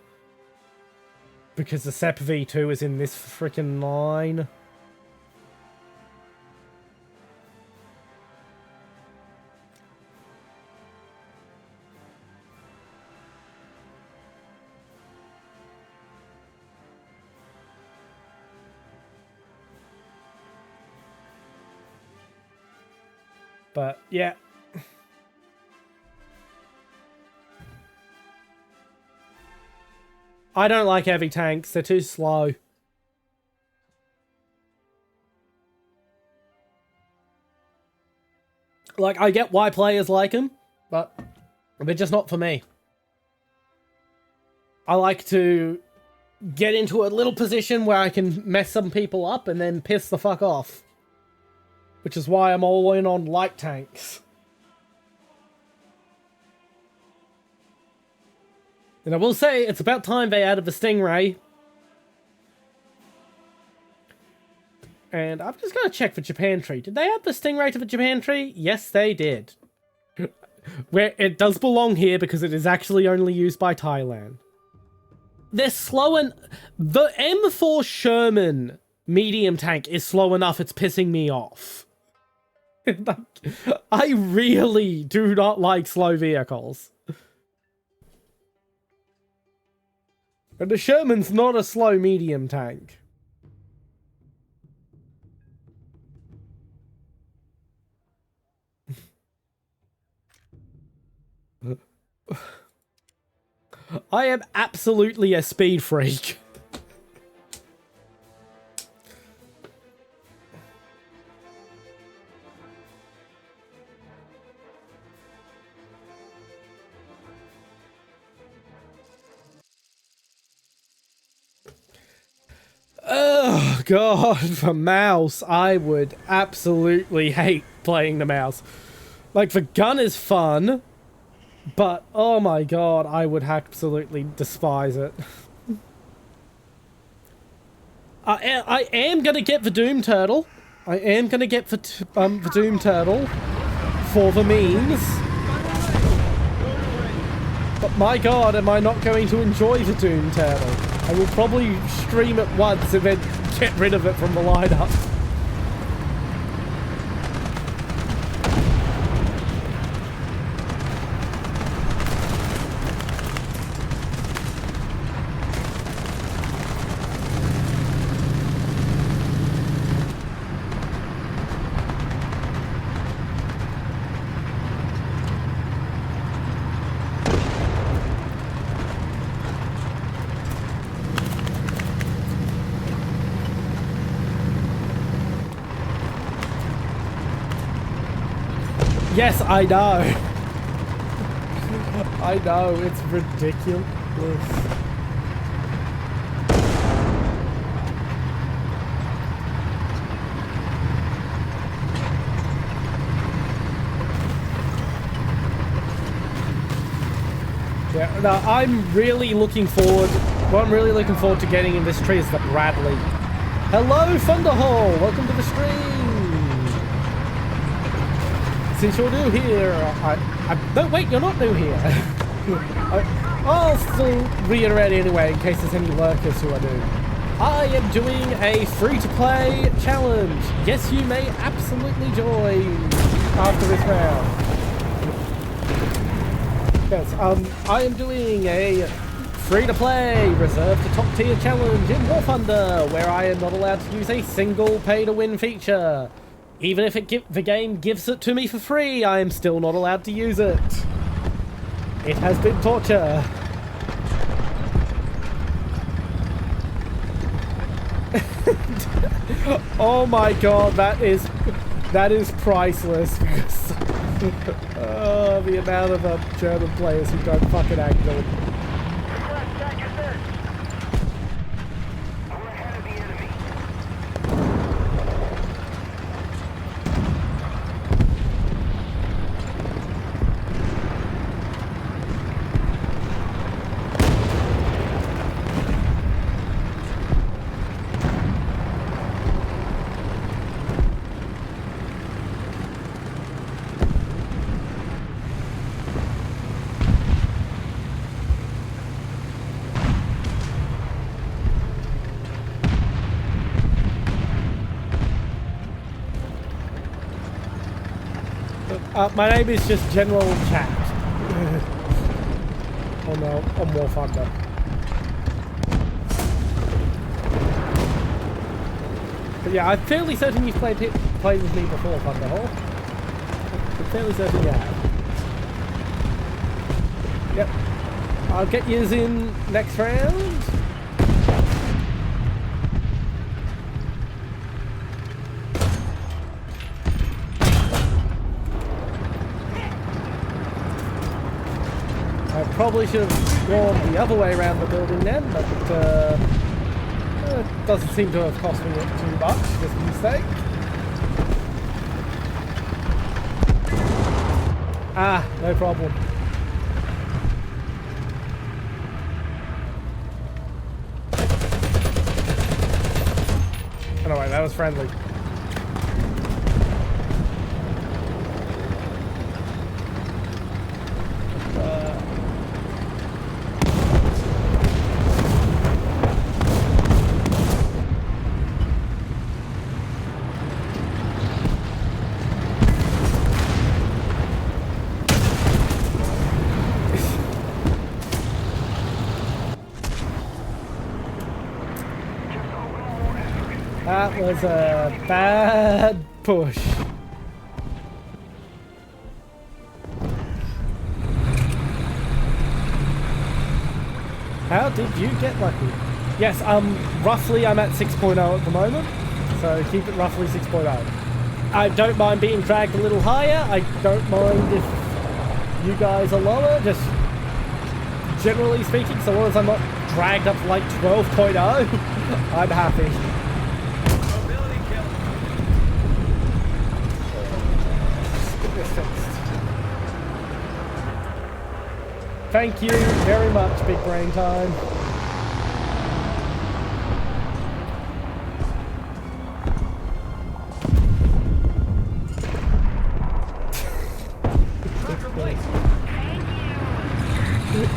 A: Because the SEP V2 is in this freaking line. But, yeah. I don't like heavy tanks. They're too slow. Like, I get why players like them, but they're just not for me. I like to get into a little position where I can mess some people up and then piss the fuck off. Which is why I'm all in on light tanks. And I will say, it's about time they added the Stingray. And I'm just going to check for Japan tree. Did they add the Stingray to the Japan tree? Yes, they did. Where it does belong here because it is actually only used by Thailand. They're slow and... The M4 Sherman medium tank is slow enough, it's pissing me off. I really do not like slow vehicles. And the Sherman's not a slow medium tank. I am absolutely a speed freak. Oh god, the mouse. I would absolutely hate playing the mouse. Like, the gun is fun, but oh my god, I would absolutely despise it. I am gonna get the Doom Turtle. I am gonna get the Doom Turtle for the memes. But my god, am I not going to enjoy the Doom Turtle? I will probably stream it once and then get rid of it from the lineup. Yes, I know. I know, it's ridiculous. Yeah, no, I'm really looking forward. What I'm really looking forward to getting in this tree is the Bradley. Hello, Thunderhole! Welcome to the stream! Since you're new here, no, wait, you're not new here. I'll still reiterate anyway in case there's any lurkers who are new. I am doing a free-to-play challenge. Yes, you may absolutely join after this round. Yes, I am doing a free-to-play reserve to top-tier challenge in War Thunder, where I am not allowed to use a single pay-to-win feature. Even if the game gives it to me for free, I am still not allowed to use it. It has been torture. Oh my god, that is priceless. Because the amount of German players who don't fucking act good. My name is just General Chat on War Thunder. But yeah, I'm fairly certain you've played with me before, Thunderhole. I'm fairly certain you have. Yep. I'll get yous in next round. I probably should have gone the other way around the building then, but it doesn't seem to have cost me too much, just a mistake. Ah, no problem. was friendly. That was a bad push. How did you get lucky? Yes, roughly I'm at 6.0 at the moment, so keep it roughly 6.0. I don't mind being dragged a little higher. I don't mind if you guys are lower, just generally speaking, so long as I'm not dragged up to like 12.0, I'm happy. Thank you very much, Big Brain Time.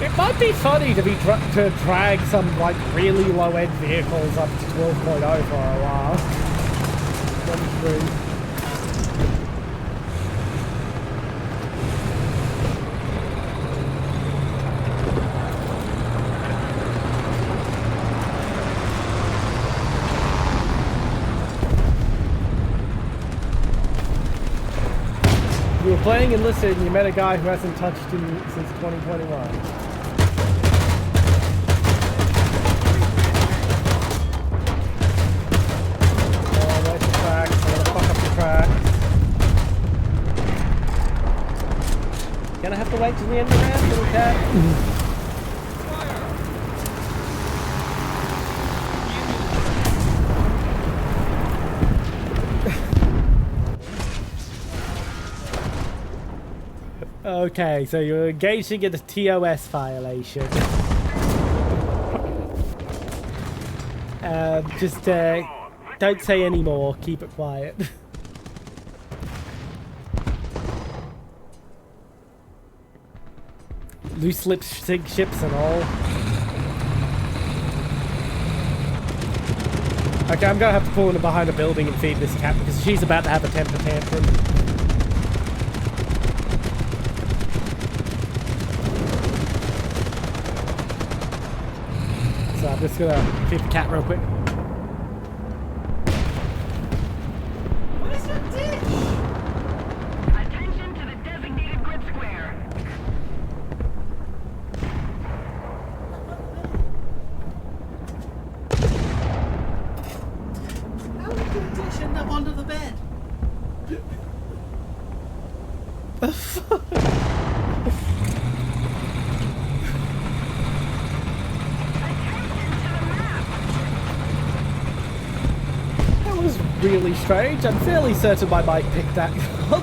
A: It might be funny to be to drag some like really low-end vehicles up to 12.0 for a while. That's true. You were playing and listening, and you met a guy who hasn't touched you since 2021. Oh, there's the track. I'm gonna fuck up the track. Gonna have to wait till the end of the round, little cat. Okay, so you're engaging in a TOS violation. Just don't say any more. Keep it quiet. Loose lips sink ships and all. Okay, I'm gonna have to pull in behind a building and feed this cat because she's about to have a temper tantrum. So I'm just gonna feed the cat real quick.
F: Where's your dish? Attention to the designated grid square.
A: How did your dish end up under the bed? The fuck? That was really strange. I'm fairly certain my mic picked that up.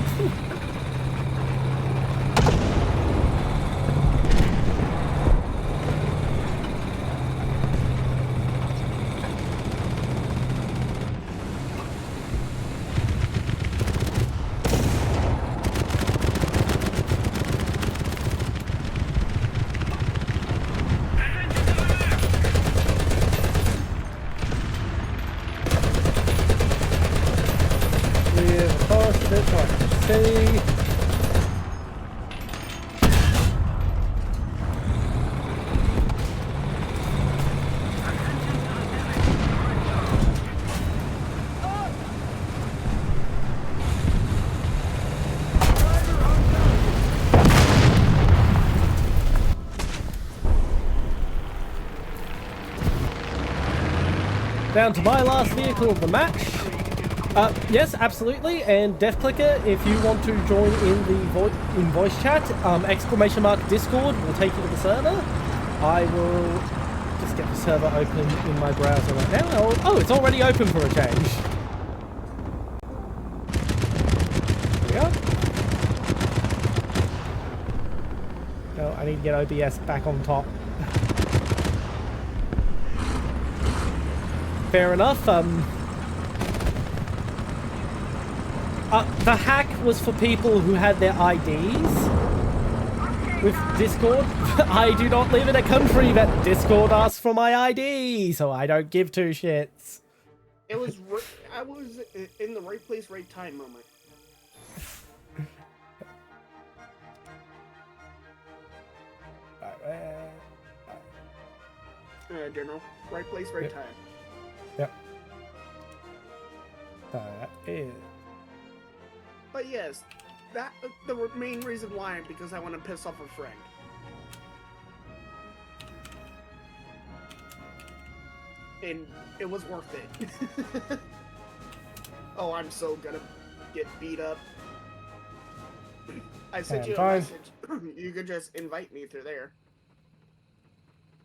A: Down to my last vehicle of the match. Yes, absolutely. And Death Clicker, if you want to join in the voice chat, !Discord will take you to the server. I will just get the server open in my browser right now. Oh, it's already open for a change. There we go. Oh, I need to get OBS back on top. Fair enough. The hack was for people who had their IDs with Discord. I do not live in a country that Discord asks for my ID, so I don't give two shits.
H: It was. I was in the right place, right time moment. General, right place, right time.
A: Yep. That is.
H: But yes, that the main reason why, because I want to piss off a friend. And it was worth it. Oh, I'm so gonna get beat up. I sent you a message. You could just invite me through there.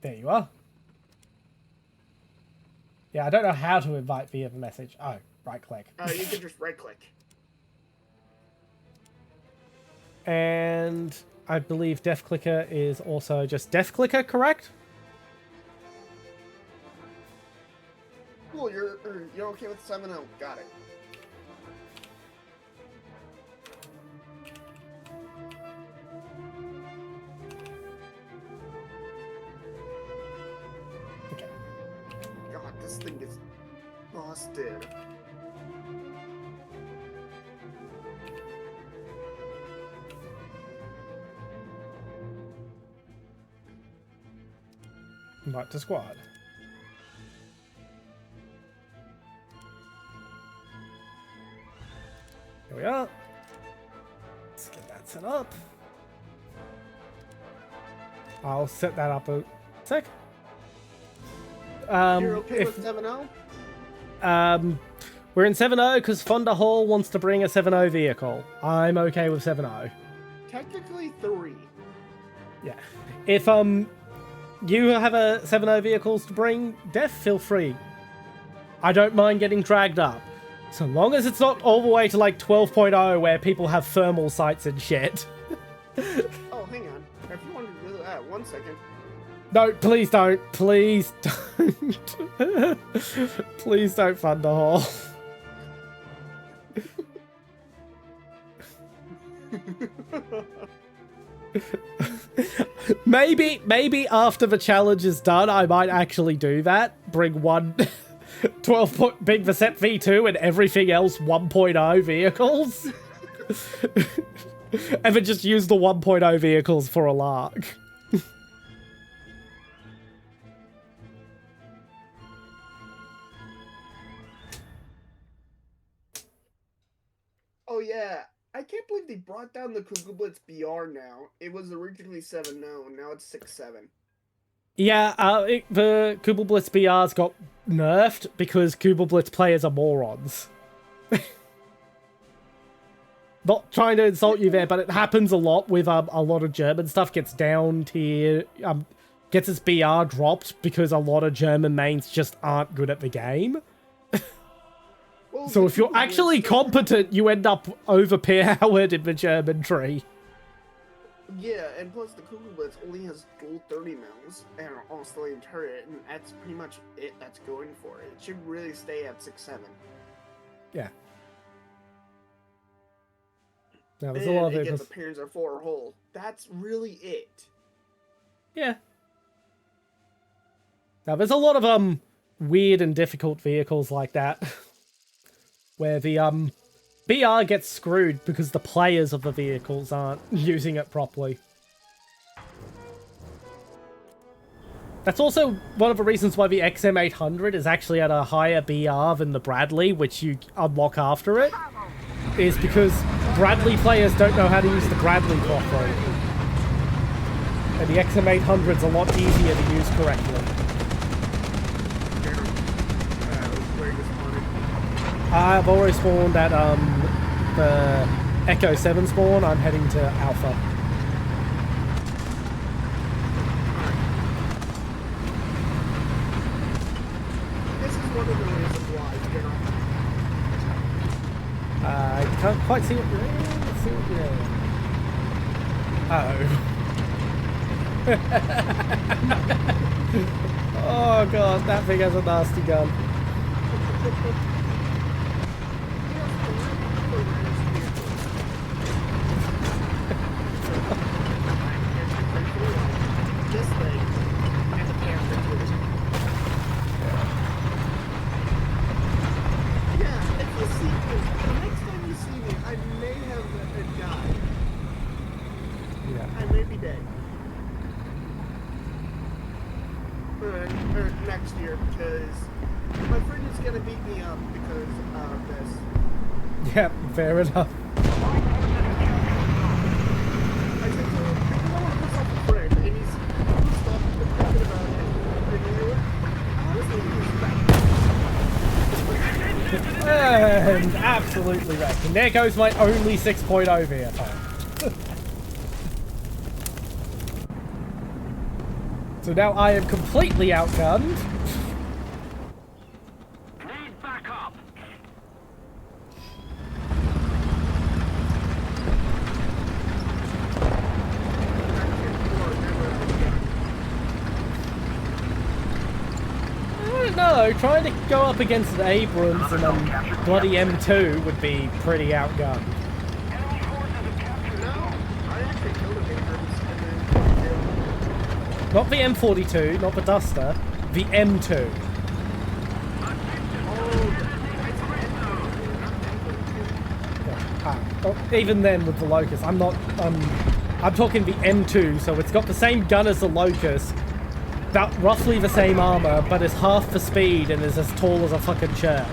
A: There you are. Yeah, I don't know how to invite via the message. Oh, right click.
H: You can just right click.
A: And I believe Def Clicker is also just Def Clicker, correct?
H: Cool, you're okay with 7-0. Got it.
A: Okay.
H: God, this thing is busted.
A: Invite to squad. Here we are. Let's get that set up. I'll set that up a sec.
H: You're okay with 7-0?
A: We're in 7-0 because Fonda Hall wants to bring a 7-0 vehicle. I'm okay with 7-0.
H: Technically 3.
A: Yeah. If you have a 7-0 vehicles to bring, Def, feel free. I don't mind getting dragged up. So long as it's not all the way to like 12.0 where people have thermal sights and shit.
H: Oh, hang on. If you wanted to do that, 1 second.
A: No, please don't. Please don't. Please don't fund the hall. Maybe after the challenge is done, I might actually do that. Bring one 12 Big Vasep V2 and everything else 1.0 vehicles. And then just use the 1.0 vehicles for a lark.
H: Oh yeah, I can't believe they brought down the Kugel Blitz BR now. It was originally 7-0, now it's 6-7.
A: Yeah, the Kubel Blitz BRs got nerfed because Kubel Blitz players are morons. Not trying to insult you there, but it happens a lot with a lot of German stuff gets down tier, gets its BR dropped because a lot of German mains just aren't good at the game.
H: Well,
A: So if you're actually competent, you end up overpowered in the German tree.
H: Yeah, and plus the Kugel Blitz only has dual 30 mils and an all-stallion turret, and that's pretty much it that's going for it. It should really stay at 6-7.
A: Yeah. Now there's
H: And
A: a lot of
H: again,
A: vehicles.
H: the Panzer IV hull. That's really it.
A: Yeah. Now there's a lot of weird and difficult vehicles like that. Where the BR gets screwed because the players of the vehicles aren't using it properly. That's also one of the reasons why the XM800 is actually at a higher BR than the Bradley, which you unlock after it, is because Bradley players don't know how to use the Bradley properly. And the XM800's a lot easier to use correctly.
H: Where you spawning?
A: I've already spawned at the Echo 7 spawn. I'm heading to Alpha.
H: This is one of the reasons why, General.
A: I can't quite see what you're in. Let's see what you're in. Oh. Oh god, that thing has a nasty gun.
H: or next year because my friend is gonna beat me up because of this.
A: Yeah, fair enough.
H: I said to him, "I want to piss off a friend," and he's stopped thinking about it. And you know what? Honestly, he's right.
A: And absolutely wrecked. And there goes my only 6.0 VFR. So now I am completely outgunned.
C: Need backup.
A: I don't know, trying to go up against an Abrams and bloody M2 would be pretty outgunned.
H: No, I actually killed a Abrams and then
A: Not the M42, not the Duster, the M2. Even then with the Locust, I'm not, I'm talking the M2, so it's got the same gun as the Locust, about roughly the same armor, but is half the speed and is as tall as a fucking church.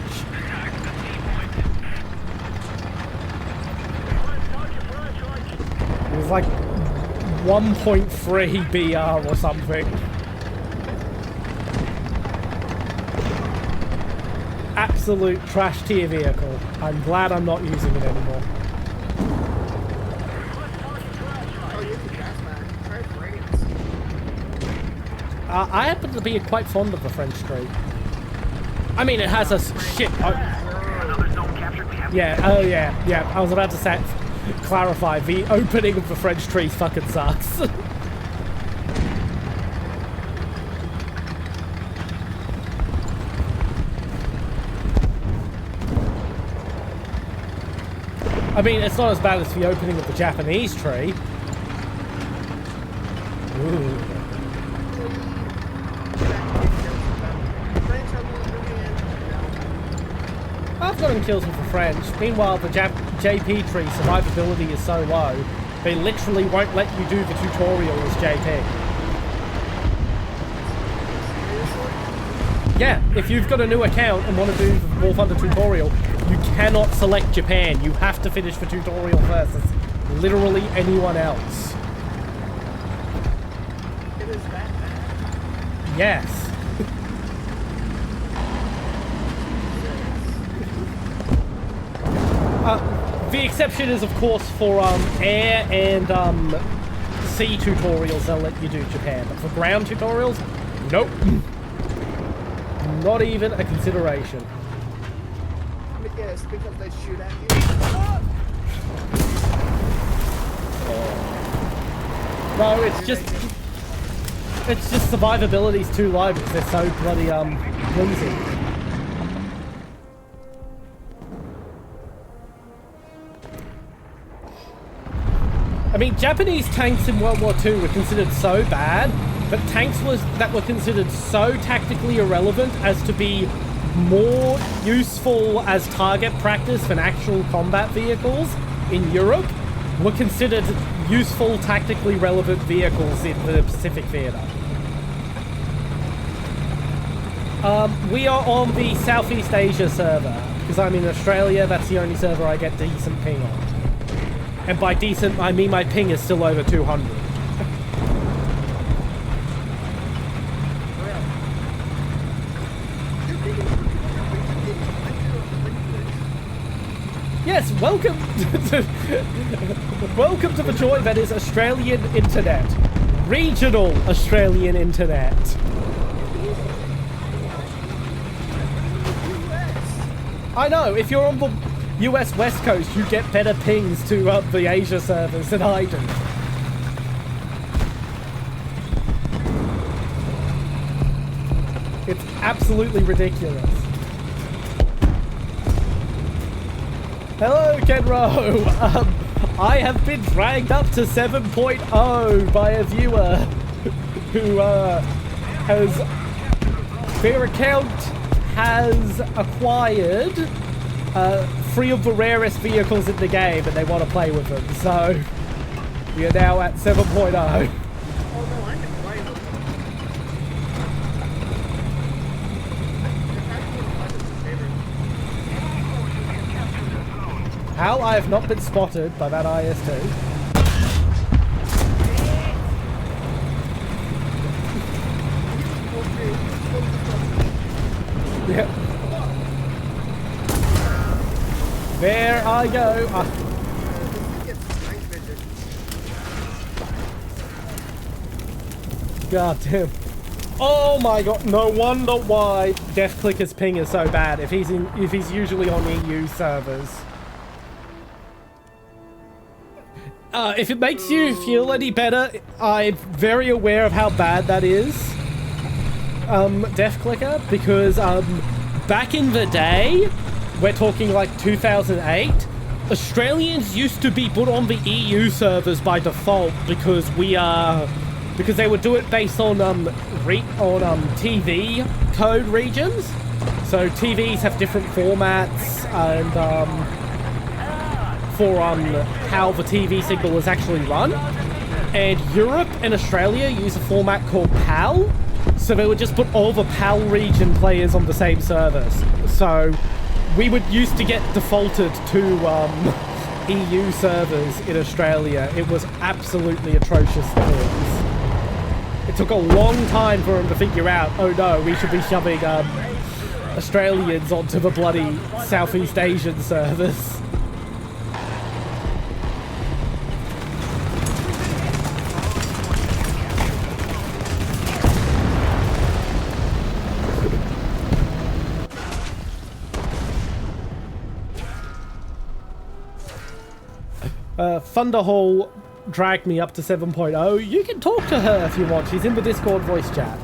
A: It was like 1.3 BR or something. Absolute trash tier vehicle. I'm glad I'm not using it anymore.
H: oh, you can gas man. Try France.
A: I happen to be quite fond of the French Street. I mean, it has a shit.
C: Another zone captured. We have
A: Yeah, oh yeah. I was about to say, clarify, the opening of the French Tree fucking sucks. I mean, it's not as bad as the opening of the Japanese tree. Ooh. I've gotten kills with the French. Meanwhile, the JP tree survivability is so low, they literally won't let you do the tutorial as JP. Yeah, if you've got a new account and want to do the War Thunder tutorial, you cannot select Japan. You have to finish the tutorial first. It's literally anyone else.
H: It is that bad.
A: Yes. The exception is, of course, for air and sea tutorials, they'll let you do Japan. But for ground tutorials, nope. Not even a consideration.
H: Yes, because they shoot at you.
A: No, it's just survivability's too low because they're so bloody flimsy. I mean, Japanese tanks in World War II were considered so bad, but tanks that were considered so tactically irrelevant as to be more useful as target practice than actual combat vehicles in Europe were considered useful tactically relevant vehicles in the Pacific Theater. We are on the Southeast Asia server, because I'm in Australia. That's the only server I get decent ping on. And by decent, I mean my ping is still over 200. Yes, welcome welcome to the joy that is Australian internet. Regional Australian internet. I know, if you're on the US West Coast, you get better pings to the Asia servers than I do. It's absolutely ridiculous. Hello, Kenro! I have been dragged up to 7.0 by a viewer who has... Their account has acquired 3 of the rarest vehicles in the game and they want to play with them, so we are now at 7.0.
H: Oh no, I can play them.
A: How I have not been spotted by that IS-2. Yep. There I go. God damn. Oh my god, no wonder why Deathclicker's ping is so bad if he's usually on EU servers. If it makes you feel any better, I'm very aware of how bad that is, Deathclicker, because back in the day, we're talking like 2008, Australians used to be put on the EU servers by default because because they would do it based on TV code regions. So TVs have different formats and for how the TV signal is actually run. And Europe and Australia use a format called PAL. So they would just put all the PAL region players on the same servers. So we would used to get defaulted to EU servers in Australia. It was absolutely atrocious things. It took a long time for them to figure out, oh no, we should be shoving Australians onto the bloody Southeast Asian servers. Thunderhall dragged me up to 7.0. You can talk to her if you want. She's in the Discord voice chat.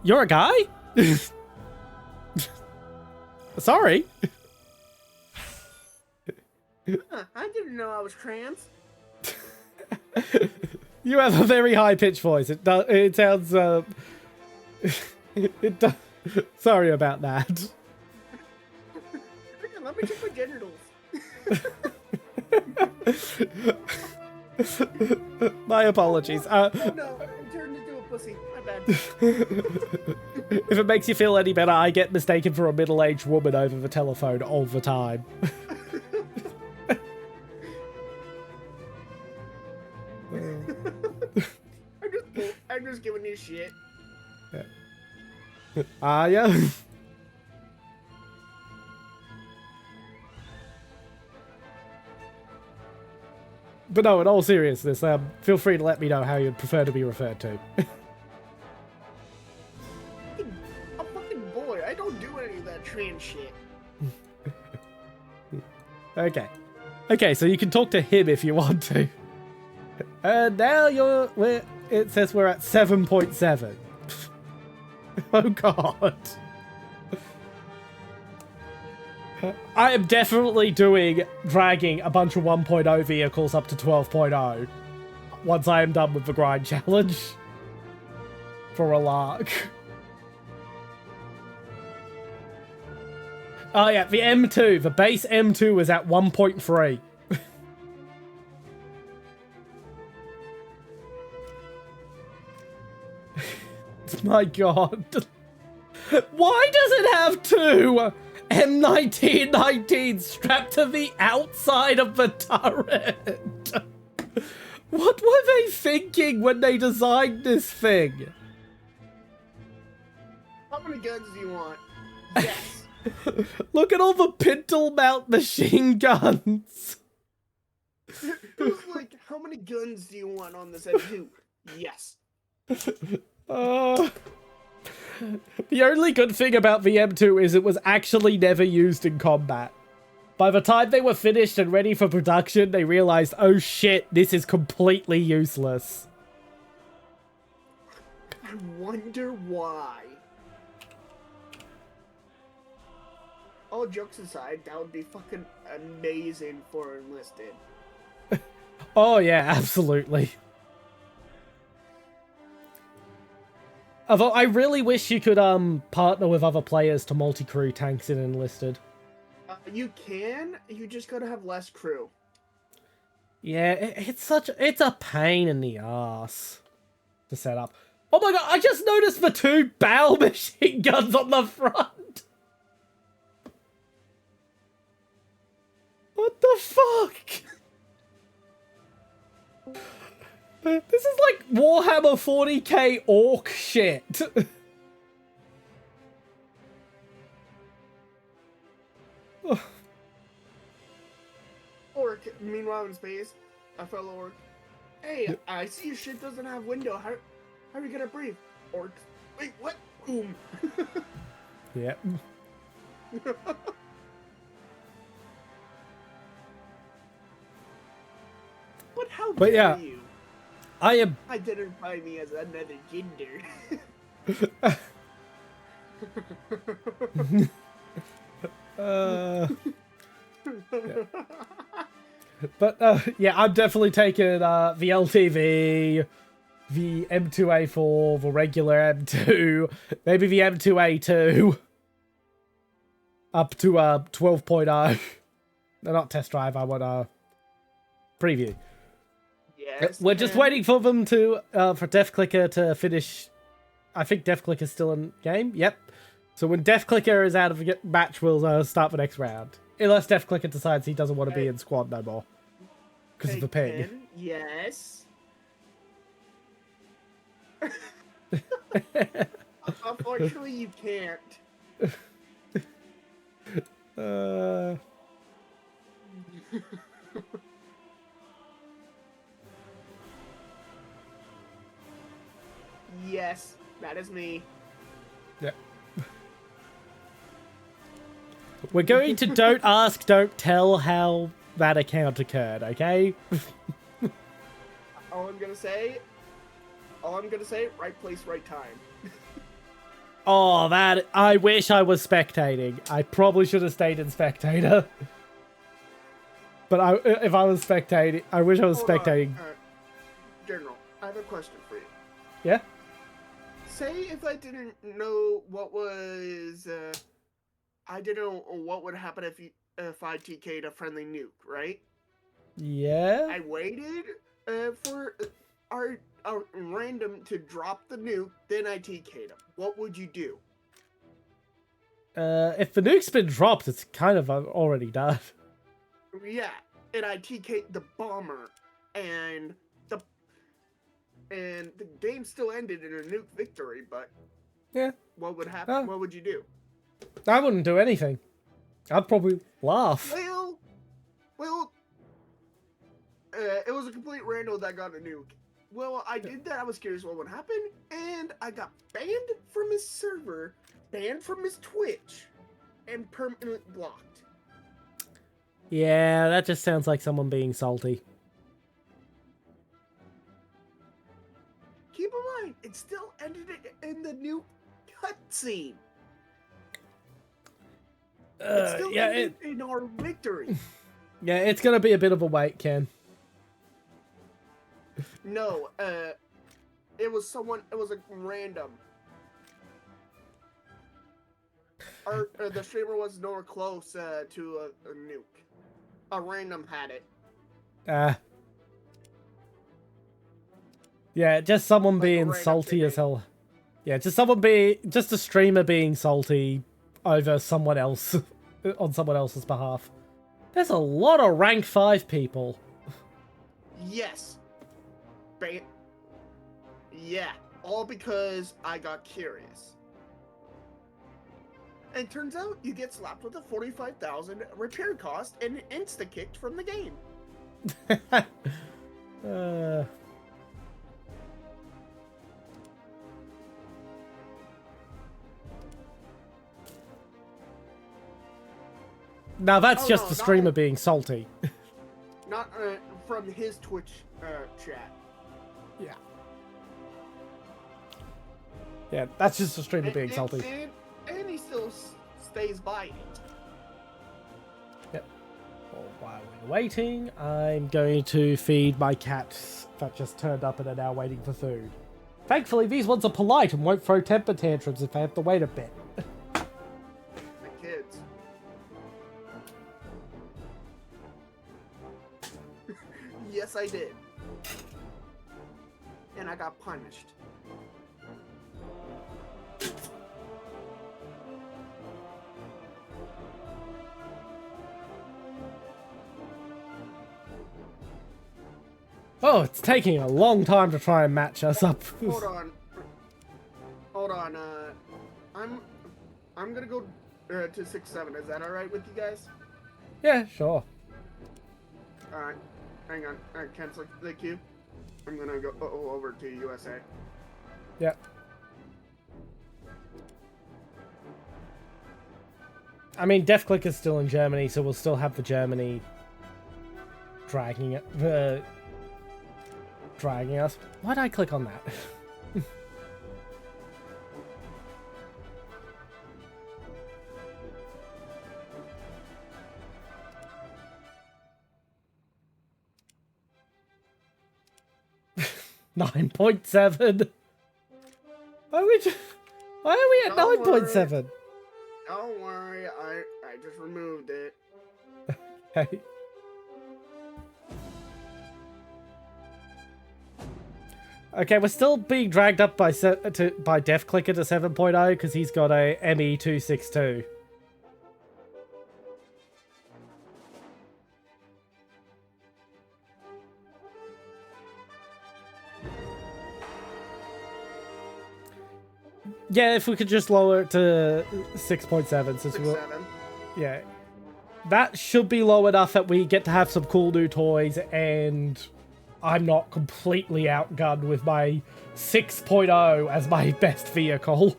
A: You're a guy? Sorry.
H: I didn't know I was trans.
A: You have a very high-pitched voice. It sounds, it does. Sorry about that.
H: Let me check my genitals.
A: My apologies.
H: Oh no, I turned into a pussy. My bad.
A: If it makes you feel any better, I get mistaken for a middle-aged woman over the telephone all the time.
H: I'm just giving you shit.
A: Yeah. Yeah. But no, in all seriousness, feel free to let me know how you'd prefer to be referred to.
H: A fucking boy. I don't do any of that trans shit.
A: Okay. Okay, so you can talk to him if you want to. Now it says we're at 7.7. Oh god. I am definitely dragging a bunch of 1.0 vehicles up to 12.0 once I am done with the grind challenge. For a lark. Oh yeah, the M2, the base M2 is at 1.3. My god. Why does it have two M1919 strapped to the outside of the turret? What were they thinking when they designed this thing?
H: How many guns do you want? Yes.
A: Look at all the pintle mount machine guns.
H: It was like, how many guns do you want on this M2? Yes.
A: The only good thing about the M2 is it was actually never used in combat. By the time they were finished and ready for production, they realized, oh shit, this is completely useless.
H: I wonder why. All jokes aside, that would be fucking amazing for Enlisted.
A: Oh yeah, absolutely. Although I really wish you could partner with other players to multi-crew tanks in Enlisted.
H: You can, you just gotta have less crew.
A: Yeah, it's a pain in the ass to set up. Oh my god, I just noticed the 2 bow machine guns on the front. What the fuck? This is like Warhammer 40k orc shit.
H: Orc, meanwhile in space, a fellow orc. Hey, I see your ship doesn't have window. How are you gonna breathe? Orc. Wait, what? Boom.
A: Yep.
H: But how
A: But
H: dare
A: yeah.
H: you
A: I am.
H: identify me as another gender?
A: But yeah, I'm definitely taking the LTV, the M2A4, the regular M2, maybe the M2A2, up to 12.0. No, not test drive. I want a preview.
H: Yes.
A: We're just
H: and-
A: waiting for them to for Def Clicker to finish. I think Def Clicker's still in game. Yep. So when Def Clicker is out of the match, we'll start the next round. Unless Def Clicker decides he doesn't want to be in squad no more because of the ping.
H: Ken, yes. Unfortunately, you can't. Yes, that is me.
A: Yeah. We're going to don't ask, don't tell how that account occurred, okay?
H: All I'm gonna say, right place, right time.
A: Oh, that... I wish I was spectating. I probably should have stayed in spectator. But if I was spectating... I wish I was
H: Hold on,
A: spectating.
H: General, I have a question for you.
A: Yeah?
H: Say if I didn't know what was, I didn't know what would happen if I TK'd a friendly nuke, right?
A: Yeah?
H: I waited for a random to drop the nuke, then I TK'd him. What would you do?
A: If the nuke's been dropped, it's kind of already done.
H: Yeah, and I TK'd the bomber, and the game still ended in a nuke victory, but
A: Yeah.
H: what would happen?
A: Oh.
H: What would you do?
A: I wouldn't do anything. I'd probably laugh.
H: Well, it was a complete random that got a nuke. Well, I did that. I was curious what would happen, and I got banned from his server, banned from his Twitch, and permanently blocked.
A: Yeah, that just sounds like someone being salty.
H: Keep in mind, it still ended in the nuke cutscene. It still
A: Yeah,
H: ended in our victory.
A: Yeah, it's gonna be a bit of a wait, Ken.
H: No, it was a random. The streamer was nowhere close to a nuke. A random had it.
A: Yeah, just someone
H: Like
A: being
H: right up
A: salty
H: to
A: as hell. Yeah, just a streamer being salty over someone else on someone else's behalf. There's a lot of rank 5 people.
H: Yes. Yeah, all because I got curious. And turns out you get slapped with a 45,000 repair cost and insta-kicked from the game.
A: Now that's
H: Oh,
A: just
H: no,
A: the
H: not-
A: streamer being salty.
H: Not from his Twitch chat.
A: Yeah. Yeah, that's just the streamer being salty.
H: And he still stays by it.
A: Yep. Well, while we're waiting, I'm going to feed my cats that just turned up and are now waiting for food. Thankfully, these ones are polite and won't throw temper tantrums if I have to wait a bit.
H: The kids. Yes, I did. And I got punished.
A: Oh, it's taking a long time to try and match us up.
H: Hold on. Hold on. I'm gonna go to 6-7. Is that all right with you guys?
A: Yeah, sure.
H: All right. Hang on. All right, cancel the queue. I'm gonna go over to USA.
A: Yep. I mean, DefClick is still in Germany, so we'll still have the Germany dragging it. Dragging us. Why'd I click on that? $9.7. Why are we at
H: Don't
A: 9.7?
H: Don't worry, I just removed it.
A: Okay. Okay, we're still being dragged up by DefClicker to 7.0 because he's got a ME262. Yeah, if we could just lower it to 6.7 since we're...
H: 6-7.
A: Yeah. That should be low enough that we get to have some cool new toys and I'm not completely outgunned with my 6.0 as my best vehicle.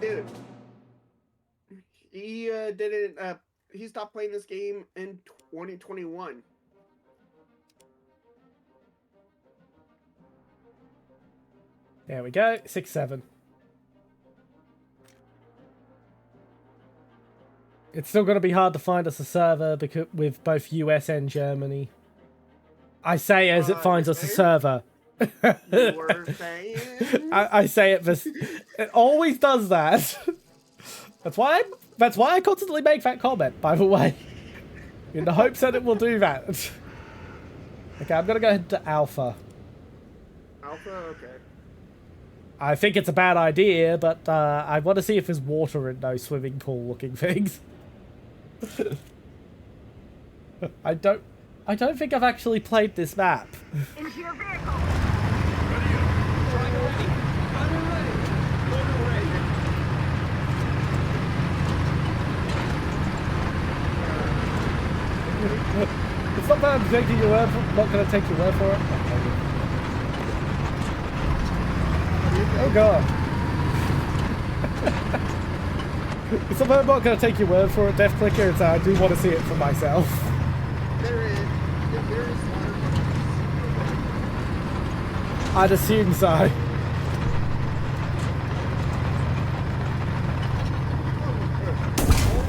H: Dude. He didn't he stopped playing this game in 2021.
A: There we go, 6.7. It's still going to be hard to find us a server because with both US and Germany. I say as it finds us a server.
H: You were saying?
A: I say it, but it always does that. That's why I constantly make that comment, by the way. In the hopes that it will do that. Okay, I'm going to go ahead to Alpha.
H: Alpha? Okay.
A: I think it's a bad idea, but I want to see if there's water in those swimming pool looking things. I don't think I've actually played this map.
F: Into your vehicle.
A: It's not that I'm taking your word for, not going to take your word for it. Oh god. It's not that I'm not going to take your word for it, DefClicker, it's I do want to see it for myself.
H: There is water.
A: I'd assume so.
H: All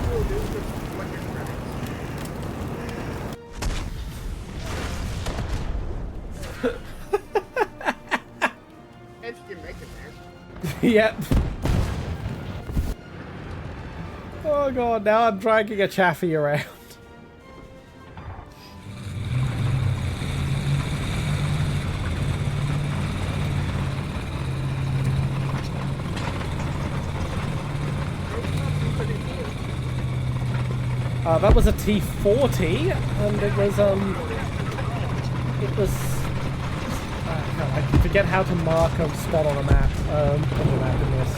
H: we'll do is just look at credits. If you can make it there.
A: Yep. Oh god, now I'm dragging a Chaffee around. That was a T40, and it was, I forget how to mark a spot on a map, in this.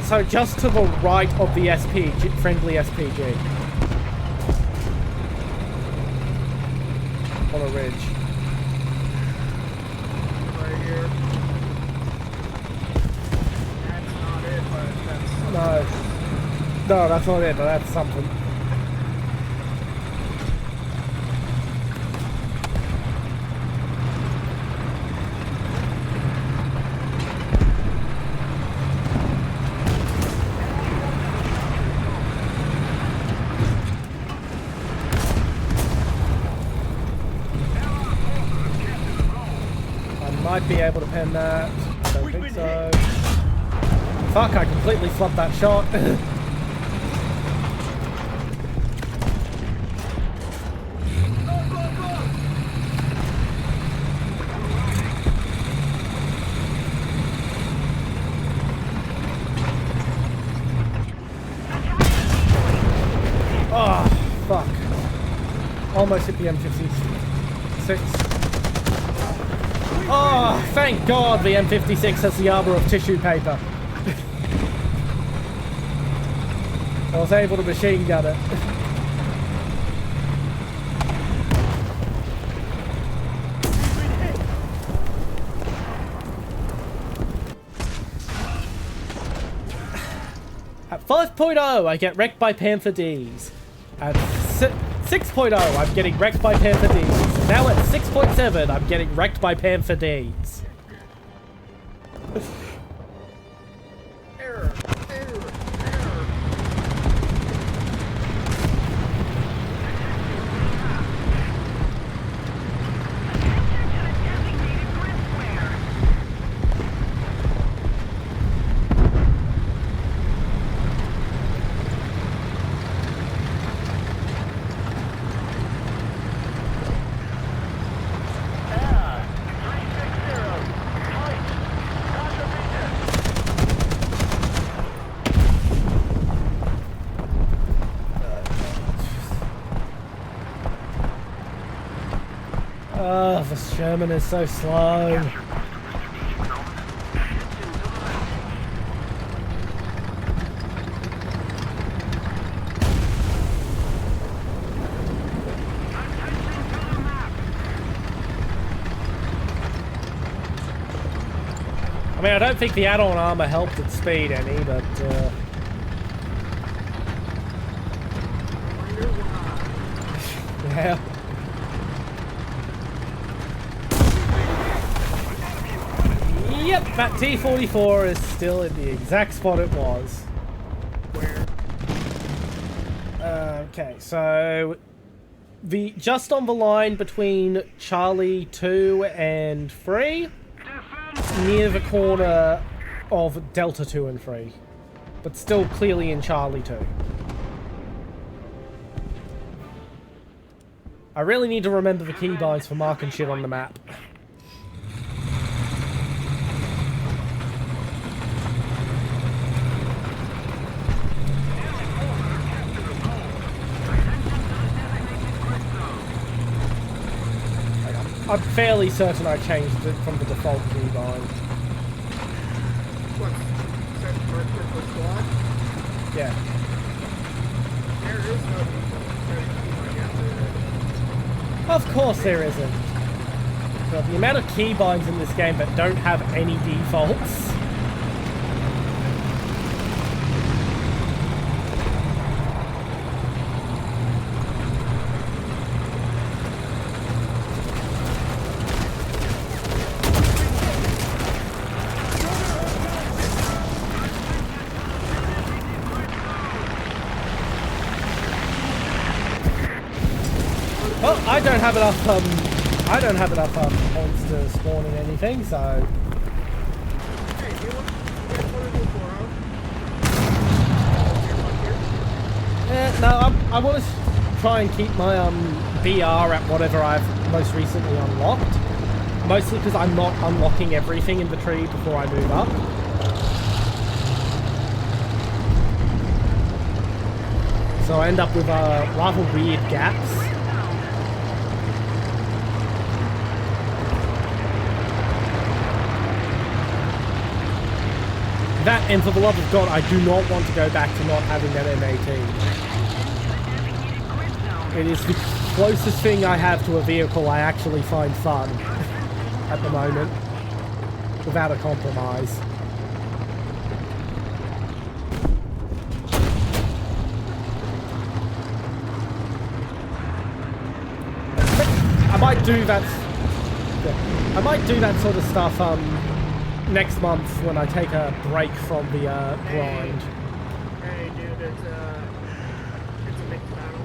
A: So just to the right of the SPG, friendly SPG. On a ridge.
H: Right here. That's not it, but that's
A: No. No, that's not it, but that's something. Might be able to pen that. Don't think so. Fuck, I completely flubbed that shot. almost hit the M56. Oh, thank God the M56 has the armor of tissue paper. I was able to machine gun it. At 5.0, I get wrecked by Panther Ds. At 6.0, I'm getting wrecked by Panther Ds. Now at 6.7, I'm getting wrecked by Panther Ds.
H: Error.
A: Oh, the Sherman is so slow. I mean, I don't think the add-on armor helped its speed any, but yeah. Yep, that T-44 is still in the exact spot it was.
H: Where?
A: Okay, so just on the line between Charlie 2 and 3, near the corner of Delta 2 and 3, but still clearly in Charlie 2. I really need to remember the keybinds for marking shit on the map. I'm fairly certain I changed it from the default keybind.
H: What? Set marker for squad?
A: Yeah.
H: There is no default keybind after that.
A: Of course there isn't. But the amount of keybinds in this game that don't have any defaults. Well, I don't have enough points to spawn in anything, so.
H: Hey, do you want to do 4-0?
A: No, I want to try and keep my BR at whatever I've most recently unlocked. Mostly because I'm not unlocking everything in the tree before I move up. So I end up with rather weird gaps. That, and for the love of God, I do not want to go back to not having that M18. It is the closest thing I have to a vehicle I actually find fun at the moment, without a compromise. I might do that. I might do that sort of stuff next month when I take a break from the grind.
H: Hey, dude, it's a big battle.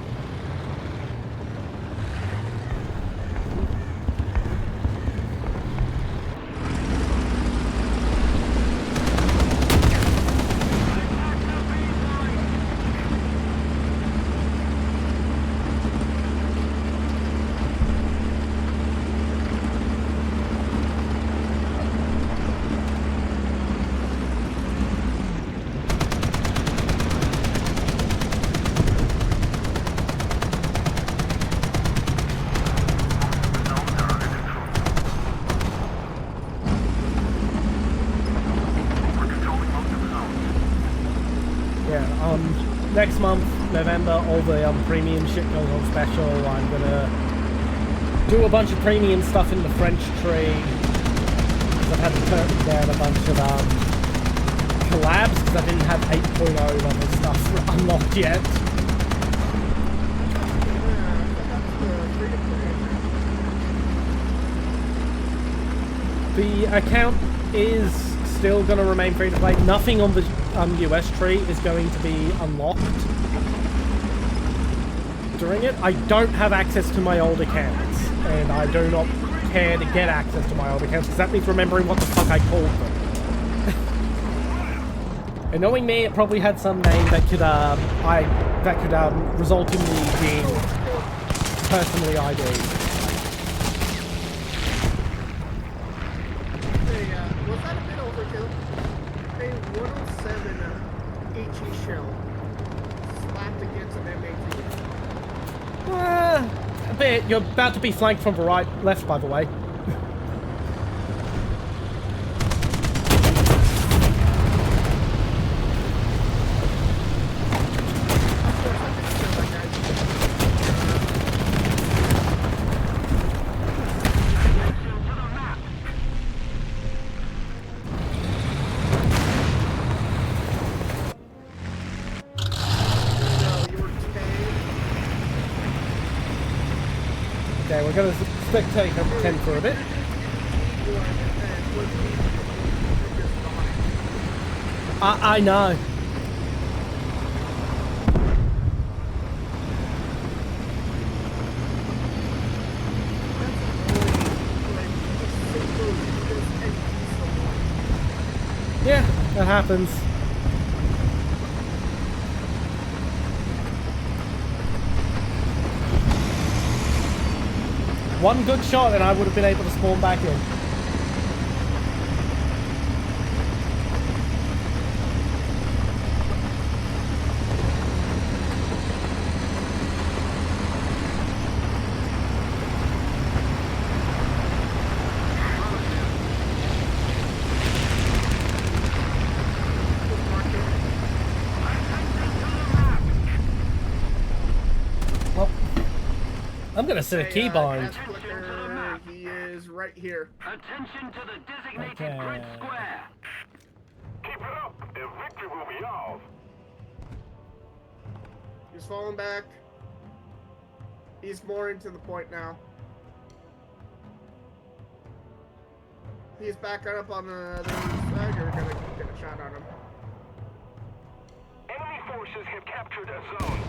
A: next month, November, all the premium shit goes on special. I'm gonna do a bunch of premium stuff in the French tree. I've had to turn down a bunch of collabs because I didn't have 8.0 level stuff unlocked yet. The account is still going to remain free to play. Nothing on the US tree is going to be unlocked during it. I don't have access to my old accounts, and I do not care to get access to my old accounts because that means remembering what the fuck I called them. And knowing me, it probably had some name that could result in me being personally ID'd.
H: Was that a bit overkill? A 107 HE shell slapped against an M18.
A: A bit. You're about to be flanked from the right, left, by the way. Okay, we're going to spectate up 10 for a bit. I know. Yeah, that happens. One good shot and I would have been able to spawn back in. Well, I'm gonna set a keybind.
H: He is right here.
C: Attention to the designated grid square. Keep it up, and victory will be ours.
H: He's falling back. He's more into the point now. He's backing up on the other side. You're gonna get a shot on him.
C: Enemy forces have captured a zone.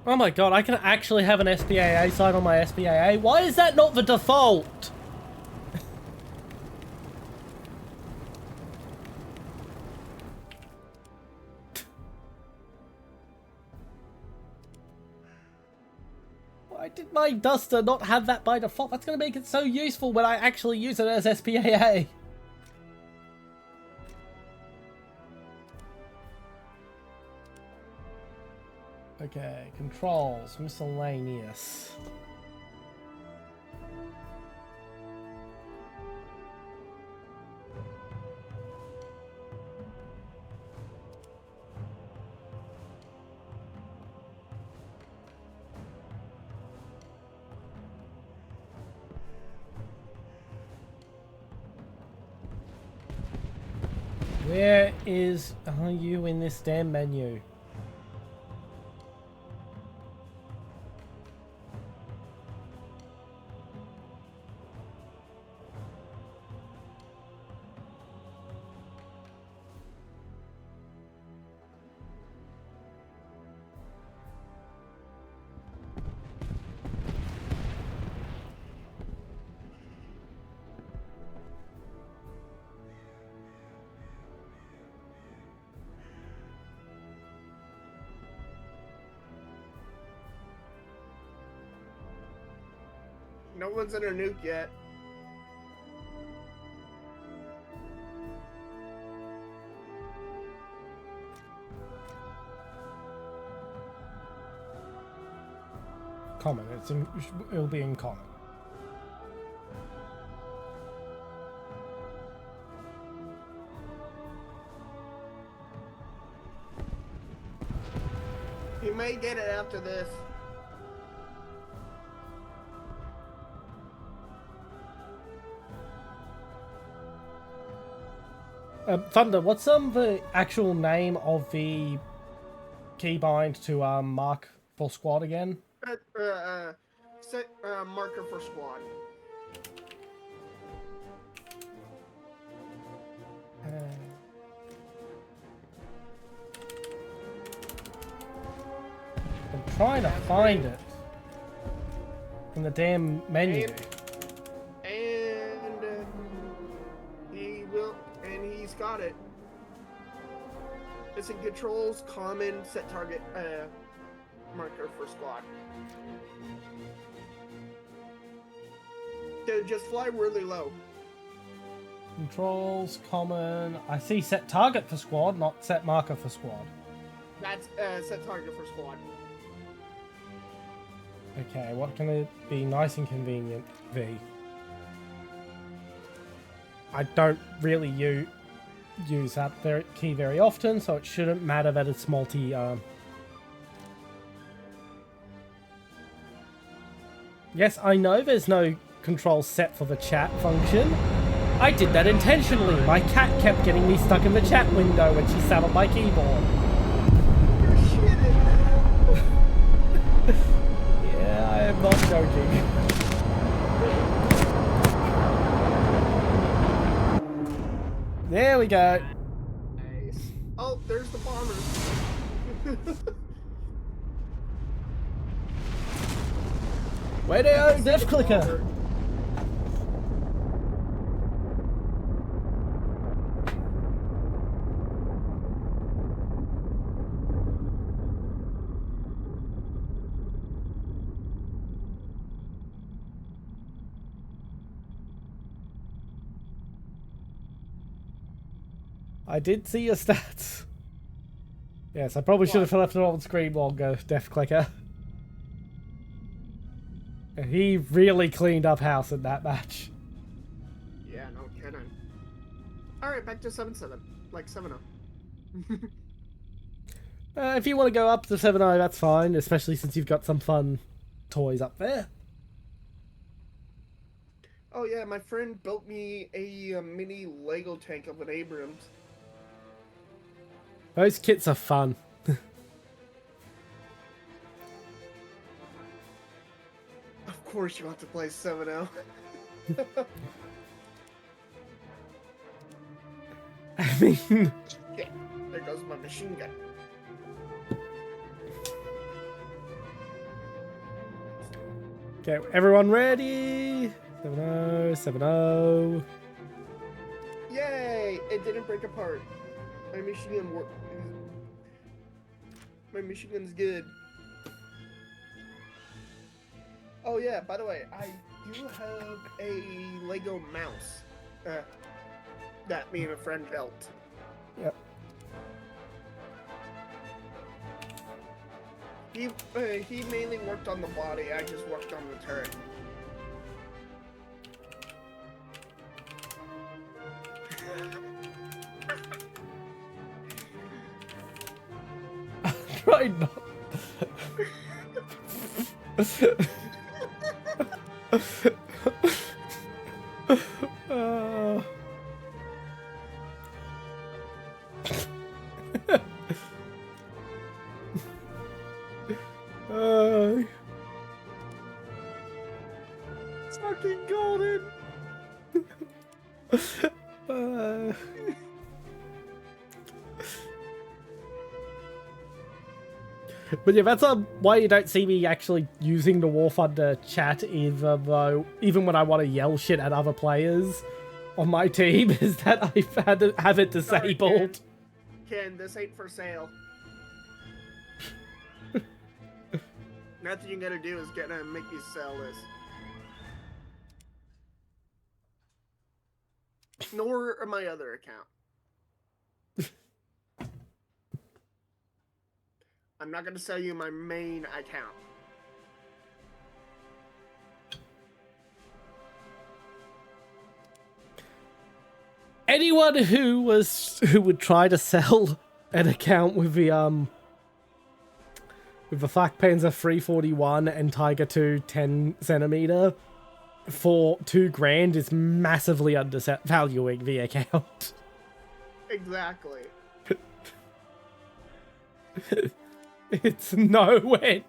A: Oh my god, I can actually have an SPAA site on my SPAA. Why is that not the default? Why did my Duster not have that by default? That's going to make it so useful when I actually use it as SPAA. Okay, controls, miscellaneous. Where are you in this damn menu?
H: No one's in a nuke yet.
A: Common. It'll be in common.
H: may get it after this.
A: Thunder, what's the actual name of the keybind to mark for squad again?
H: Set marker for squad.
A: I'm trying to find it in the damn menu.
H: And he's got it. It's in controls, common, set target, marker for squad. So just fly really low.
A: Controls, common. I see set target for squad, not set marker for squad.
H: That's set target for squad.
A: Okay, what can it be nice and convenient? V. I don't really use that key very often, so it shouldn't matter that it's multi. Yes, I know there's no control set for the chat function. I did that intentionally. My cat kept getting me stuck in the chat window when she sat on my keyboard.
H: You're shitting.
A: Yeah, I am not joking. There we go.
H: Nice. Oh, there's the bombers.
A: Way to go, Def Clicker. I did see your stats. Yes, I probably should have left it on screen longer, Def Clicker. He really cleaned up house in that match.
H: Yeah, no kidding. Alright, back to 7-7. Like 7-0.
A: If you want to go up to 7-0, that's fine, especially since you've got some fun toys up there.
H: Oh yeah, my friend built me a mini Lego tank of an Abrams.
A: Those kits are fun.
H: Of course you want to play 7-0.
A: I mean...
H: Yeah, there goes my machine gun.
A: Okay, everyone ready? 7-0, 7-0.
H: Yay! It didn't break apart. My machine gun worked. My machine gun's good. Oh yeah, by the way, I do have a Lego mouse. That me and a friend built.
A: Yep.
H: He mainly worked on the body, I just worked on the turret.
A: Try not.
H: Fucking golden.
A: But yeah, that's why you don't see me actually using the War Thunder chat even when I want to yell shit at other players on my team, is that I've had to have it disabled.
H: Ken, this ain't for sale. Nothing you gotta do is make me sell this. Nor my other account. I'm not gonna sell you my main account.
A: Anyone who would try to sell an account with the with the Flak Panzer 341 and Tiger 2 10cm for $2,000 is massively undervaluing the account.
H: Exactly.
A: It's nowhere.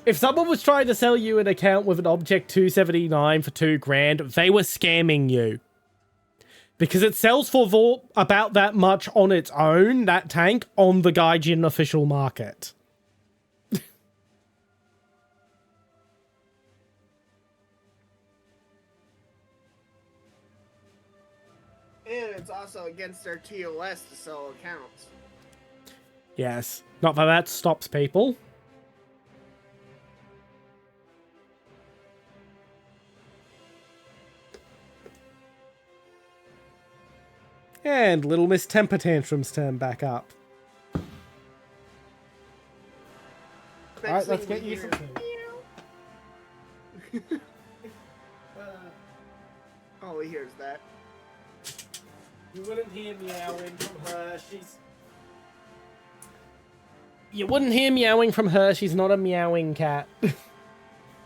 A: If someone was trying to sell you an account with an Object 279 for $2,000, they were scamming you. Because it sells for about that much on its own, that tank, on the Gaijin official market.
H: And it's also against their TOS to sell accounts.
A: Yes. Not that that stops people. And Little Miss Temper Tantrums turn back up. Alright, let's get you some food.
H: All he hears that.
A: You wouldn't hear meowing from her, You wouldn't hear meowing from her, she's not a meowing cat.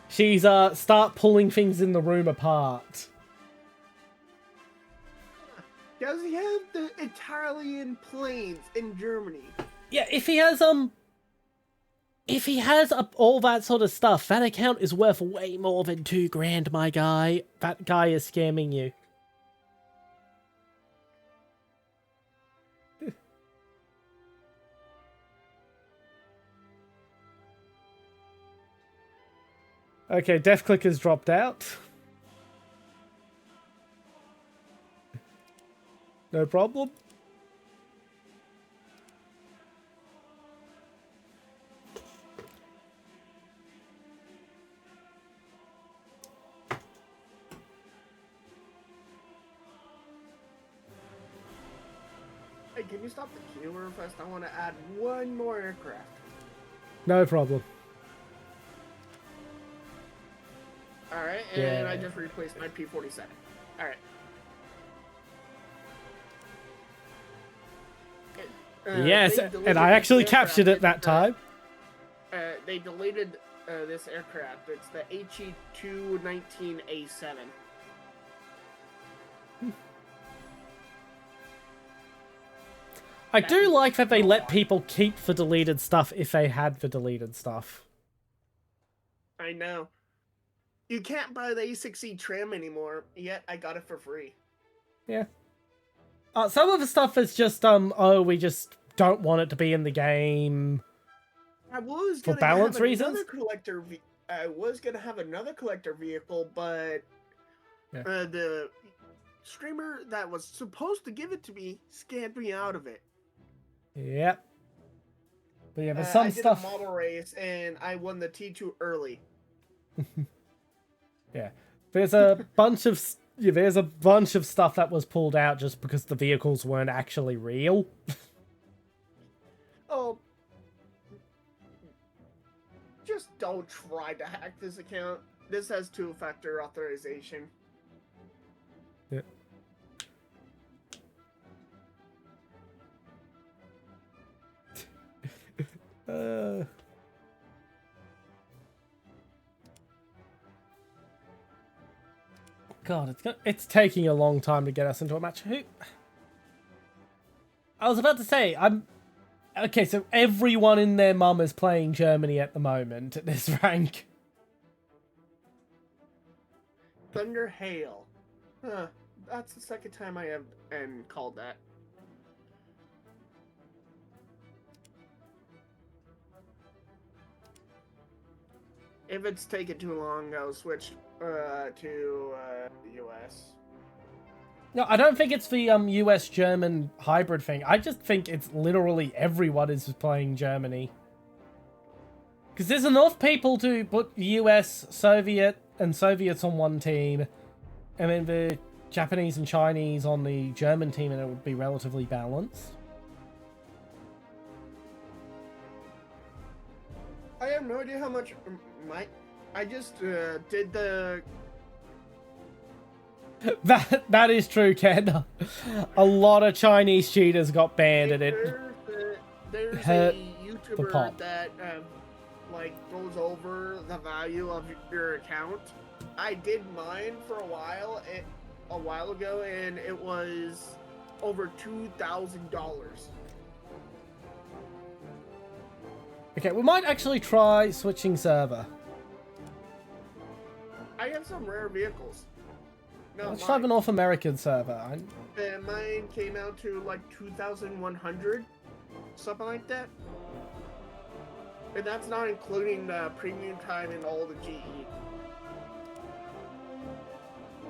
A: She's, start pulling things in the room apart.
H: Does he have the Italian planes in Germany?
A: Yeah, if he has all that sort of stuff, that account is worth way more than $2,000, my guy. That guy is scamming you. Okay, Death Click has dropped out. No problem.
H: Hey, can you stop the queue first? I want to add one more aircraft.
A: No problem.
H: Alright, and
A: Yeah.
H: I just replaced my P-47. Alright.
A: Yes, and I actually captured it that time.
H: They deleted this aircraft. It's the HE-219A7.
A: I do like that they let people keep the deleted stuff if they had the deleted stuff.
H: I know. You can't buy the A6E trim anymore, yet I got it for free.
A: Yeah. Some of the stuff is just, oh, we just don't want it to be in the game.
H: I was
A: For
H: gonna
A: balance
H: have
A: reasons?
H: another collector. I was gonna have another collector vehicle, but
A: Yeah.
H: the streamer that was supposed to give it to me scammed me out of it.
A: Yep. But yeah, but
H: I
A: some
H: did
A: stuff...
H: a model race and I won the T2 early.
A: Yeah. There's a bunch of... there's a bunch of stuff that was pulled out just because the vehicles weren't actually real.
H: Oh, just don't try to hack this account. This has two-factor authorization.
A: Yeah. God, it's taking a long time to get us into a match. I was about to say, okay, so everyone in their mum is playing Germany at the moment at this rank.
H: Thunder Hail. Huh. That's the second time I have called that. If it's taking too long, I'll switch to the US.
A: No, I don't think it's the US-German hybrid thing. I just think it's literally everyone is playing Germany. Because there's enough people to put US, Soviet, and Soviets on one team, and then the Japanese and Chinese on the German team, and it would be relatively balanced.
H: I have no idea how much I just did the...
A: That is true, Ken. A lot of Chinese cheaters got banned, and it...
H: there's
A: hurt
H: a
A: the
H: YouTuber
A: pop.
H: that like goes over the value of your account. I did mine for a while ago, and it was over $2,000.
A: Okay, we might actually try switching server.
H: I have some rare vehicles. No,
A: Let's try the North American server.
H: mine came out to like 2,100, something like that. And that's not including the premium time and all the GE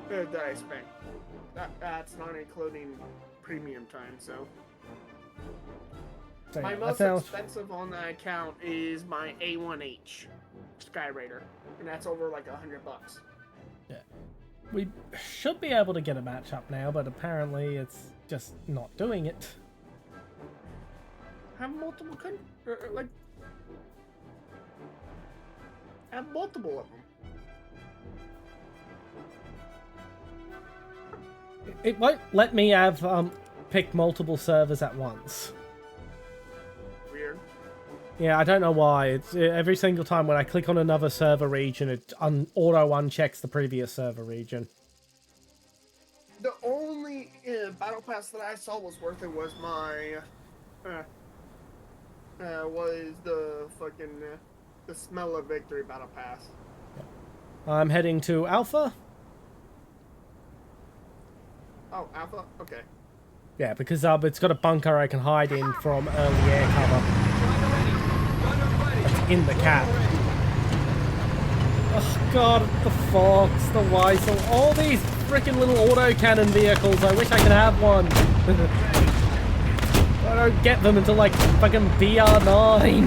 H: that I spent. That's not including premium time, so.
A: So,
H: My
A: yeah,
H: most
A: that sounds-
H: expensive on that account is my A1H Skyraider, and that's over like $100.
A: we should be able to get a match up now, but apparently it's just not doing it.
H: Have multiple have multiple of them.
A: It won't let me have pick multiple servers at once.
H: Weird.
A: Yeah, I don't know why. It's every single time when I click on another server region, it auto unchecks the previous server region.
H: The only battle pass that I saw was worth it was my was the fucking the Smell of Victory battle pass.
A: I'm heading to Alpha.
H: Oh, Alpha? Okay.
A: Yeah, because it's got a bunker I can hide in from early air cover. It's in the cap. Oh god, the Fox, the Weissel, all these freaking little autocannon vehicles. I wish I could have one. I don't get them until like fucking BR9.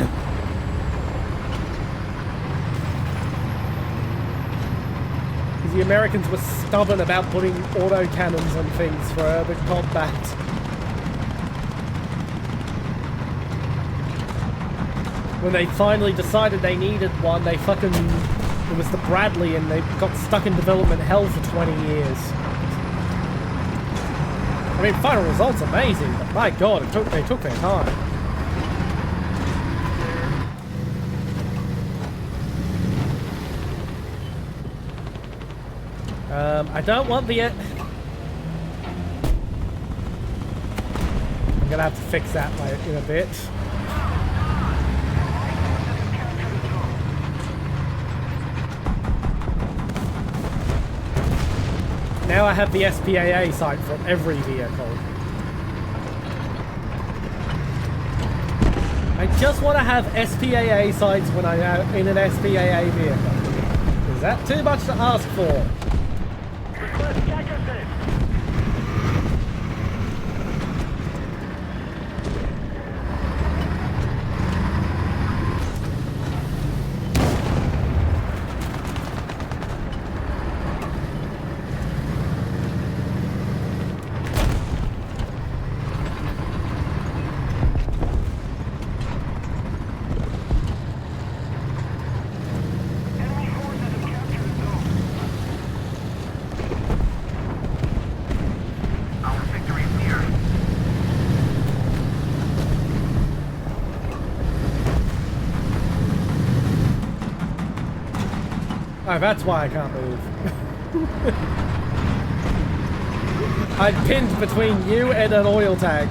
A: Because the Americans were stubborn about putting autocannons on things for urban combat. When they finally decided they needed one, they fucking... It was the Bradley, and they got stuck in development hell for 20 years. I mean, final result's amazing, but my god, they took their time. I don't want the... I'm gonna have to fix that in a bit. Now I have the SPAA sight for every vehicle. I just want to have SPAA sights when I'm in an SPAA vehicle. Is that too much to ask for? Oh, that's why I can't move. I'm pinned between you and an oil tank.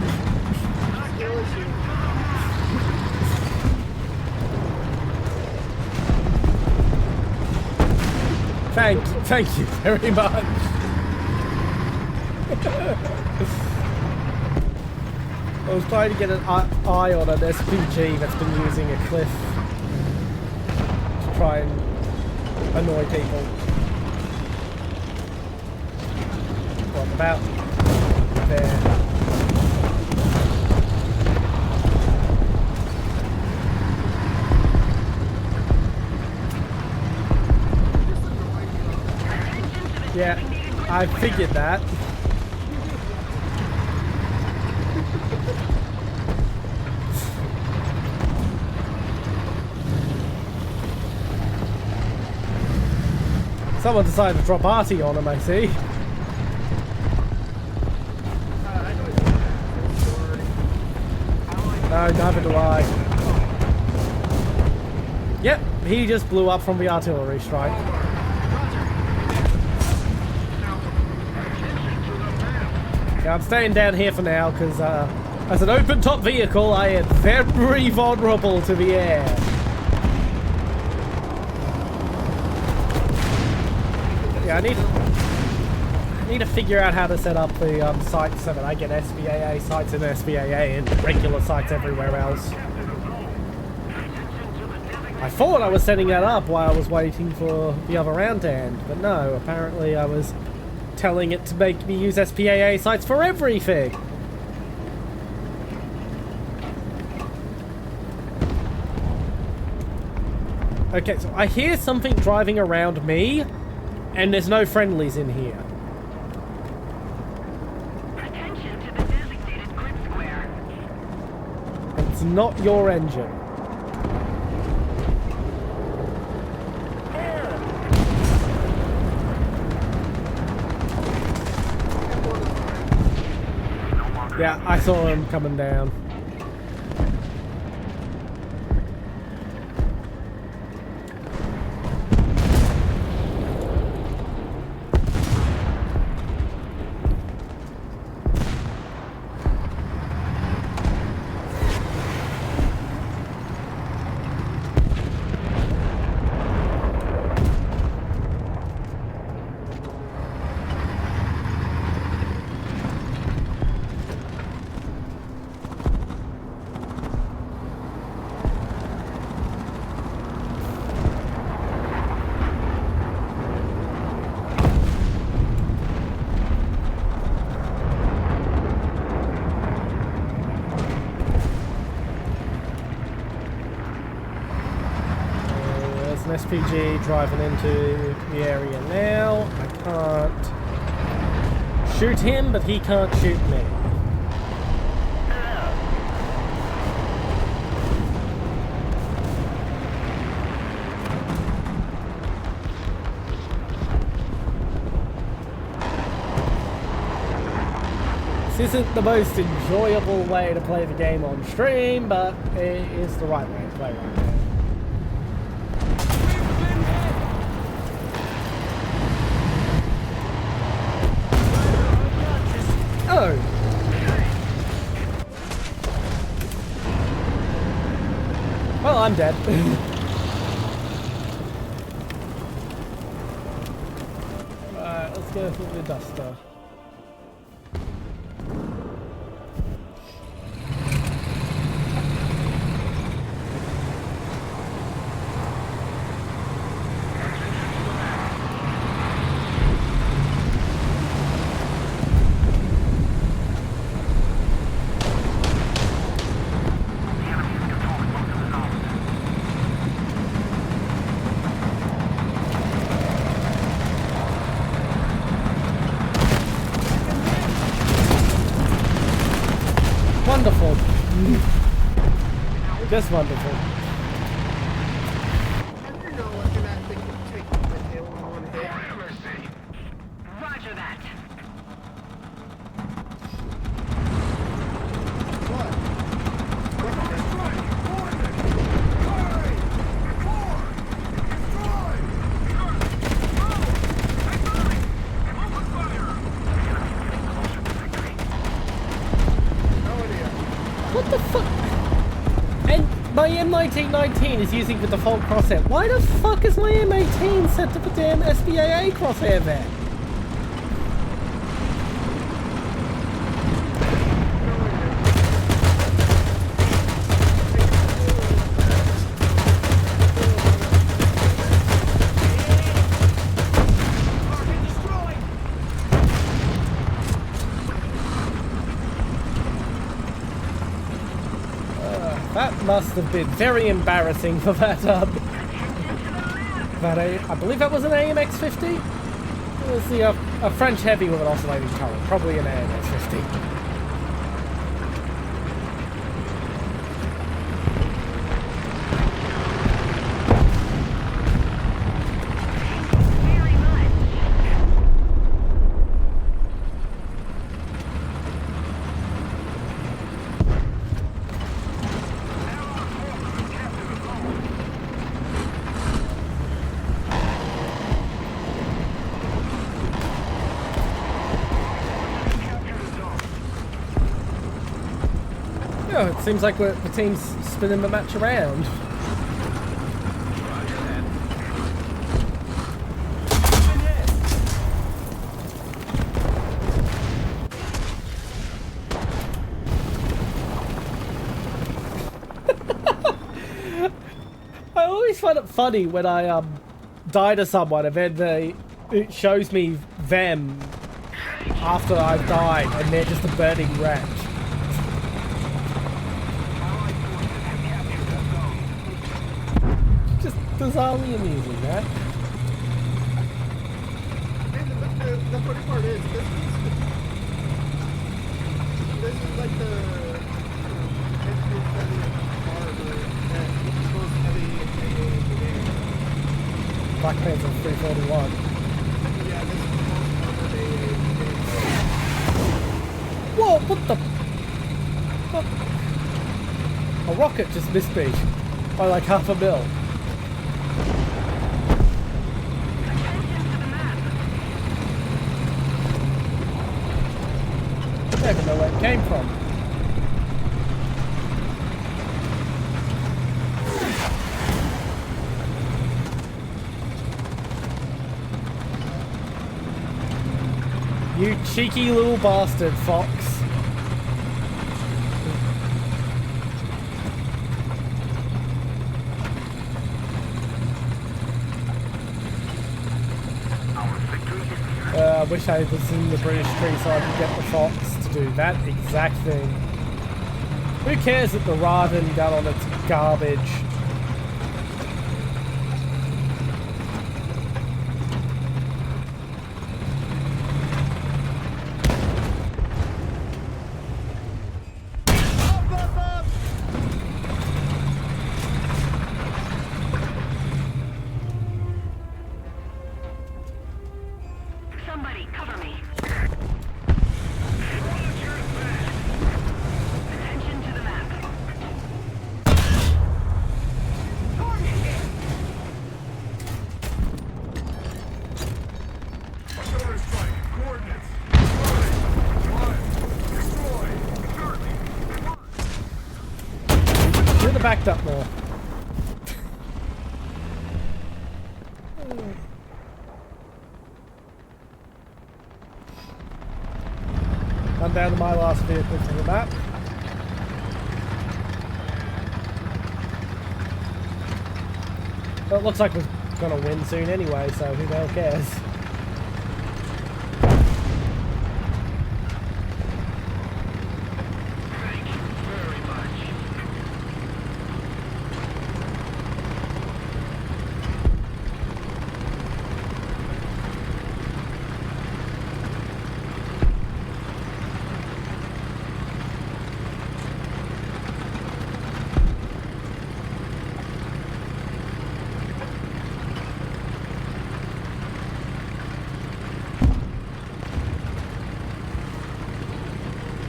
A: Thank you very much. I was trying to get an eye on an SPG that's been using a cliff to try and annoy people. What about there? Yeah, I figured that. Someone decided to drop arty on him, I see. No, neither do I. Yep, he just blew up from the artillery strike. Yeah, I'm staying down here for now because as an open top vehicle, I am very vulnerable to the air. Yeah, I need to figure out how to set up the sites so that I get SBAA sites in SBAA and regular sites everywhere else. I thought I was setting that up while I was waiting for the other round to end, but no, apparently I was telling it to make me use SPAA sites for everything. Okay, so I hear something driving around me, and there's no friendlies in here.
F: Attention to the designated grid square.
A: It's not your engine. Yeah, I saw him coming down. SPG driving into the area now. I can't shoot him, but he can't shoot me. This isn't the most enjoyable way to play the game on stream, but it is the right way to play right now. Oh. Well, I'm dead. Alright, let's go for the duster. Wonderful. Just wonderful.
H: I didn't know like that thing would take the hill in one hit.
F: Roger that.
A: What the fuck? And my M1919 is using the default crosshair. Why the fuck is my M18 set to the damn SBAA crosshair then? That must have been very embarrassing for that, I believe that was an AMX-50? It was a French heavy with an oscillating current, probably an AMX-50. Oh, it seems like the team's spinning the match around. I always find it funny when I die to someone and then it shows me them after I've died and they're just a burning wreck. Just bizarrely amusing, right?
H: And the funny part is, this is like the most heavy part and most heavy in the game.
A: Black Panther 341.
H: Yeah, this is the most armor they
A: Whoa, what the? What? A rocket just missed me by like half a mil. I don't even know where it came from. You cheeky little bastard, Fox. I wish I was in the British tree so I could get the Fox to do that exact thing. Who cares that the Raven got on its garbage?
F: Somebody cover me. Attention to the map.
G: Artillery strike. Coordinates. Fire. Destroy.
A: Should have backed up more. I'm down to my last vehicle for the map. Well, it looks like we're gonna win soon anyway, so who the hell cares?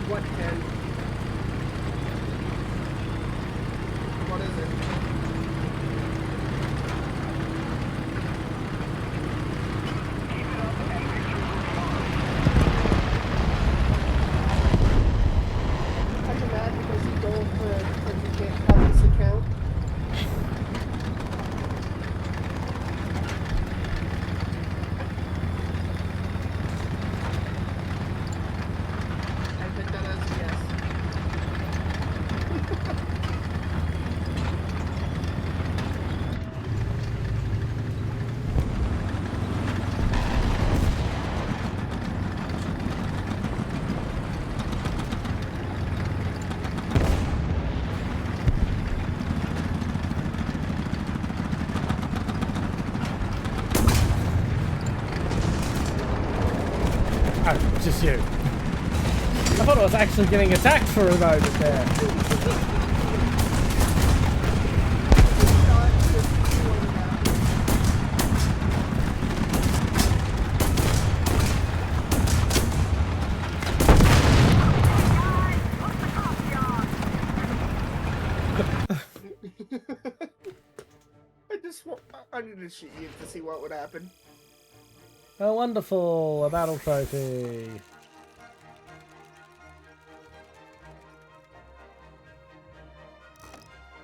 H: What can? What is it? Are you mad because you don't because you can't have this account? I think that is yes.
A: Oh, just you. I thought I was actually getting attacked for a moment there.
H: I need to shoot you to see what would happen.
A: Oh, wonderful! A battle trophy.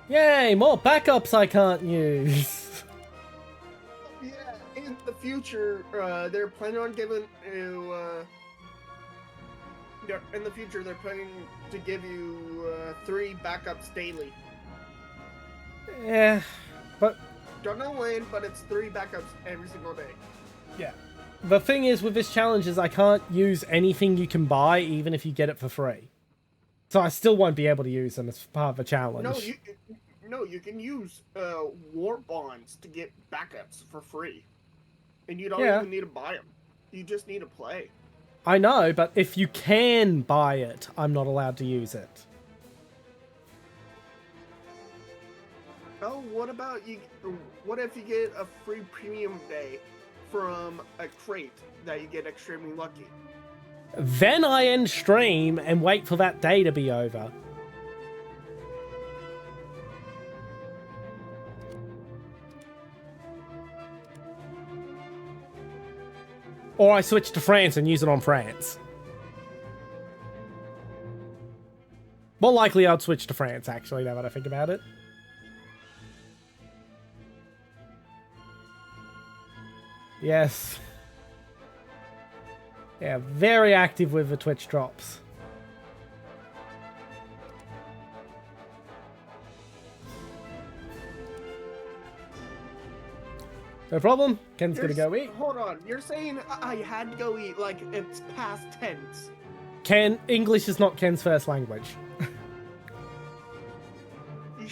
A: Yay, more backups I can't use.
H: Yeah, in the future, they're planning on giving you. In the future, they're planning to give you 3 backups daily.
A: Yeah, but
H: Don't know when, but it's 3 backups every single day.
A: yeah. The thing is with this challenge is I can't use anything you can buy even if you get it for free. So I still won't be able to use them as part of the challenge.
H: No, you can use war bonds to get backups for free, and you don't even need to buy them. You just need to play.
A: I know, but if you can buy it, I'm not allowed to use it.
H: Oh, what about you? What if you get a free premium day from a crate that you get extremely lucky?
A: Then I end stream and wait for that day to be over. Or I switch to France and use it on France. More likely I'd switch to France, actually, now that I think about it. Yes. Yeah, very active with the Twitch drops. No problem. Ken's gonna go eat.
H: Hold on, you're saying I had to go eat like it's past tense.
A: Ken, English is not Ken's first language.
H: You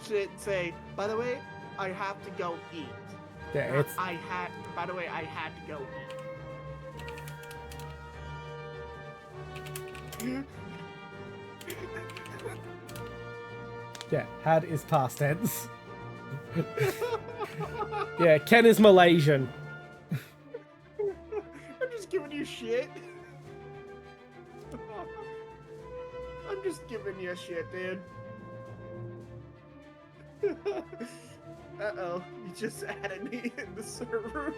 H: should say, by the way, I have to go eat.
A: Yeah,
H: Not,
A: it's...
H: by the way, I had to go eat.
A: Yeah, had is past tense. Yeah, Ken is Malaysian.
H: I'm just giving you shit. I'm just giving you shit, dude. Uh-oh, you just added me in the server.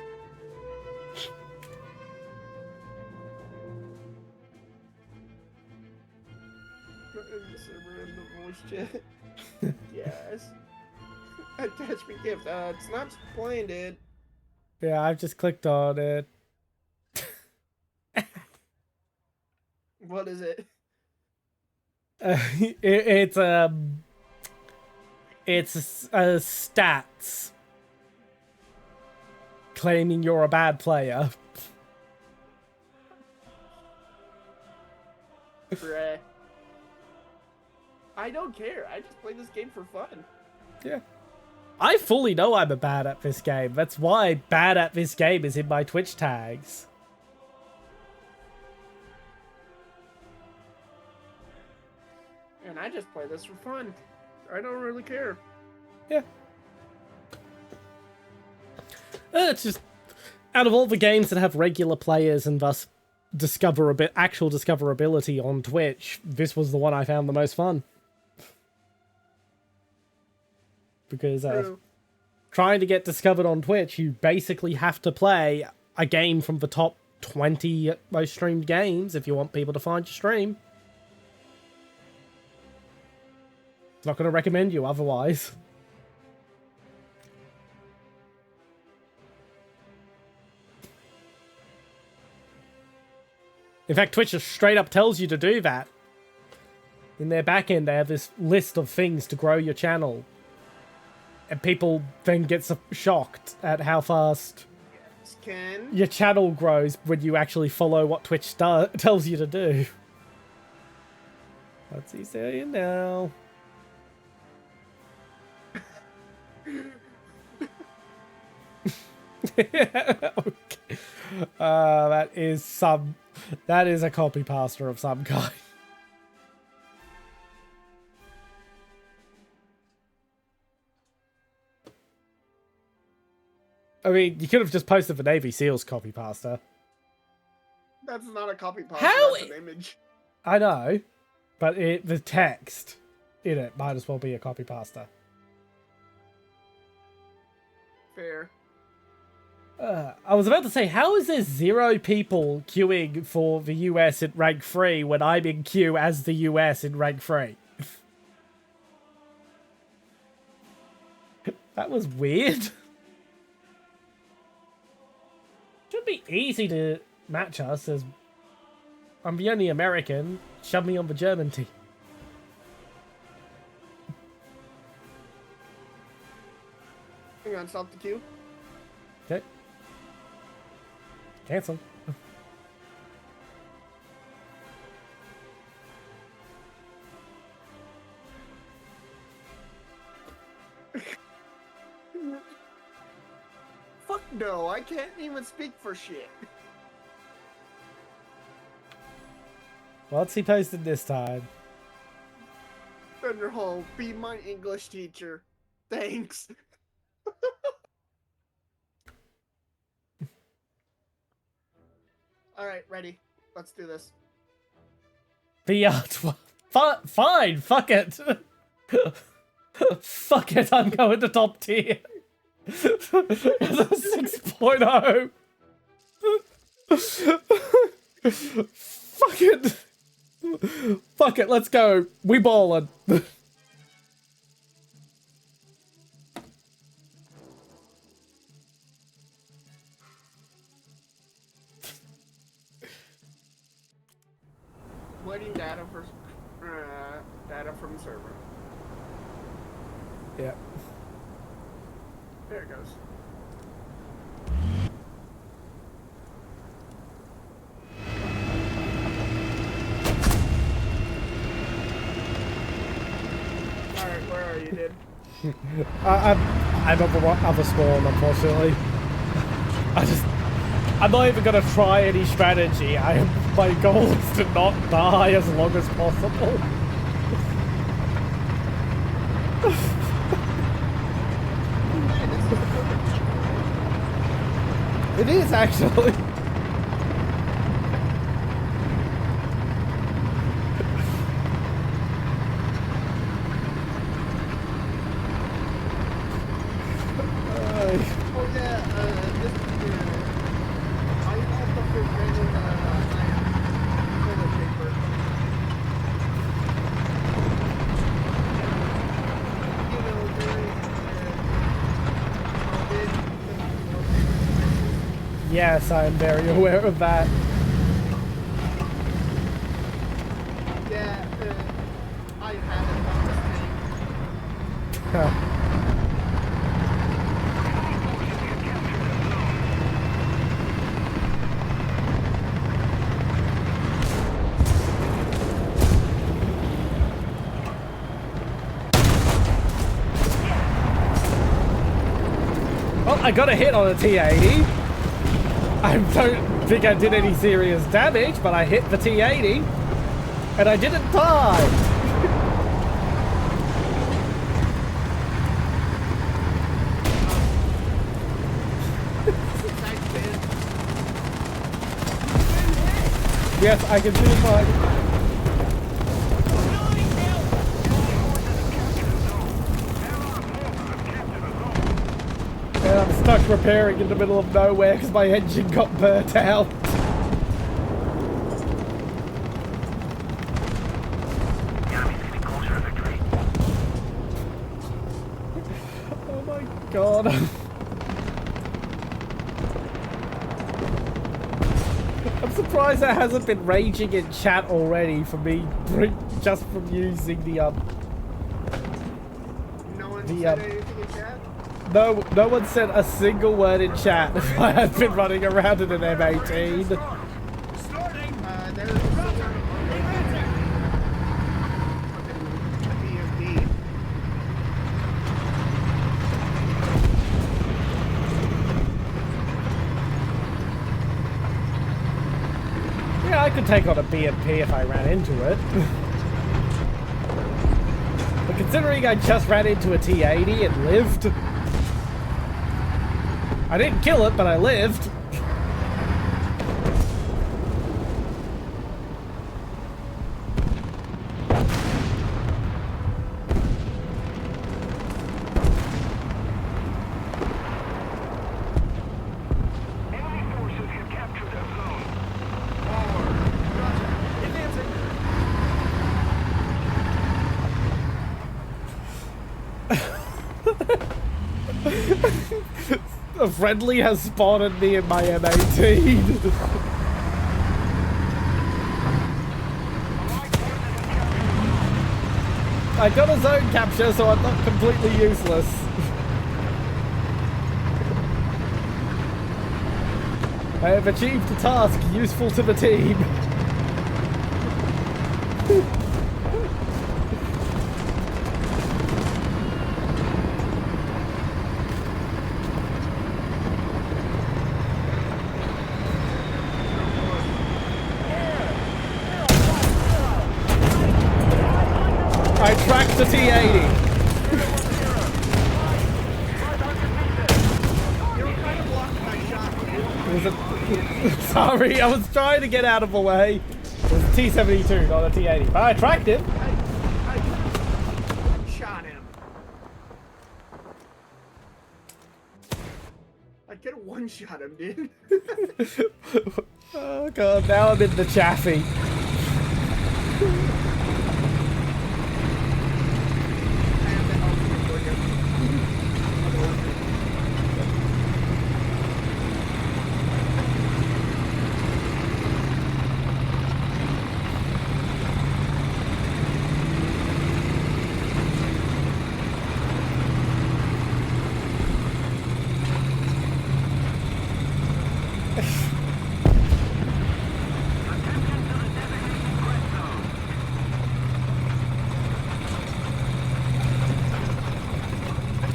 H: In the server, in the voice chat. Yes. Attachment gift. It's not playing, dude.
A: Yeah, I've just clicked on it.
H: What is it?
A: It's stats claiming you're a bad player.
H: Bruh. I don't care. I just play this game for fun.
A: Yeah. I fully know I'm a bad at this game. That's why bad at this game is in my Twitch tags.
H: And I just play this for fun. I don't really care.
A: Yeah. It's just, out of all the games that have regular players and thus actual discoverability on Twitch, this was the one I found the most fun. Because trying to get discovered on Twitch, you basically have to play a game from the top 20 most streamed games if you want people to find your stream. It's not going to recommend you otherwise. In fact, Twitch just straight up tells you to do that. In their backend, they have this list of things to grow your channel. And people then get shocked at how fast
H: Ken?
A: your channel grows when you actually follow what Twitch tells you to do. What's he saying now? Okay. That is a copy pasta of some kind. I mean, you could have just posted the Navy SEALs copy pasta.
H: That's not a copy pasta,
A: How
H: that's an image.
A: I know, but the text in it might as well be a copy pasta.
H: Fair.
A: I was about to say, how is there 0 people queuing for the US in rank 3 when I'm in queue as the US in rank 3? That was weird. Should be easy to match us as I'm the only American. Shove me on the German team.
H: Hang on, stop the queue.
A: Okay. Cancel.
H: Fuck no, I can't even speak for shit.
A: What's he posted this time?
H: Thunderhole, be my English teacher. Thanks. Alright, ready. Let's do this.
A: Fine, fuck it. Fuck it, I'm going to top tier. It's a 6.0. Fuck it. Fuck it, let's go. We ballin'.
H: Waiting data for data from the server.
A: Yeah.
H: There it goes. Alright, where are you, dude?
A: I'm on the other spawn, unfortunately. I'm not even gonna try any strategy. My goal is to not die as long as possible. It is actually.
H: Oh yeah, this I also presented toilet paper. You know, during COVID.
A: Yes, I'm very aware of that.
H: Yeah, I had it on this thing.
A: Huh. Well, I got a hit on a T-80. I don't think I did any serious damage, but I hit the T-80. And I didn't die. Yes, I can do fine. And I'm stuck repairing in the middle of nowhere because my engine got burnt out. Oh my god. I'm surprised that hasn't been raging in chat already for me, just from using the
H: No one
A: The,
H: said anything in chat?
A: No one said a single word in chat if I had been running around in an M18.
H: There's someone on BMD.
A: Yeah, I could take on a BMP if I ran into it. But considering I just ran into a T-80 and lived, I didn't kill it, but I lived.
C: Enemy forces have captured that zone.
A: A friendly has spotted me in my M18. I got a zone capture, so I'm not completely useless. I have achieved a task useful to the team. I tracked the T-80.
H: You were kind of blocking my shot, dude.
A: Was it? Sorry, I was trying to get out of the way. It was a T-72, not a T-80. But I tracked him.
H: I shot him. I could have one-shot him, dude.
A: Oh god, now I'm in the chaffee.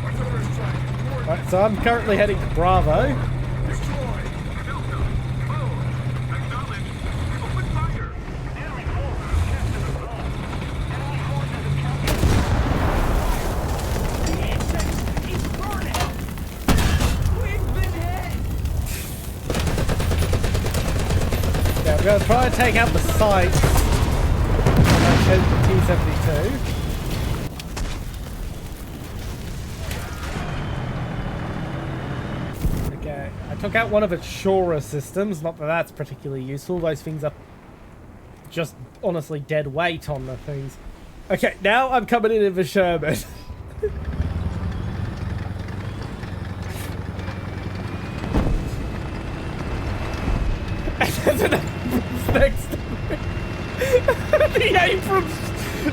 G: Artillery strike. Coordinates.
A: Right, so I'm currently heading to Bravo.
G: Destroy.
C: Delta, move. Acknowledge. Open fire. Enemy forces have captured the zone. Enemy forces have captured
A: Yeah, I'm going to try and take out the sights. T-72. Okay, I took out one of its Shora systems. Not that that's particularly useful. Those things are just honestly dead weight on the things. Okay, now I'm coming in with Sherman. And there's an Abrams next to me. The Abrams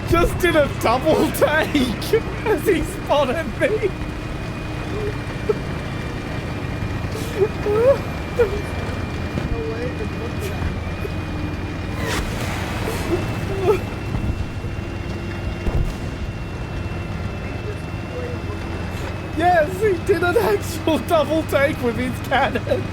A: just did a double take as he spotted me.
H: No way, just look at that.
A: Yes, he did an actual double take with his cannon.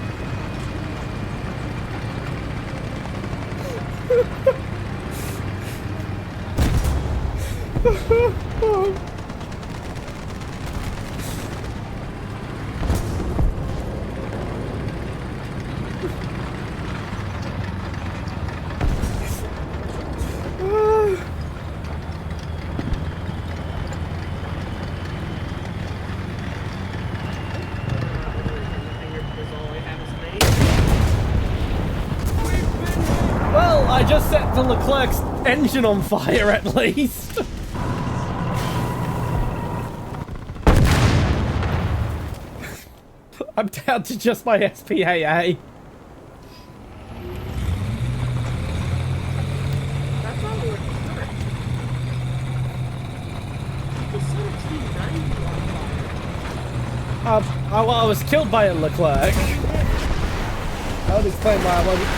A: Well, I just set the Leclerc's engine on fire at least. I'm down to just my SPAA.
H: That's not what it's The 1790 on fire.
A: Well, I was killed by a Leclerc. That would explain why I wasn't.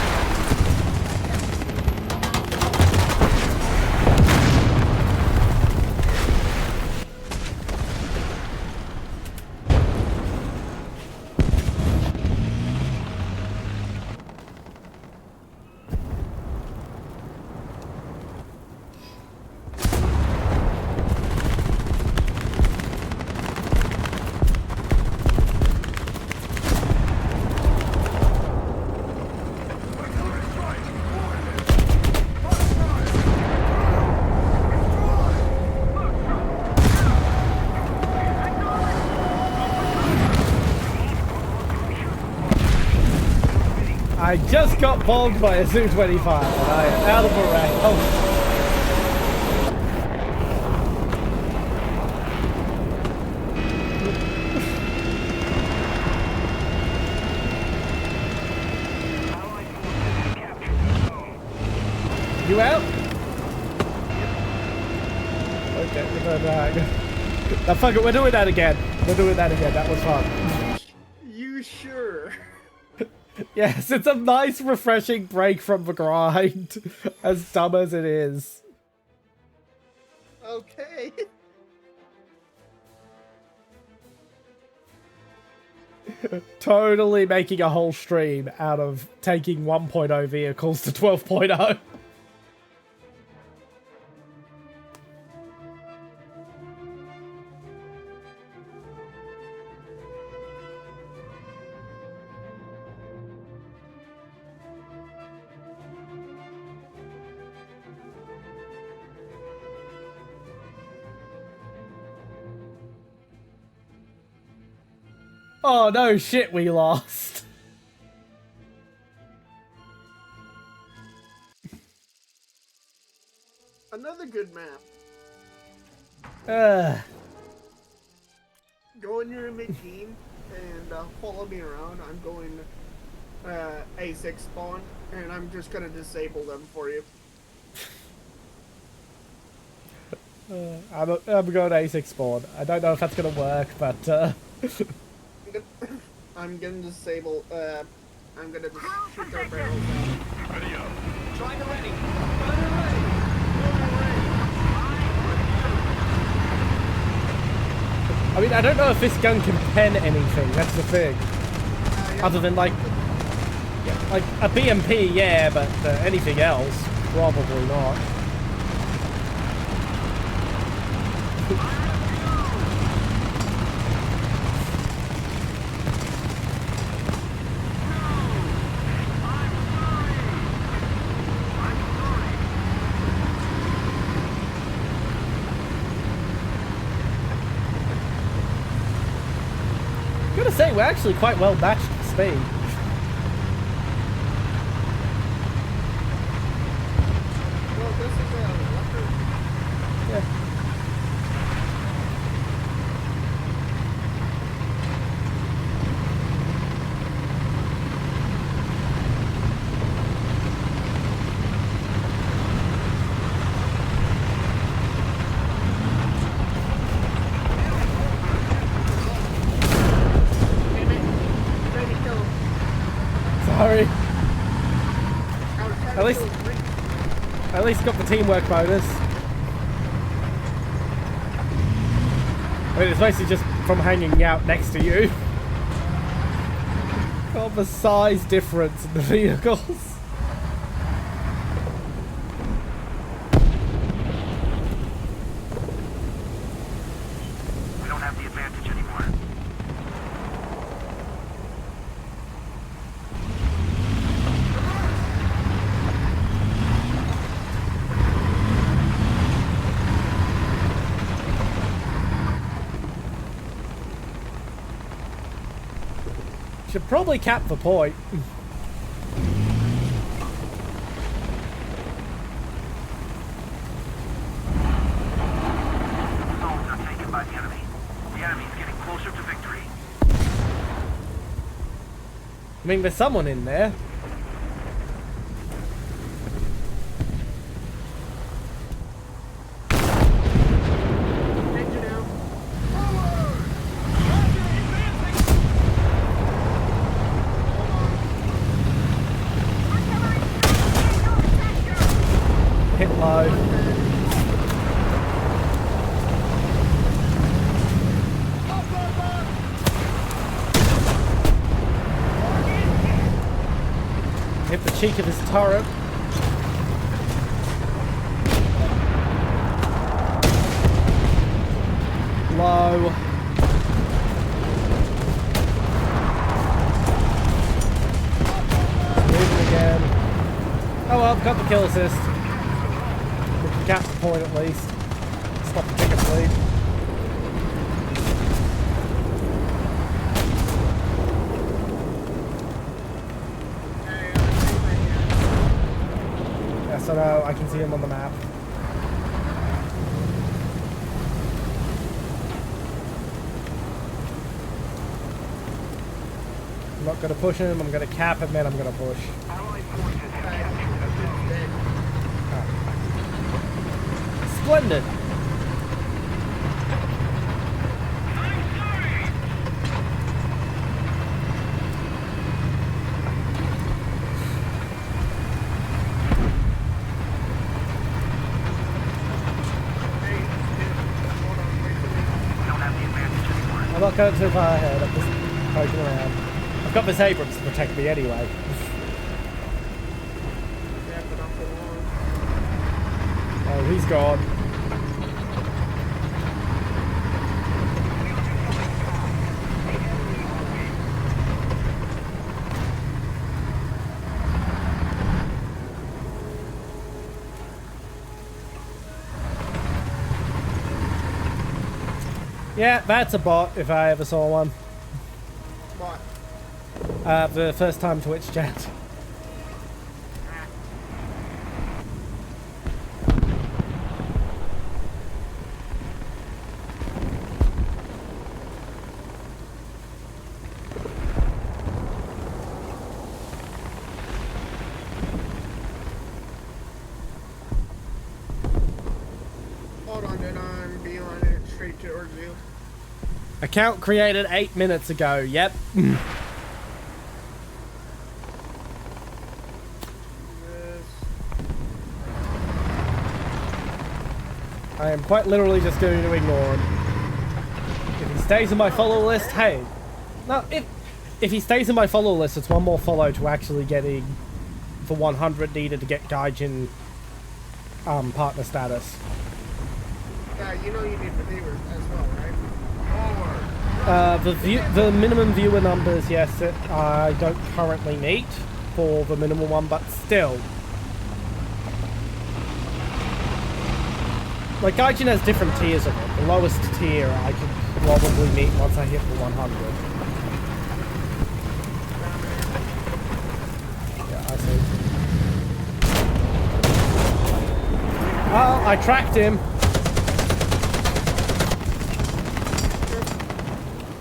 G: Artillery strike. Coordinates. Hostile.
A: I just got bombed by a Su-25 and I am out of a rank. Oh. You out? Okay, we're going back. Now fuck it, we're doing that again. We're doing that again. That was fun.
H: You sure?
A: Yes, it's a nice, refreshing break from the grind. As dumb as it is.
H: Okay.
A: Totally making a whole stream out of taking 1.0 vehicles to 12.0. Oh no, shit, we lost.
H: Another good map. Go in your mid-team and follow me around. I'm going A6 spawn, and I'm just gonna disable them for you.
A: I'm going A6 spawn. I don't know if that's gonna work, but
H: I'm gonna disable. I'm gonna just shoot their barrels out.
G: Ready up.
B: Trying to ready.
A: I mean, I don't know if this gun can pen anything. That's the thing. Other than like a BMP, yeah, but anything else, probably not. Gotta say, we're actually quite well matched for speed.
H: Well, this is a leopard.
A: Yeah. Sorry. At least got the teamwork bonus. I mean, it's mostly just from hanging out next to you. Got the size difference in the vehicles.
C: We don't have the advantage anymore.
A: Should probably cap the point.
C: Zones are taken by the enemy. The enemy is getting closer to victory.
A: I mean, there's someone in there.
H: Engine out.
A: Hit low. Hit the cheek of his turret. Low. Moving again. Oh well, got the kill assist. We can cap the point at least. Stop the ticket bleed. Yes, I know. I can see him on the map. I'm not gonna push him. I'm gonna cap him, then I'm gonna push.
C: Allied forces have captured a
A: Ah, splendid.
H: Hey, hold on, wait for me.
F: We don't have the advantage anymore.
A: I'm not going too far ahead. I'm just poking around. I've got this Abrams to protect me anyway.
H: Yeah, but I'm for long.
A: Oh, he's gone. Yeah, that's a bot if I ever saw one.
H: What?
A: The first time Twitch chat.
H: Hold on, then I'm beeline it straight towards you.
A: Account created 8 minutes ago. Yep.
H: This.
A: I am quite literally just going to ignore him. If he stays in my follow list, hey. No, if he stays in my follow list, it's one more follow to actually getting the 100 needed to get Gaijin partner status.
H: You know you need the viewers as well, right?
A: The minimum viewer numbers, yes, I don't currently meet for the minimum one, but still. Like, Gaijin has different tiers of it. The lowest tier I could probably meet once I hit the 100. Yeah, I see. Oh, I tracked him.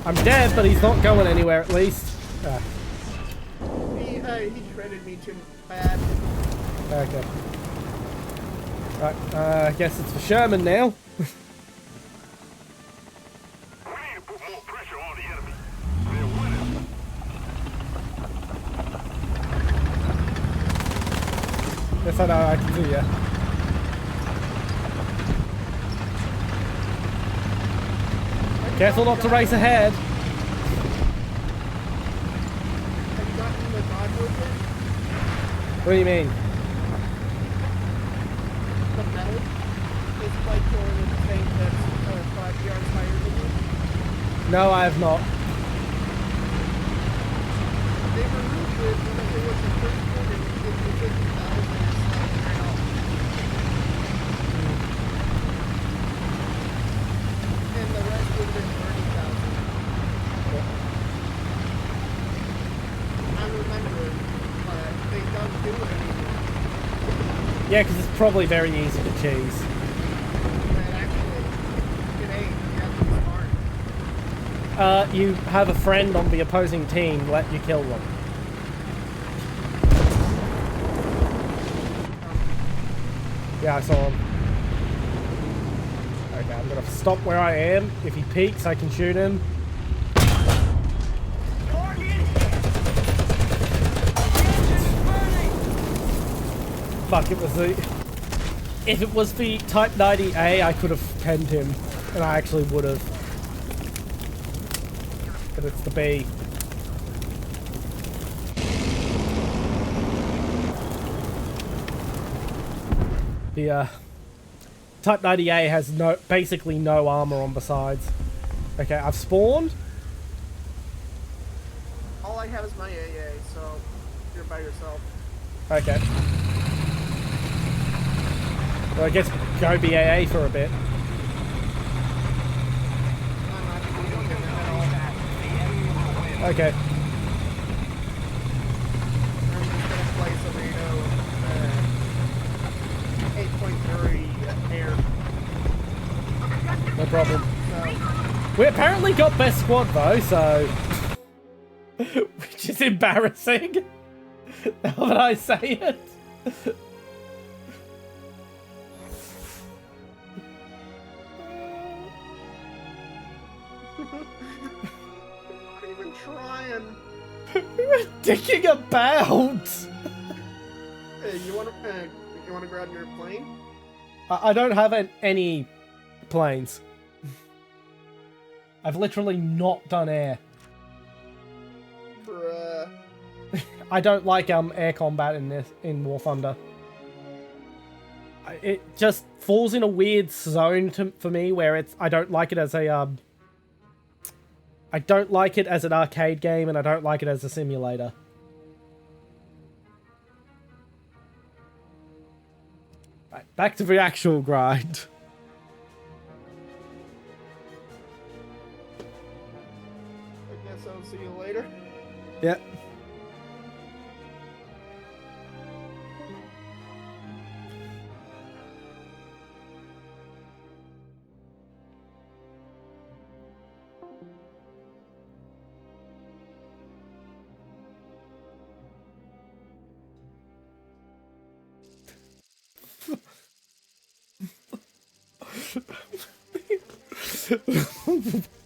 A: I'm dead, but he's not going anywhere at least.
H: He shredded me too bad.
A: Okay. Right, I guess it's for Sherman now.
C: We need to put more pressure on the enemy. They're winning.
A: Yes, I know, I can see ya. Careful not to race ahead.
H: Have you gotten the dodge with it?
A: What do you mean?
H: The metal? It's like going with the tank that's 5 yards higher than you.
A: No, I have not.
H: They removed it because it was the first one and it was 50,000 right off. And the rest would have been 30,000. I remember, but they don't do it anymore.
A: Yeah, because it's probably very easy to cheese.
H: And actually, it ain't. You have to be smart.
A: You have a friend on the opposing team, let you kill them. Yeah, I saw him. Okay, I'm gonna stop where I am. If he peeks, I can shoot him. Fuck, it was the... If it was the Type 90A, I could have penned him. And I actually would have. But it's the B. The, Type 90A has basically no armor on the sides. Okay, I've spawned.
H: All I have is my AA, so you're by yourself.
A: Okay. Well, I guess go BAA for a bit.
H: I'm not using him at all.
A: Okay.
H: I'm just gonna play Cerrito 8.3 air.
A: No problem.
H: So,
A: We apparently got best squad though, so... Which is embarrassing. Now that I say it. dicking about?
H: Hey, you wanna grab your plane?
A: I don't have any planes. I've literally not done air.
H: Bruh.
A: I don't like air combat in War Thunder. It just falls in a weird zone for me where I don't like it as a I don't like it as an arcade game, and I don't like it as a simulator. Right, back to the actual grind.
H: I guess I'll see you later.
A: Yep.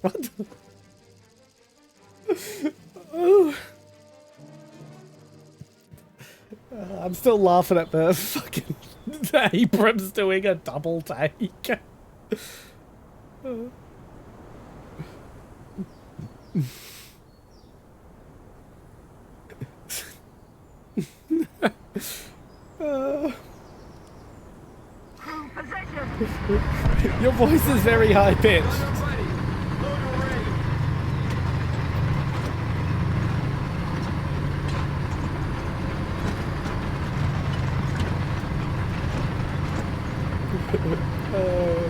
A: What? Oh. I'm still laughing at the fucking Abrams doing a double take. Your voice is very high pitched.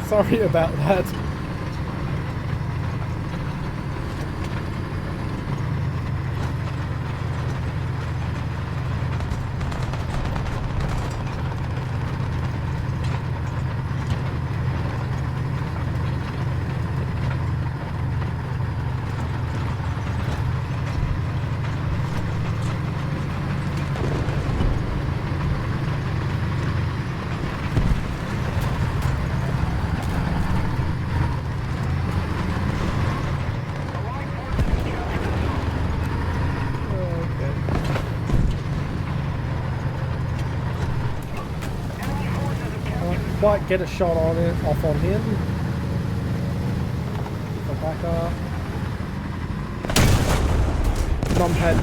A: Sorry about that. Quite get a shot on it, off on him. Go back up. Numpad.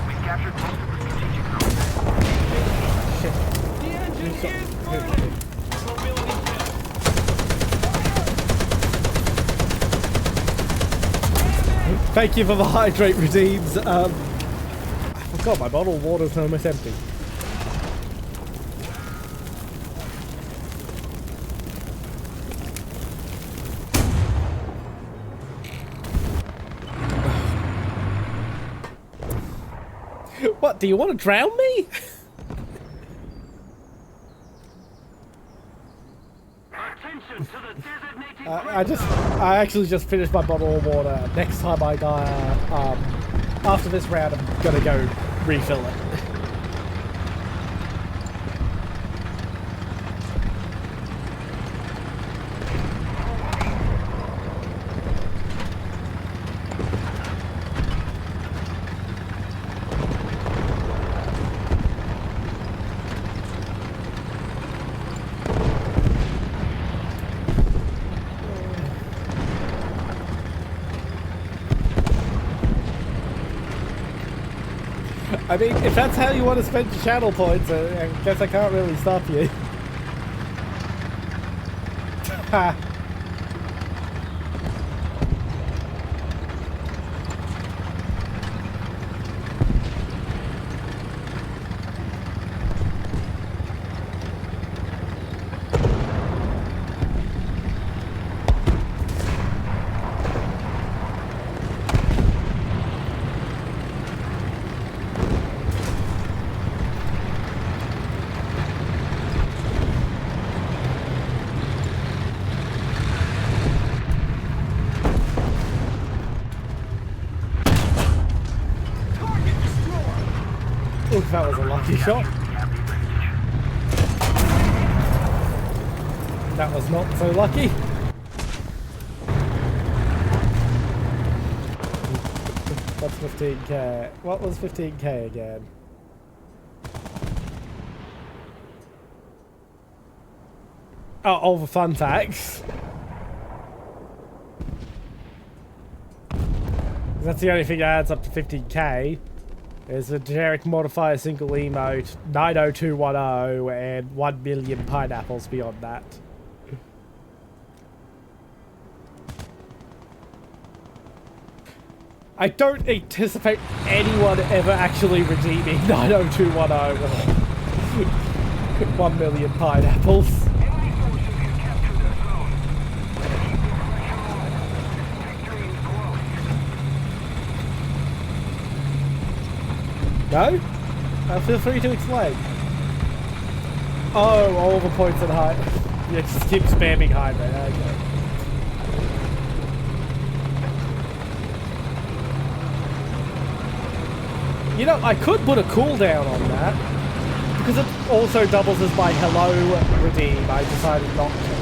C: We captured most of the strategic
A: Shit.
G: The engine
A: Shit.
G: is burning! Mobility check.
A: Thank you for the hydrate redeems. I forgot my bottle of water's almost empty. What, do you want to drown me?
C: attention to the designated
A: I actually just finished my bottle of water. Next time I die, after this round, I'm gonna go refill it. I mean, if that's how you want to spend your channel points, I guess I can't really stop you. Ha. Ooh, that was a lucky shot. That was not so lucky. That's 15k? What was 15k again? Oh, all the fun facts. That's the only thing that adds up to 15k. There's a generic modifier single emote, 90210, and 1 million pineapples beyond that. I don't anticipate anyone ever actually redeeming 90210 1 million pineapples.
C: Enemy forces have captured that zone. Keep your pressure on. Victory is close.
A: No? Feel free to explain. Oh, all the points at high. Yeah, just keep spamming high, man. Okay. You know, I could put a cooldown on that. Because it also doubles as my hello redeem. I decided not to.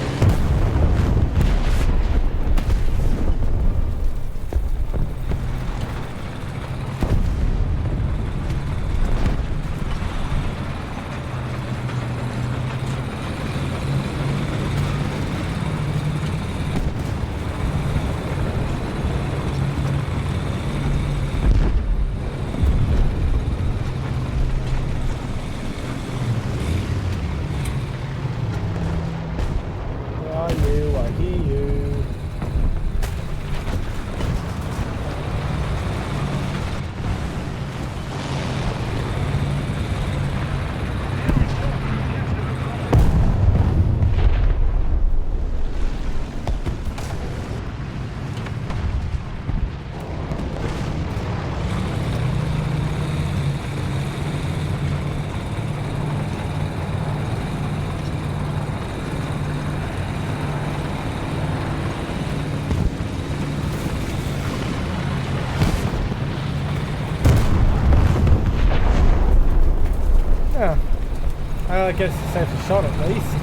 A: I hear you. Yeah. I guess it's safe a shot at least.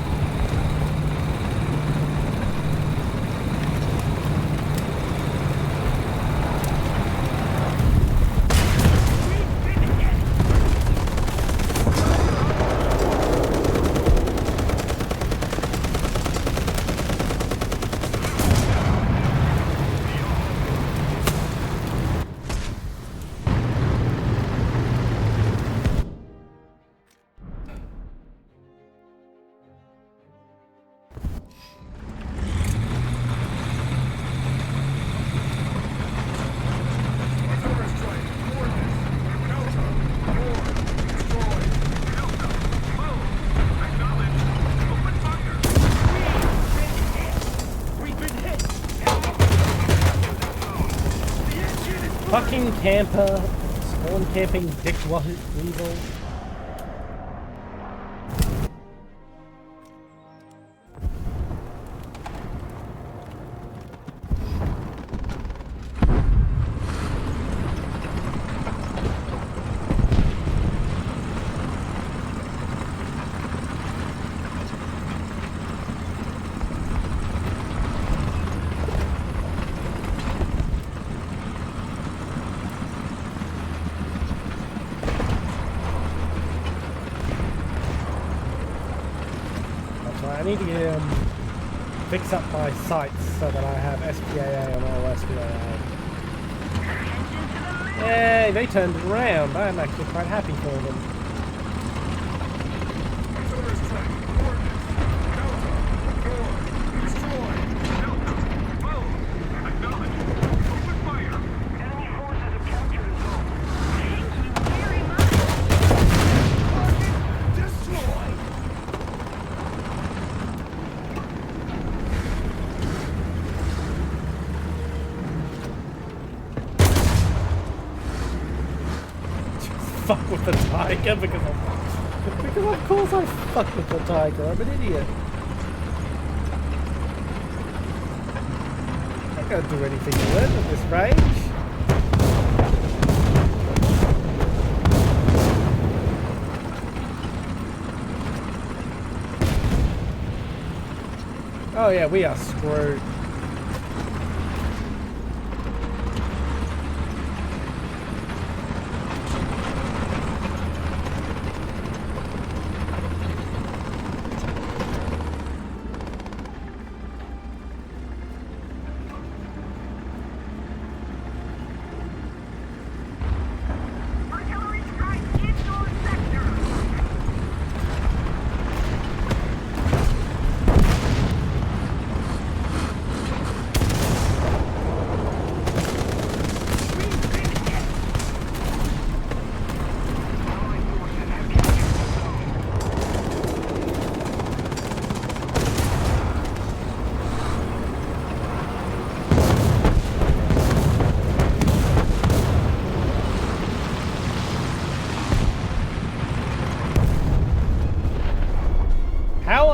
A: Fucking camper, spawn camping dick weasel. I need to fix up my sights so that I have SPAA on all SPAA. Yay, they turned it around. I'm actually quite happy for them. Fuck with the tiger because of course I fuck with the tiger. I'm an idiot. I can't do anything to it at this range. Oh yeah, we are screwed.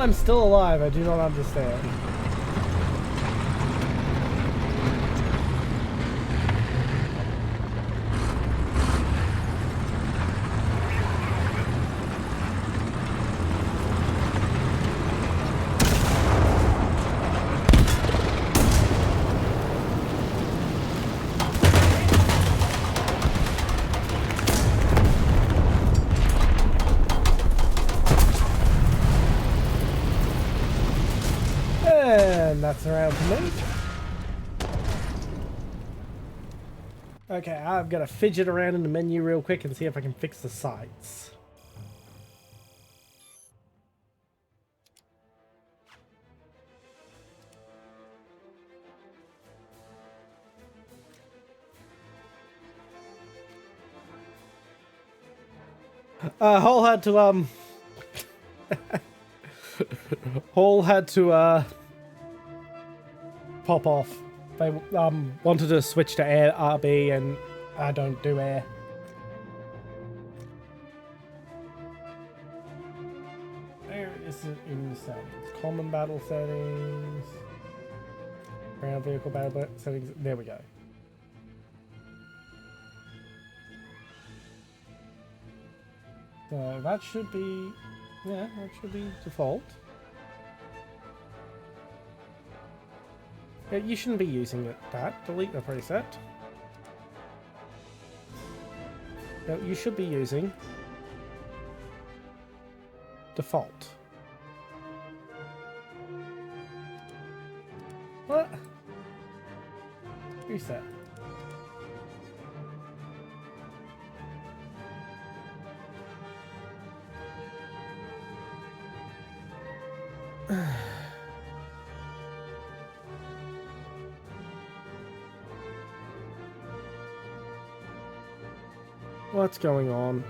A: I'm still alive, I do not understand. And that's around for me. Okay, I've got to fidget around in the menu real quick and see if I can fix the sights. Hall had to Hall had to pop off. They wanted to switch to air RB, and I don't do air. Where is it in the settings? Common battle settings. Ground vehicle battle settings. There we go. So that should be, yeah, that should be default. Yeah, you shouldn't be using it. That. Delete the preset. No, you should be using default. What? Reset. What's going on?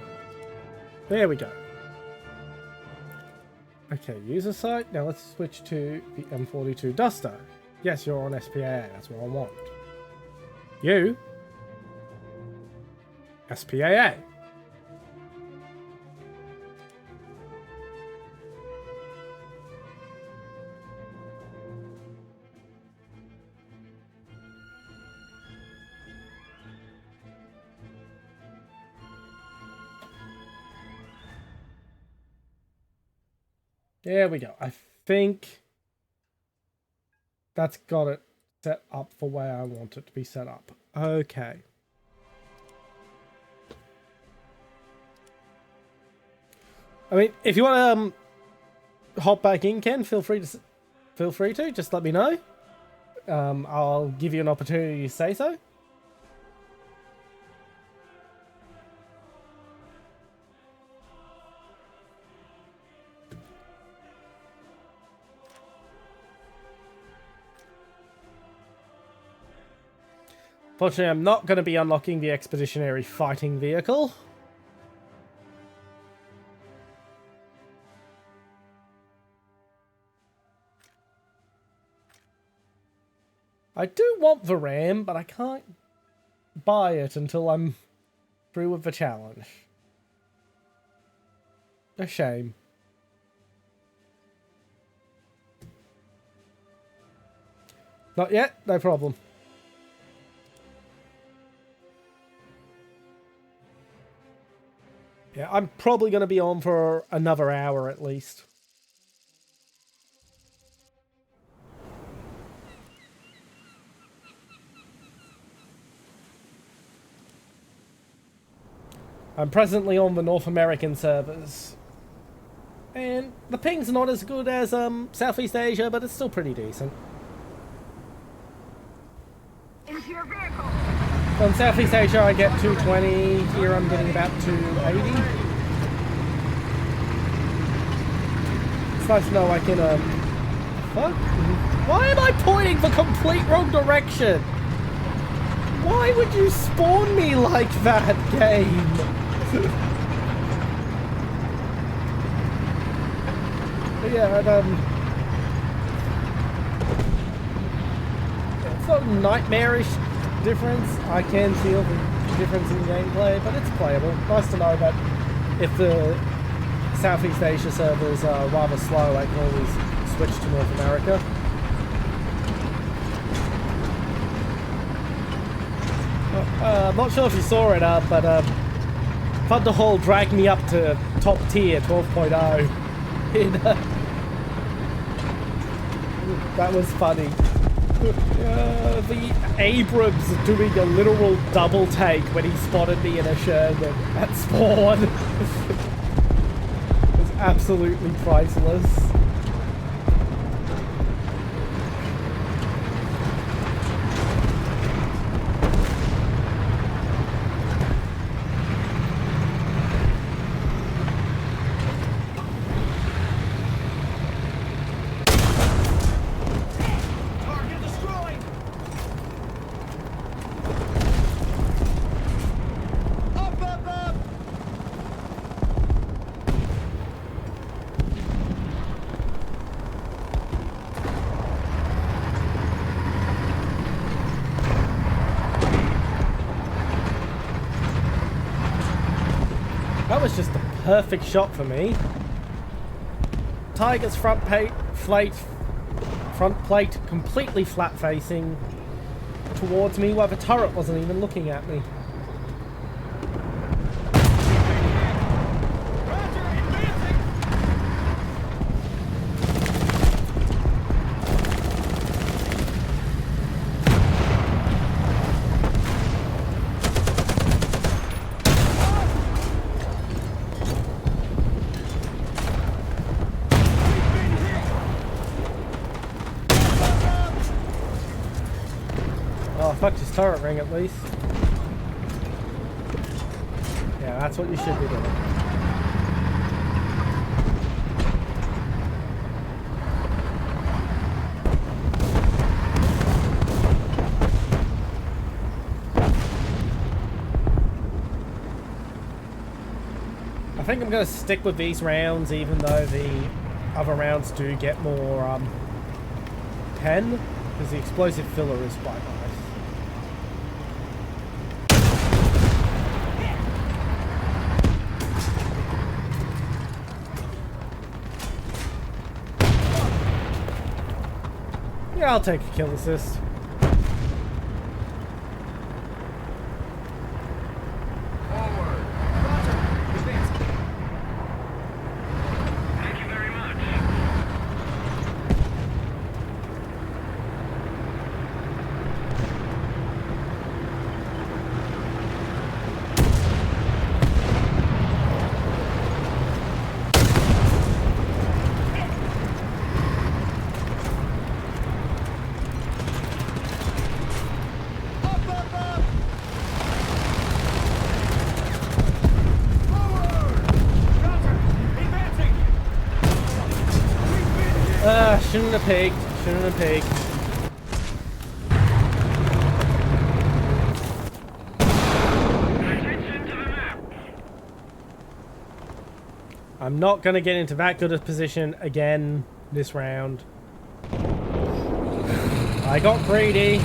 A: There we go. Okay, user site. Now let's switch to the M42 Duster. Yes, you're on SPAA. That's what I want. You. SPAA. There we go. I think that's got it set up for where I want it to be set up. Okay. I mean, if you want to hop back in, Ken, feel free to. Just let me know. I'll give you an opportunity to say so. Fortunately, I'm not going to be unlocking the expeditionary fighting vehicle. I do want the RAM, but I can't buy it until I'm through with the challenge. A shame. Not yet? No problem. Yeah, I'm probably going to be on for another hour at least. I'm presently on the North American servers. And the ping's not as good as Southeast Asia, but it's still pretty decent.
F: Into your vehicle.
A: On Southeast Asia, I get 220. Here, I'm getting about 280. It's nice to know I can, fuck? Why am I pointing the complete wrong direction? Why would you spawn me like that, game? But yeah, and, it's not nightmarish difference. I can feel the difference in gameplay, but it's playable. Nice to know that if the Southeast Asia servers are rather slow, I can always switch to North America. I'm not sure if you saw it, but Thunderhall dragged me up to top tier 12.0. That was funny. The Abrams doing a literal double take when he spotted me in a Sherman at spawn. It was absolutely priceless.
G: Target destroyed! Up, up, up!
A: That was just the perfect shot for me. Tiger's front plate completely flat facing towards me while the turret wasn't even looking at me.
G: Roger, advancing!
A: Oh, fuck his turret ring at least. Yeah, that's what you should be doing. I think I'm going to stick with these rounds even though the other rounds do get more 10, because the explosive filler is quite nice. Yeah, I'll take a kill assist.
C: Forward.
G: Roger, advancing.
C: Thank you very much.
G: Up, up, up! Forward! Roger, advancing! We've been hit!
A: Shouldn't have peeked. Shouldn't have peeked.
C: Attention to the map.
A: I'm not going to get into that good a position again this round. I got greedy.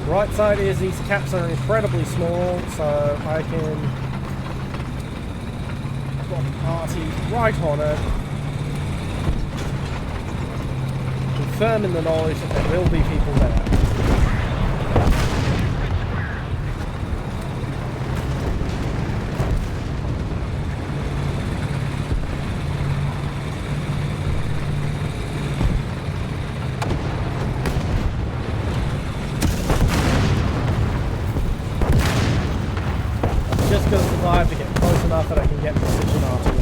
A: Right side is these caps are incredibly small, so I can drop party right on it. Confirming the knowledge that there will be people there. Just going to survive to get close enough that I can get precision artillery.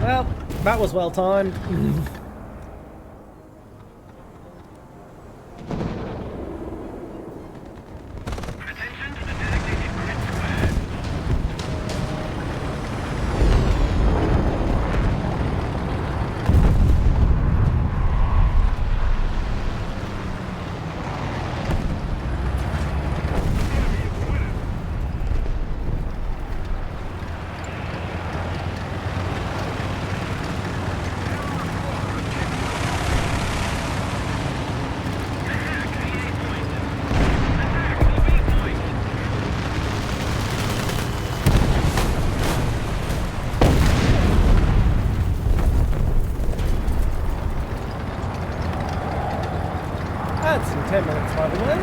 A: Well, that was well timed.
C: Attention to the designated grid square.
A: Well,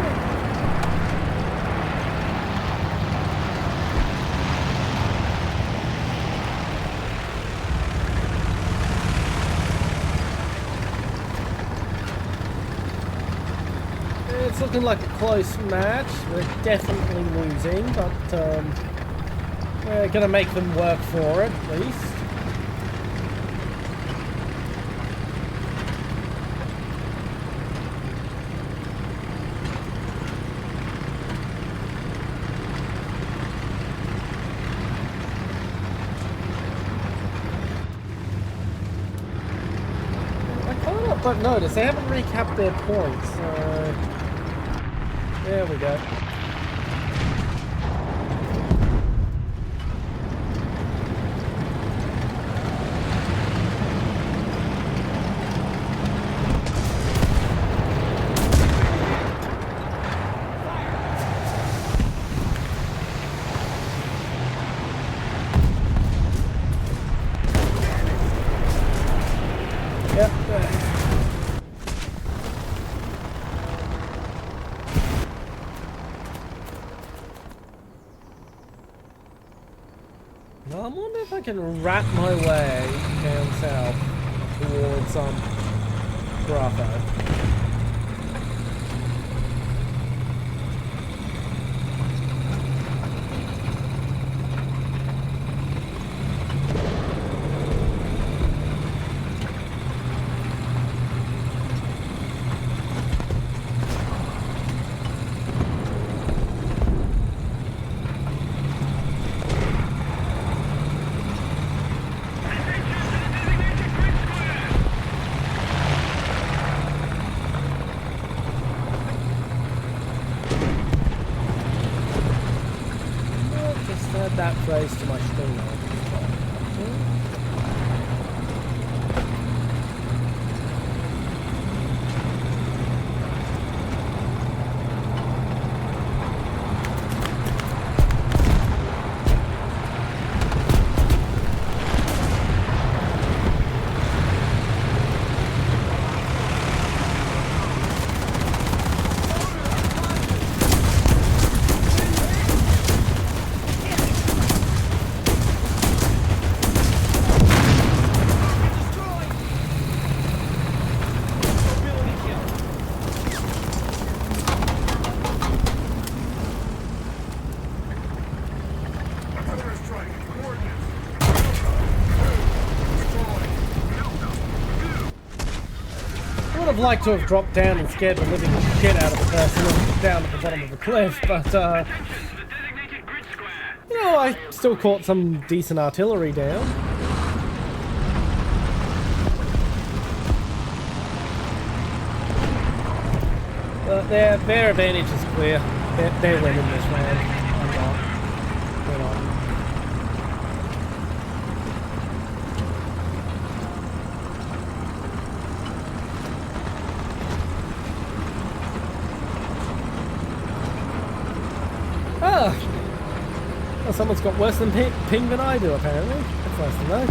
A: it's looking like a close match. We're definitely losing, but we're gonna make them work for it at least. I can't help but notice they haven't recapped their points. There we go. Yep. Well, I wonder if I can wrap my way down south towards Bravo. Just add that phrase to my string now. I would have liked to have dropped down and scared the living shit out of the person down at the bottom of the cliff, but you know, I still caught some decent artillery down. But their advantage is clear. They're winning this round. I'm not. They're not. Well, someone's got worse than ping than I do, apparently. That's nice to know.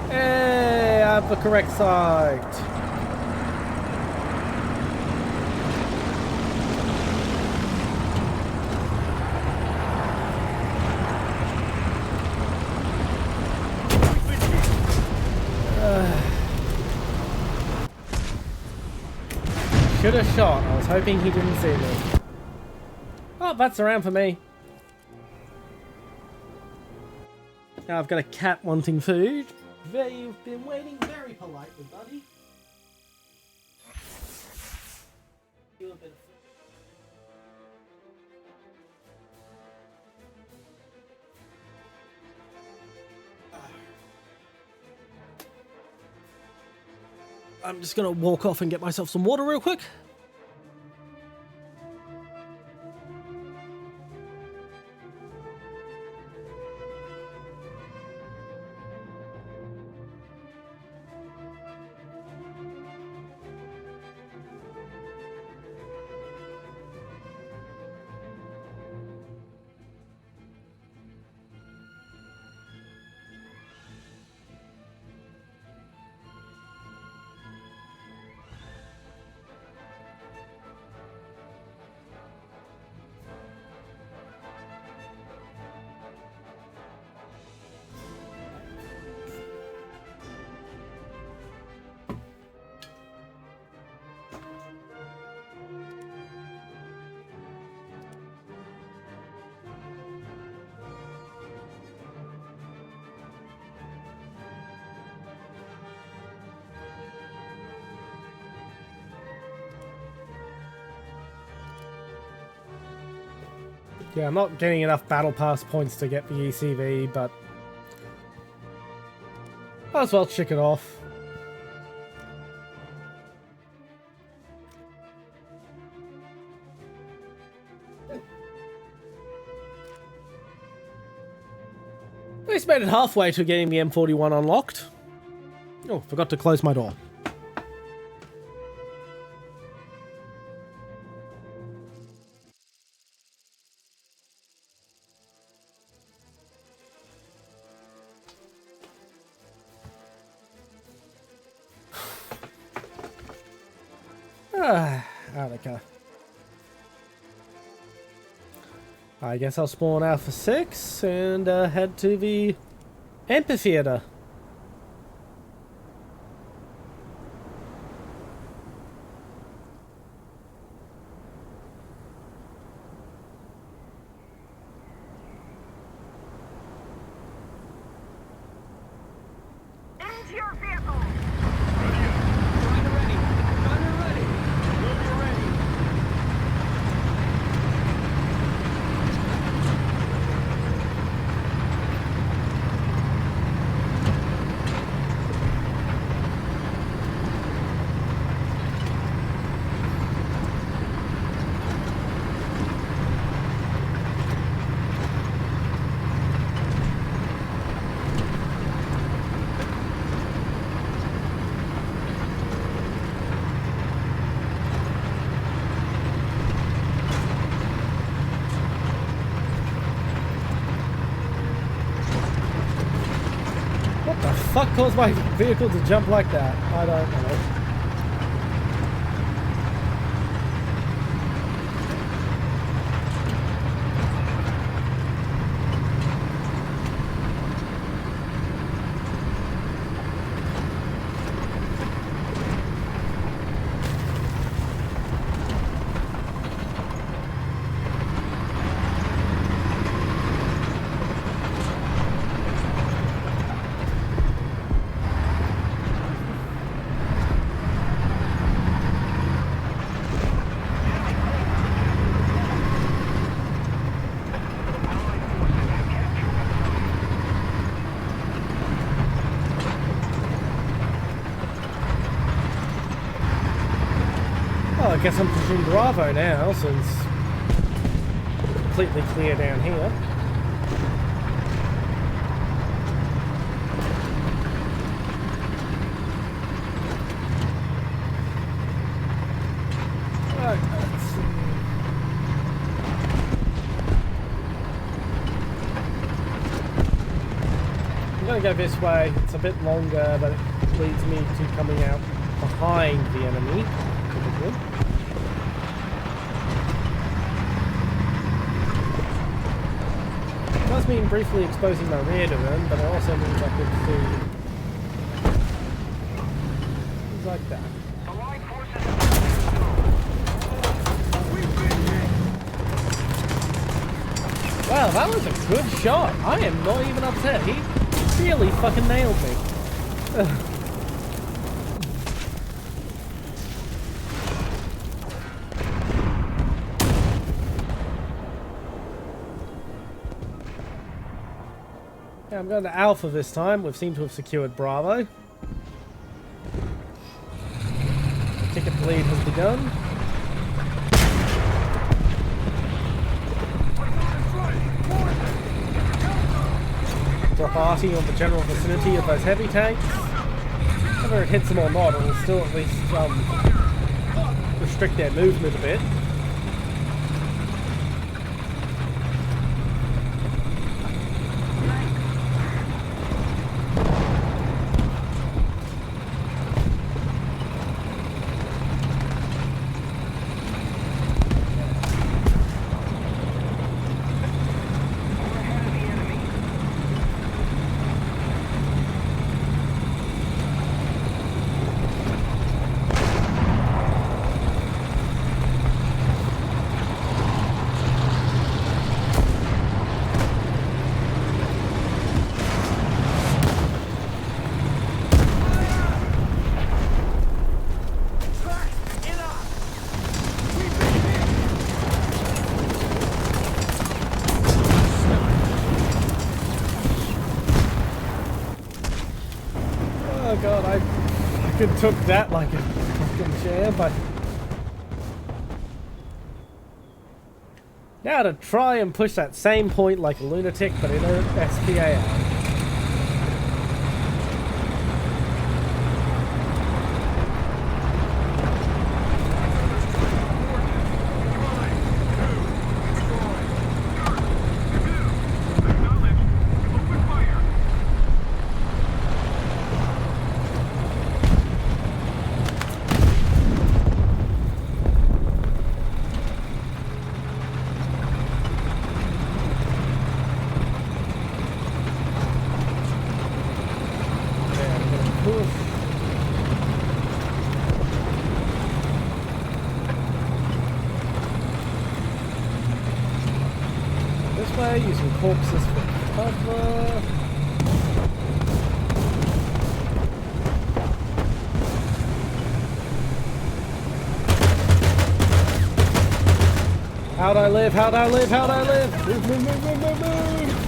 A: Hey, I have the correct site. Should have shot. I was hoping he didn't see me. Oh, that's around for me. Now I've got a cat wanting food. You've been waiting very politely, buddy. You a bit of I'm just gonna walk off and get myself some water real quick. Yeah, I'm not getting enough battle pass points to get the ECV, but might as well check it off. At least made it halfway to getting the M41 unlocked. Oh, forgot to close my door. Attica. I guess I'll spawn Alpha 6 and head to the amphitheater.
F: Into your vehicle!
G: Gunner ready. Gunner ready. Mover ready.
A: What the fuck caused my vehicle to jump like that? I don't know. Well, I guess I'm pushing Bravo now, since it's completely clear down here. Right, let's see. I'm gonna go this way. It's a bit longer, but it leads me to coming out behind the enemy. Typically. It does mean briefly exposing my rear to them, but it also means I could see things like that.
C: Allied forces
A: Wow, that was a good shot. I am not even upset. He really fucking nailed me. Ugh. Yeah, I'm going to Alpha this time. We've seemed to have secured Bravo. The ticket bleed has begun. Drop arty on the general vicinity of those heavy tanks. Whether it hits them or not, it'll still at least restrict their movement a bit. Oh god, I fucking took that like a fucking champ. Now to try and push that same point like a lunatic, but in a SPA. Using corpses for cover. How'd I live? How'd I live? How'd I live? Move, move, move, move, move, move.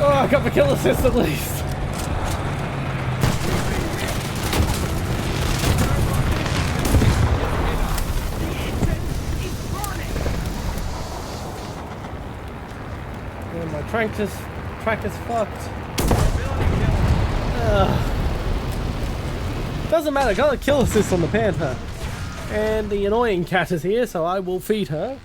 A: I got the kill assist at least. Yeah, my track is fucked. Doesn't matter, got a kill assist on the Panther. And the annoying cat is here, so I will feed her.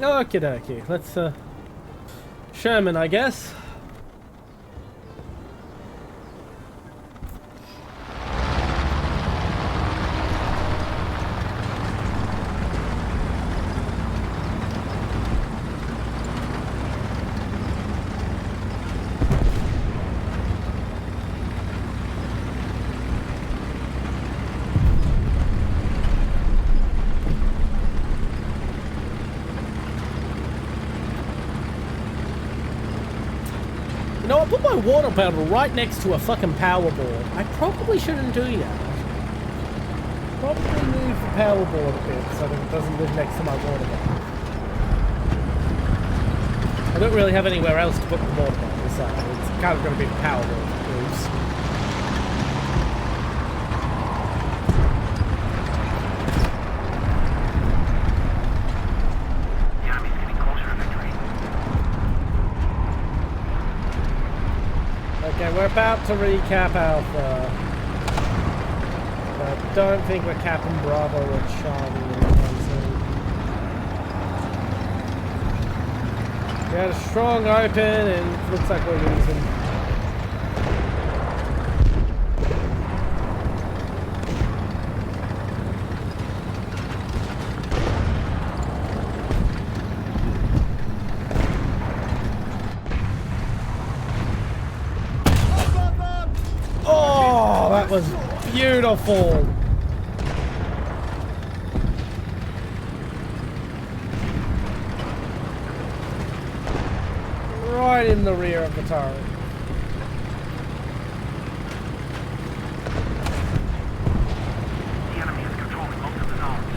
A: Okie dokie, let's Sherman, I guess. You know, I put my water bottle right next to a fucking power board. I probably shouldn't do that. Probably move the power board a bit so that it doesn't live next to my water bottle. I don't really have anywhere else to put the water bottle, so it's kind of going to be the power board that moves. Okay, we're about to recap Alpha. But I don't think we're capping Bravo or Charlie anytime soon. We had a strong open and looks like we're losing. Oh, that was beautiful. Right in the rear of the turret.
C: The enemy is controlling most of the zones.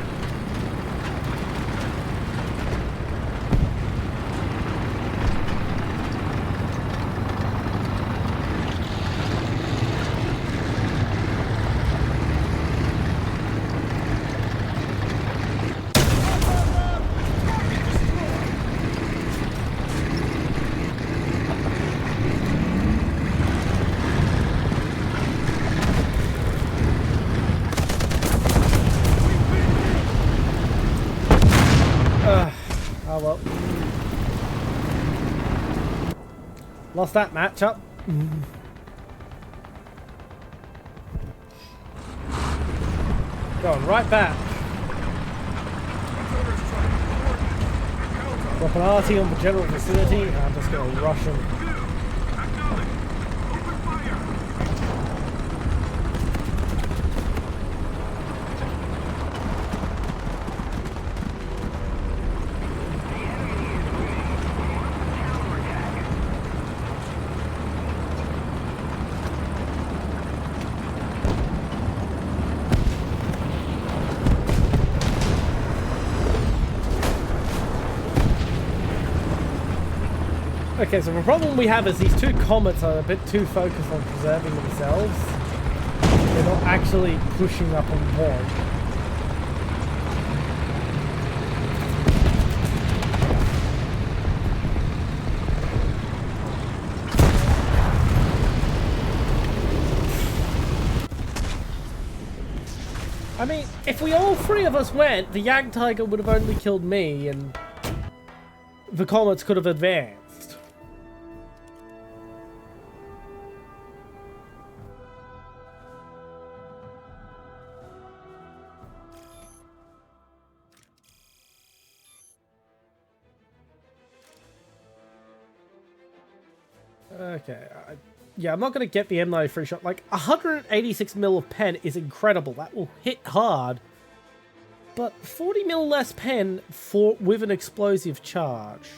A: well. Lost that matchup. Going right back. Drop an RT on the general vicinity, and I'm just going to rush him.
C: Acknowledge. Open fire.
A: Okay, so the problem we have is these two comets are a bit too focused on preserving themselves. They're not actually pushing up on point. I mean, if we all three of us went, the Yang Tiger would have only killed me, and the comets could have advanced. Okay, yeah, I'm not going to get the M93 shot. Like, 186 mil of pen is incredible. That will hit hard. But 40 mil less pen with an explosive charge.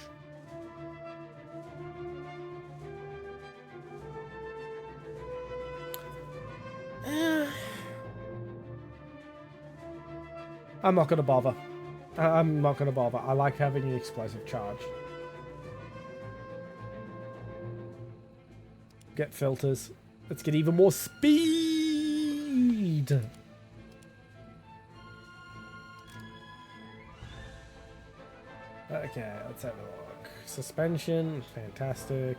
A: I'm not going to bother. I'm not going to bother. I like having an explosive charge. Get filters. Let's get even more speed. Okay, let's have a look. Suspension, fantastic.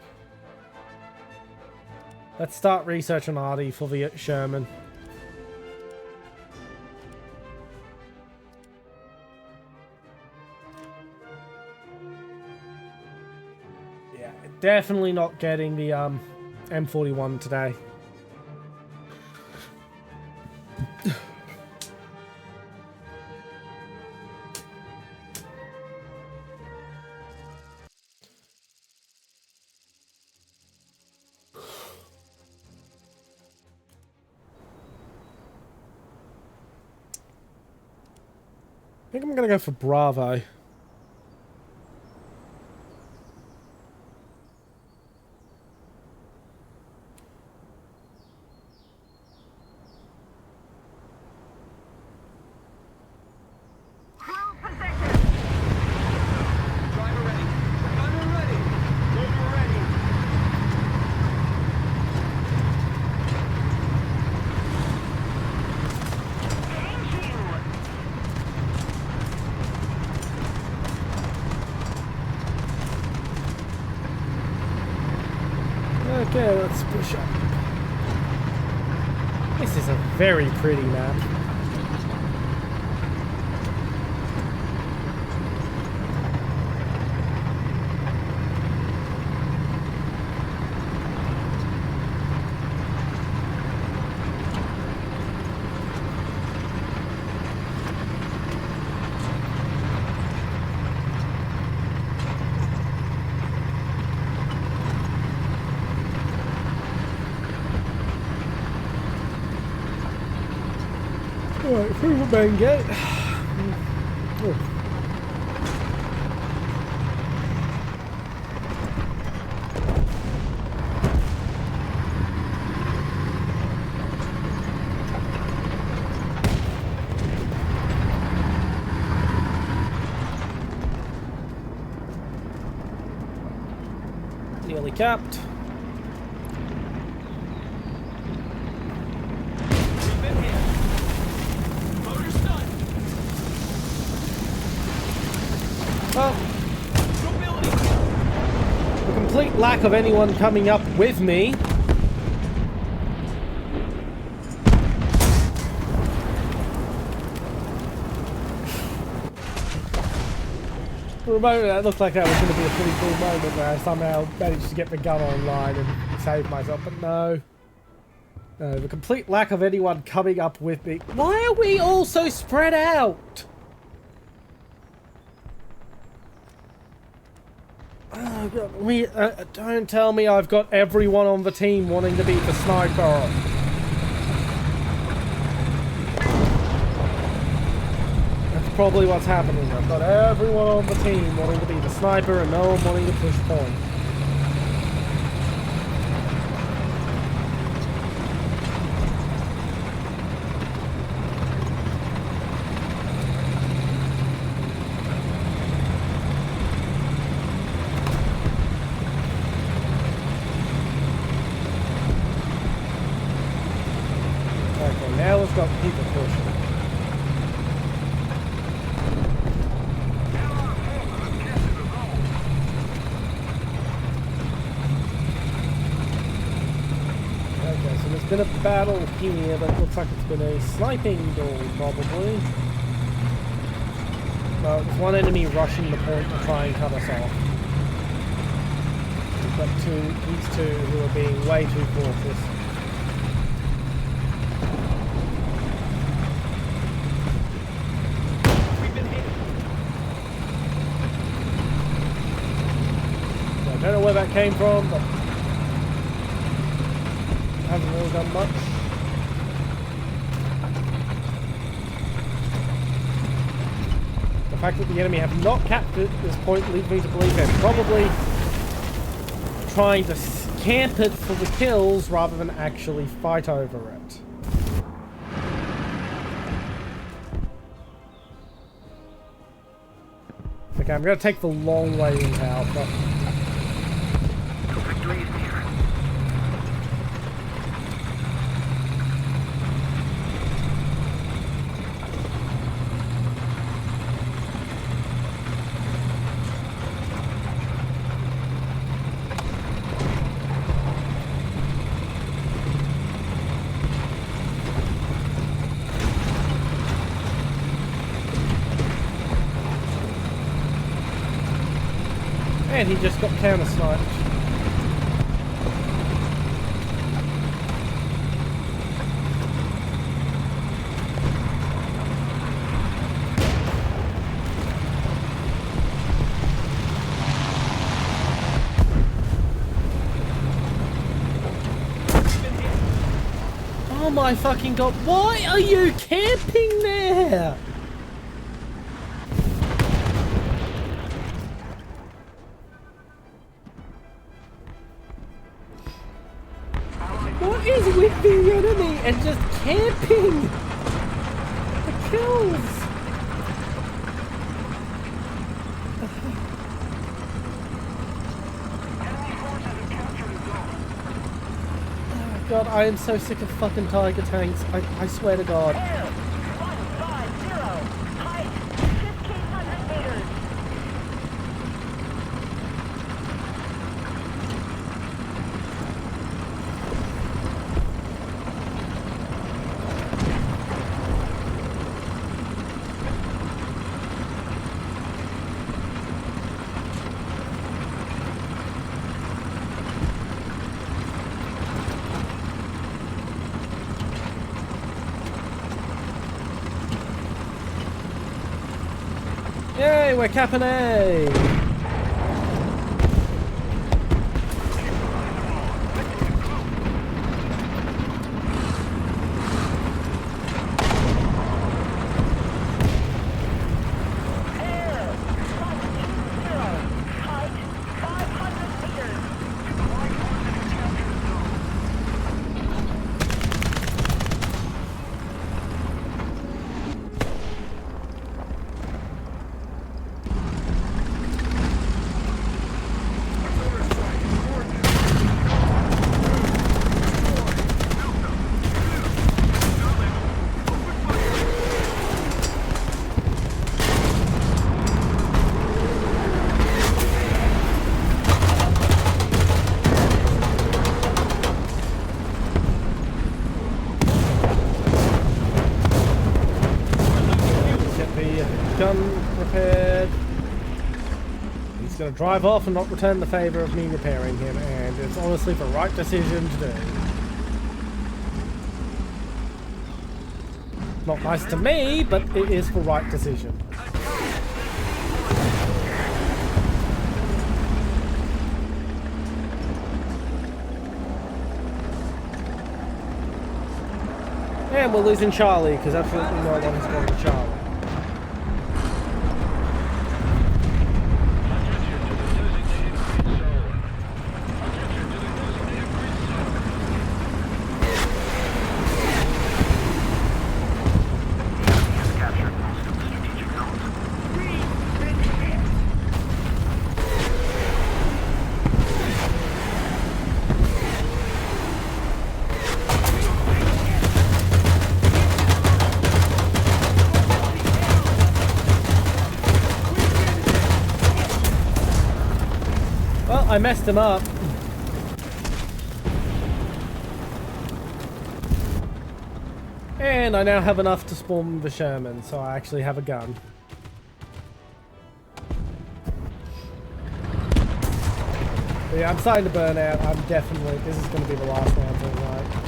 A: Let's start research on Artie for the Sherman. Yeah, definitely not getting the M41 today. I think I'm gonna go for Bravo.
G: Driver ready. Gunner ready. Motor ready.
A: Okay, let's push up. This is a very pretty map. Alright, through the main gate. Oh. Nearly capped.
G: We've been hit. Motor stunned.
A: Well,
G: Mobility.
A: the complete lack of anyone coming up with me. For a moment, that looked like that was going to be a pretty cool moment where I somehow managed to get the gun online and save myself, but no. No, the complete lack of anyone coming up with me. Why are we all so spread out? Oh, God. Don't tell me I've got everyone on the team wanting to be the sniper. That's probably what's happening. I've got everyone on the team wanting to be the sniper and no one wanting to push point. Okay, now we've got people pushing. Okay, so there's been a battle here, but it looks like it's been a sniping duel, probably. Well, there's one enemy rushing the point to try and cut us off. We've got these two who are being way too cautious. I don't know where that came from, but it hasn't really done much. The fact that the enemy have not captured this point leads me to believe they're probably trying to camp it for the kills rather than actually fight over it. Okay, I'm going to take the long way in Alpha. And he just got counter-sniped. Oh my fucking god, why are you camping there? What is with the enemy and just camping? The kills. Oh my god, I am so sick of fucking Tiger tanks. I swear to god.
F: 150, height 1,500 meters.
A: Yay, we're capping A! Gun repaired. gonna drive off and not return the favor of me repairing him, and it's honestly the right decision to do. Not nice to me, but it is the right decision. And we're losing Charlie, because absolutely no one is going to Charlie. Well, I messed him up. And I now have enough to spawn the Sherman, so I actually have a gun. But yeah, I'm starting to burn out. I'm definitely, this is going to be the last round for the night.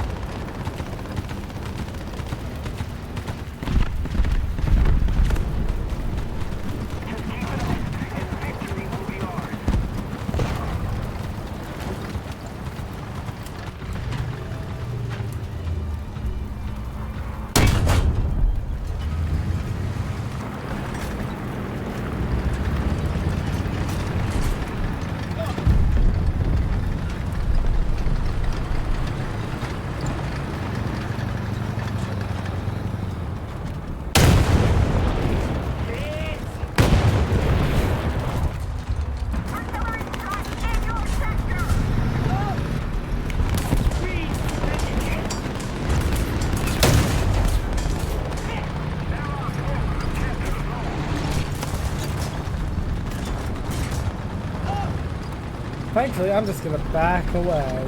A: Thankfully, I'm just going to back away.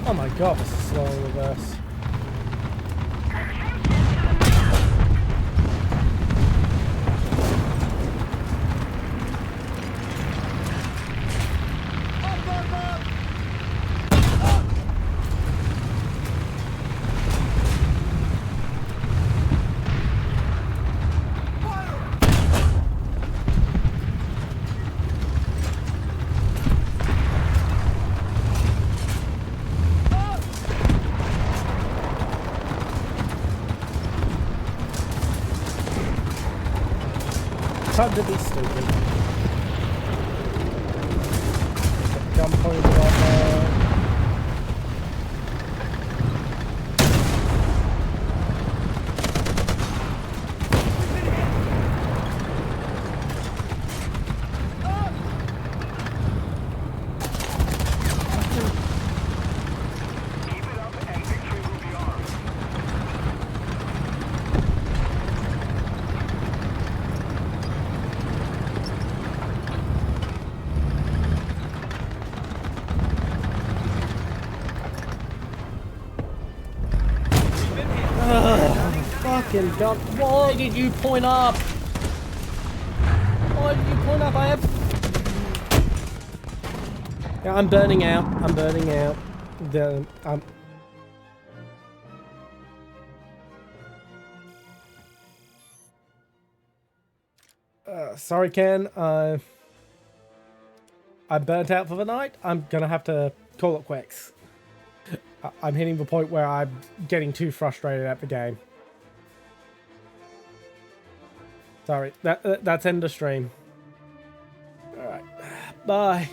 A: Oh my god, this is slow in reverse. Time to be stupid. Gun pointed right there. Fucking god, why did you point up? Why did you point up? I have... Yeah, I'm burning out. I'm burning out. Sorry, Ken. I'm burnt out for the night. I'm gonna have to call it quits. I'm hitting the point where I'm getting too frustrated at the game. Sorry, that's end of stream. Alright, bye.